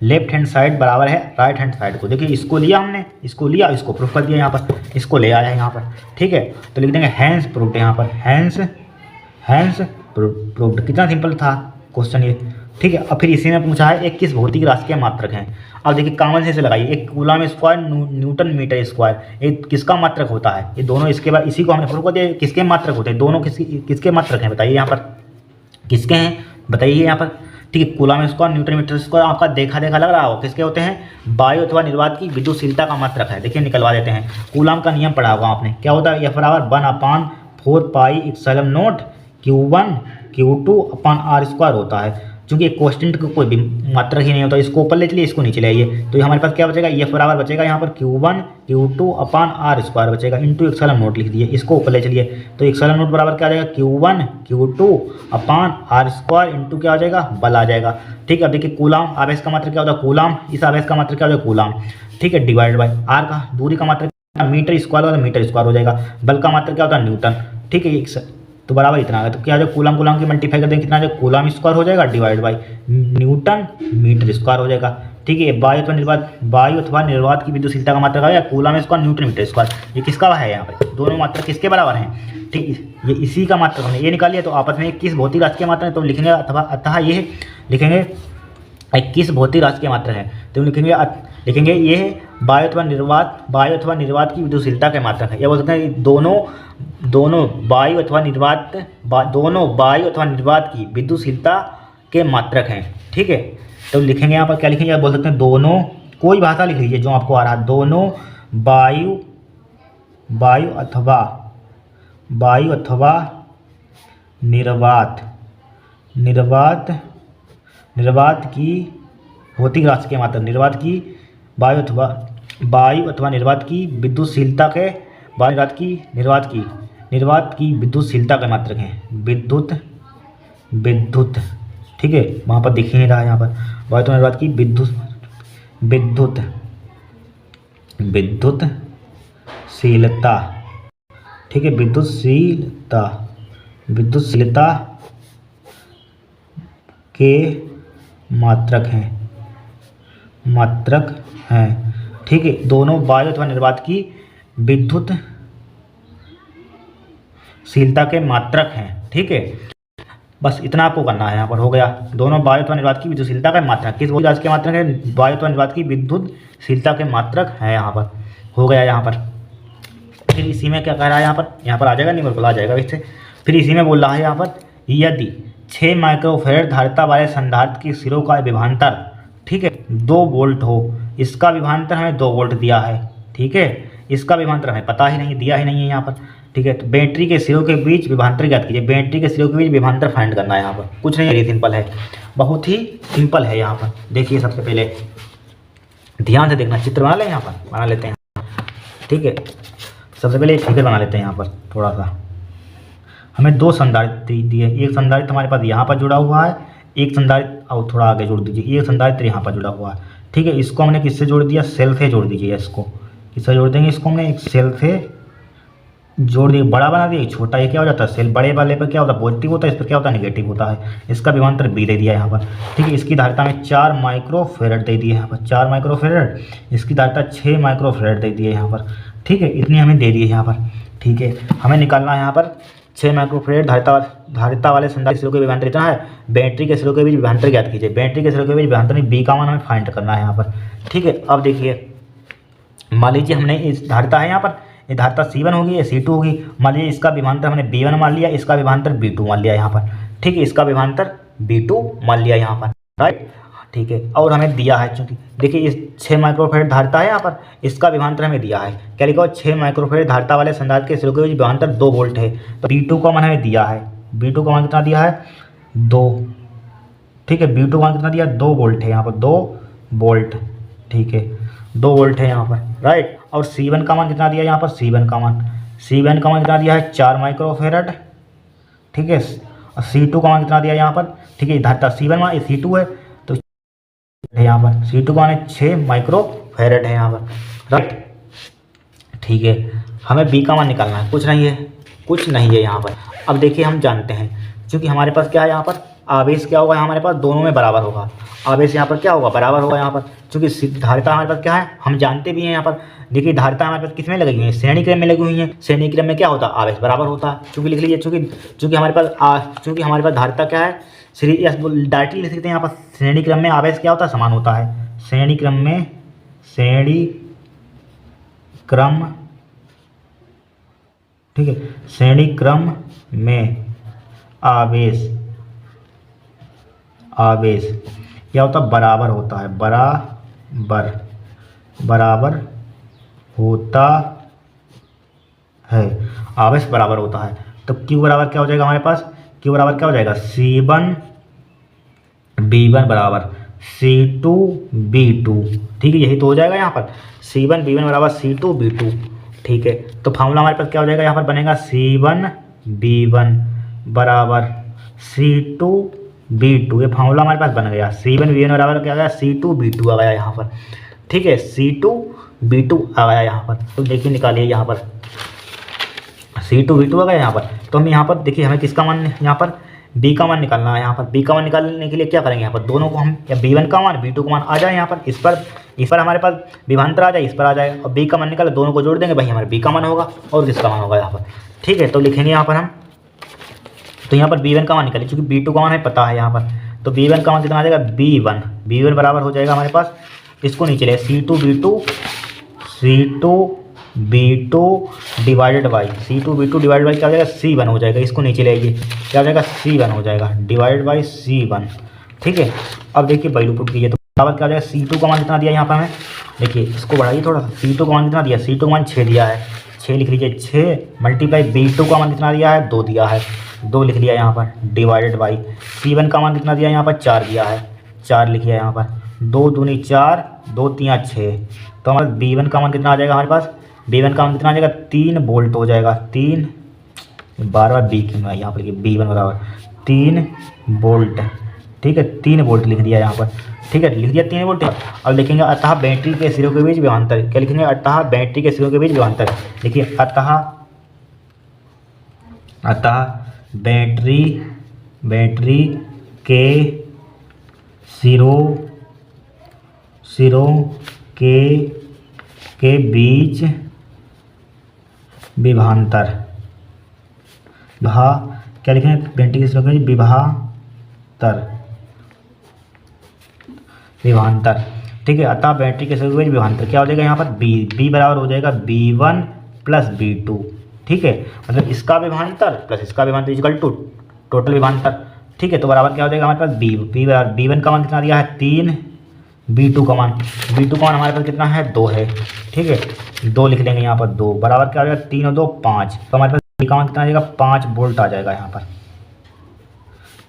Speaker 1: लेफ्ट हैंड साइड बराबर है राइट हैंड साइड को। देखिए इसको लिया हमने, इसको लिया, इसको प्रूफ कर दिया यहाँ पर, इसको ले आया यहाँ पर, ठीक है। तो लिख देंगे हैंस प्रूव्ड यहाँ पर, हैंस प्रूव्ड। कितना सिंपल था क्वेश्चन ये, ठीक है। अब फिर इसी में पूछा है एक किस भौतिक राशि के मात्रक हैं। अब देखिए कॉमन सेंस लगाइए, एक coulomb square newton metre square, ये किसका मात्रक होता है, ये दोनों इसके बाद इसी को हमने प्रूफ कर दिया किसके मात्रक होते हैं, दोनों किसके मात्रक हैं बताइए यहाँ पर, किसके हैं बताइए यहाँ पर, ठीक है। Coulomb square newton metre square आपका देखा लग रहा हो, किसके होते हैं, वायु अथवा निर्वात की विद्युतशीलता का मात्रक है। देखिए निकलवा देते हैं, कूलम का नियम पढ़ा होगा आपने, क्या होता है, F बराबर 1/4 pi epsilon not Q1 Q2 upon R square होता है। चूंकि कांस्टेंट का कोई भी मात्रक ही नहीं होता, इसको ऊपर ले चलिए, इसको नीचे ले आइए, तो हमारे पास क्या बचेगा, F बराबर बचेगा यहाँ पर Q1 Q2 upon R square बचेगा, इंटू एप्सिलॉन नॉट लिख दिए, इसको ऊपर ले चलिए, तो एप्सिलॉन नॉट बराबर क्या आ जाएगा, Q1 Q2 upon R square into क्या आ जाएगा, बल आ जाएगा, ठीक है। अब देखिए कूलम आवेश का मात्रक क्या होता है, कूलम, इस आवेश का मात्रक क्या होता है, कूलम, ठीक है, डिवाइड बाय R का दूरी का मात्रक मीटर स्क्वायर होता है, मीटर स्क्वायर हो जाएगा, बल का मात्रक क्या होता है, न्यूटन, ठीक है। तो बराबर इतना आ गया, तो क्या जो कूलम की मल्टीप्लाई कर देंगे कितना जो कूलम स्क्वायर हो जाएगा divide by newton metre square हो जाएगा, ठीक है। वायु अथवा निर्वात की विद्युतशीलता का मात्रक आ गया coulomb square newton metre square, ये किसका है यहाँ पर, दोनों मात्रक किसके बराबर हैं, ठीक, ये इसी का मात्रक हमने ये निकाल लिया। तो आपस में किस भौतिक राशि के मात्रक है, तो लिखेंगे अथवा अतः ये लिखेंगे किस भौतिक राशि के मात्रक है, तो लिखेंगे ये वायु अथवा निर्वात की विद्युतशीलता के मात्रक है। ये बोल सकते हैं दोनों वायु अथवा निर्वात की विद्युतशीलता के मात्रक हैं, ठीक है। तो लिखेंगे यहाँ पर क्या लिखेंगे, आप बोल सकते हैं दोनों, कोई भाषा लिख लीजिए जो आपको आ रहा है, दोनों वायु अथवा निर्वात की भौतिक राशि के मात्रक, वायु अथवा निर्वात की विद्युतशीलता के निर्वात की विद्युतशीलता के मात्रक हैं, विद्युत, ठीक है, वहाँ पर दिख ही नहीं रहा है यहाँ पर, वायु अथवा निर्वात की विद्युतशीलता, ठीक है, विद्युतशीलता के मात्रक हैं, ठीक है। दोनों वायु अथवा निर्वात की विद्युतशीलता के मात्रक हैं, ठीक है। बस इतना आपको करना है, यहाँ पर हो गया, दोनों वायु अथवा निर्वात की विद्युतशीलता का मात्रक, किस राशि के मात्रक है, वायु अथवा निर्वात की विद्युतशीलता के मात्रक है, यहाँ पर हो गया। यहाँ पर फिर इसी में क्या कह रहा है, यहाँ पर आ जाएगा, नहीं बिल्कुल आ जाएगा वैसे। फिर इसी में बोल रहा है यहाँ पर, यदि 6 माइक्रोफैराड धारिता वाले संधारित्र के सिरों का विभवांतर, ठीक है, 2 वोल्ट हो, इसका विभवांतर हमें 2 वोल्ट दिया है, ठीक है, इसका विभवांतर हमें पता ही नहीं, दिया ही नहीं है यहाँ पर, ठीक है। तो बैटरी के सिरों के बीच विभवांतर ज्ञात कीजिए, बैटरी के सिरों के बीच विभवांतर फाइंड करना है, यहाँ पर कुछ नहीं है, सिंपल है, बहुत ही सिंपल है। यहाँ पर देखिए सबसे पहले ध्यान से देखना, चित्र बना लें, यहाँ पर बना लेते हैं, ठीक है। सबसे पहले एक फिगर बना लेते हैं, यहाँ पर थोड़ा सा हमें 2 संधारित्र दिए, एक संधारित्र हमारे पास यहाँ पर जुड़ा हुआ है, एक संधारित्र और थोड़ा आगे जोड़ दीजिए, एक संधारित्र यहाँ पर जुड़ा हुआ है, ठीक है। इसको हमने किससे जोड़ दिया, सेल से जोड़ दीजिए, इसको किससे जोड़ देंगे, इसको हमने एक सेल से जोड़ दिए, बड़ा बना दिया, छोटा, ये क्या हो जाता है, सेल बड़े वाले पर क्या होता है, पॉजिटिव होता है, इस पर क्या होता है, नेगेटिव होता है। इसका विभवांतर बी दे दिया यहाँ पर, ठीक है। इसकी धारिता में 4 माइक्रोफैराड दे दिए यहाँ पर, 4 माइक्रोफैराड, इसकी धारिता 6 माइक्रोफैराड दे दिए यहाँ पर, ठीक है, इतनी हमें दे दी है यहाँ पर, ठीक है। हमें निकालना है यहाँ पर 6 माइक्रोफैराड धारिता वाले संधारित्र सिरों के विभवांतर इतना है, बैटरी के सिरों के बीच विभवांतर ज्ञात कीजिए, बैटरी के सिरों के बीच विभवांतर बी का मान हमें फाइंड करना है यहाँ पर, ठीक है। अब देखिए मान लीजिए हमने इस धारिता है यहाँ पर, ये धारिता C1 होगी, ये C2 होगी, मान लीजिए इसका विभवांतर हमने B1 मान लिया, इसका विभवांतर B2 मान लिया यहाँ पर, ठीक है, इसका विभवांतर B2 मान लिया यहाँ पर, राइट, ठीक है। और हमें दिया है, चूँकि देखिए इस 6 माइक्रोफैराड धारिता है यहाँ पर, इसका विभवांतर हमें दिया है, क्या लिखा हो, 6 माइक्रोफैराड धारिता वाले संधारित्र के सिरों के बीच विभवांतर 2 वोल्ट है, तो B2 का मान हमें दिया है, B2 का मान कितना दिया है, 2, ठीक है। B2 का मान कितना दिया, 2 वोल्ट है यहाँ पर, 2 वोल्ट, ठीक है, 2 वोल्ट है यहाँ पर, राइट। और C1 का मान कितना दिया यहाँ पर, C1 का मान कितना दिया है, 4 माइक्रोफेरेड, ठीक है। और C2 का मान कितना दिया यहाँ पर, ठीक है, इधर C1 मान C2 है तो यहाँ पर C2 का मान है 6 माइक्रोफेरेड है यहाँ पर, राइट, ठीक है। हमें B का मान निकालना है, कुछ नहीं है यहाँ पर। अब देखिए हम जानते हैं, क्योंकि हमारे पास क्या है यहाँ पर, आवेश क्या होगा हमारे पास, दोनों में बराबर होगा, आवेश यहाँ पर क्या होगा, बराबर होगा यहाँ पर, क्योंकि धारिता हमारे पास क्या है, हम जानते भी हैं यहाँ पर। देखिए धारिता हमारे पास किस में लगी हुई है, श्रेणी क्रम में लगी हुई है। श्रेणी क्रम में क्या होता है, आवेश बराबर होता है। चूँकि लिख लीजिए, चूँकि हमारे पास धारिता क्या है, डायरेक्टली लिख सकते हैं यहाँ पर, श्रेणी क्रम में आवेश क्या होता है, समान होता है। श्रेणी क्रम ठीक है, श्रेणी क्रम में आवेश क्या होता है, बराबर होता है, बराबर होता है, आवेश बराबर होता है। तो Q बराबर क्या हो जाएगा हमारे पास, Q बराबर क्या हो जाएगा, C1 B1 बराबर C2 B2, ठीक है, यही तो हो जाएगा यहाँ पर, C1 B1 बराबर C2 B2, ठीक है। तो फार्मूला हमारे पास क्या हो जाएगा यहाँ पर, बनेगा C1 B1 बराबर C2 B2, ये फार्मूला हमारे पास बन गया। C1 B1 बराबर क्या आ गया, C2 B2 आ गया यहाँ पर, ठीक है, C2 B2 आ गया यहाँ पर। तो देखिए निकालिए यहाँ पर C2 B2 आ गया यहाँ पर। तो हम यहाँ पर देखिए, हमें किसका मान यहाँ पर, B का मान निकालना है। यहाँ पर B का मान निकालने के लिए क्या करेंगे, यहाँ पर दोनों को हम, या B1 का मान B2 का मान आ जाए यहाँ पर, इस पर हमारे पास विभांतर आ जाए, इस पर आ जाए, और B का मान निकाले, दोनों को जोड़ देंगे, भाई हमारे B का मान होगा और किसका मान होगा यहाँ पर, ठीक है। तो लिखेंगे यहाँ पर हम, तो यहाँ पर B1 का मान निकालिए, क्योंकि B2 का मान हमें पता है यहाँ पर। तो B1 का मान कितना आ जाएगा, B1 बराबर हो जाएगा हमारे पास, इसको नीचे ले, C2 B2 डिवाइडेड बाई क्या हो जाएगा, C1 हो जाएगा, इसको नीचे ले आइए, क्या हो जाएगा, C1 हो जाएगा, डिवाइडेड बाई C1, ठीक है। अब देखिए वैल्यू पुट कीजिए, तो बराबर क्या हो जाएगा, C2 का मान कितना दिया यहाँ पर हमें, देखिए इसको बढ़ाइए थोड़ा सा, C2 का मान कितना दिया, C2 का मान 6 दिया है, 6 लिख लीजिए, 6 मल्टीप्लाई B2 का मान कितना दिया है, 2 दिया है, 2 लिख लिया यहाँ पर, डिवाइडेड बाई C1 का मान कितना दिया यहाँ पर, 4 दिया है, 4 लिखिए यहाँ पर, 2 दूनी 4, 2 3 6। तो हमारे B1 का मान कितना आ जाएगा हमारे पास, B1 का मान कितना आ जाएगा, 3 वोल्ट हो जाएगा, 3 बार B क्यों यहाँ पर, B1 बराबर 3 वोल्ट, ठीक है, 3 वोल्ट लिख दिया यहाँ पर, ठीक है, लिख दिया 3 वोल्ट। अब लिखेंगे अतः बैटरी के सिरों के बीच विभवांतर, क्या लिखेंगे, अतः बैटरी के सिरों के बीच विभवांतर, देखिए अतः बैटरी के सिरों के बीच विभवांतर, क्या लिखेंगे, बैटरी के सिरों के बीच विभवांतर, ठीक है। अतः बैटरी के सिरों के बीच विभवांतर क्या हो जाएगा यहाँ पर, B बराबर हो जाएगा B1 प्लस B2, ठीक है, मतलब इसका विभवांतर प्लस इसका विभवांतर इक्वल टू टोटल विभवांतर, ठीक है। तो बराबर क्या हो जाएगा हमारे पास, B1 का मान कितना दिया है, 3, B2 का मान हमारे पास कितना है, 2 है, ठीक है, 2 लिख लेंगे यहाँ पर, 2 बराबर क्या हो जाएगा, 3 और 2 5। तो हमारे पास B का मान कितना आ जाएगा, 5 वोल्ट आ जाएगा यहाँ पर,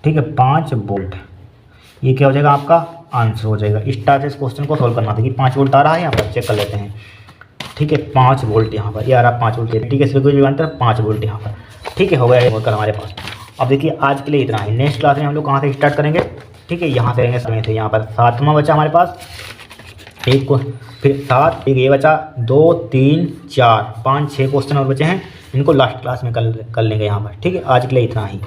Speaker 1: ठीक है, 5 वोल्ट, ये क्या हो जाएगा, आपका आंसर हो जाएगा। इस टाइप से इस क्वेश्चन को सॉल्व करना था कि 5 वोल्ट आ रहा है यहाँ पर, चेक कर लेते हैं, ठीक है, 5 वोल्ट यहाँ पर, ये आ रहा 5 वोल्ट, ठीक है, सिर्फ विभवांतर 5 वोल्ट यहाँ पर, ठीक है, हो गया ये होकर हमारे पास। अब देखिए आज के लिए इतना ही, नेक्स्ट क्लास में हम लोग कहाँ से स्टार्ट करेंगे, ठीक है, यहाँ से रहेंगे समय से, यहाँ पर 7वां बचा हमारे पास, एक को फिर 7, एक ये बचा, 2 3 4 5 6 क्वेश्चन और बचे हैं, इनको लास्ट क्लास में कर लेंगे यहाँ पर, ठीक है। आज के लिए इतना ही।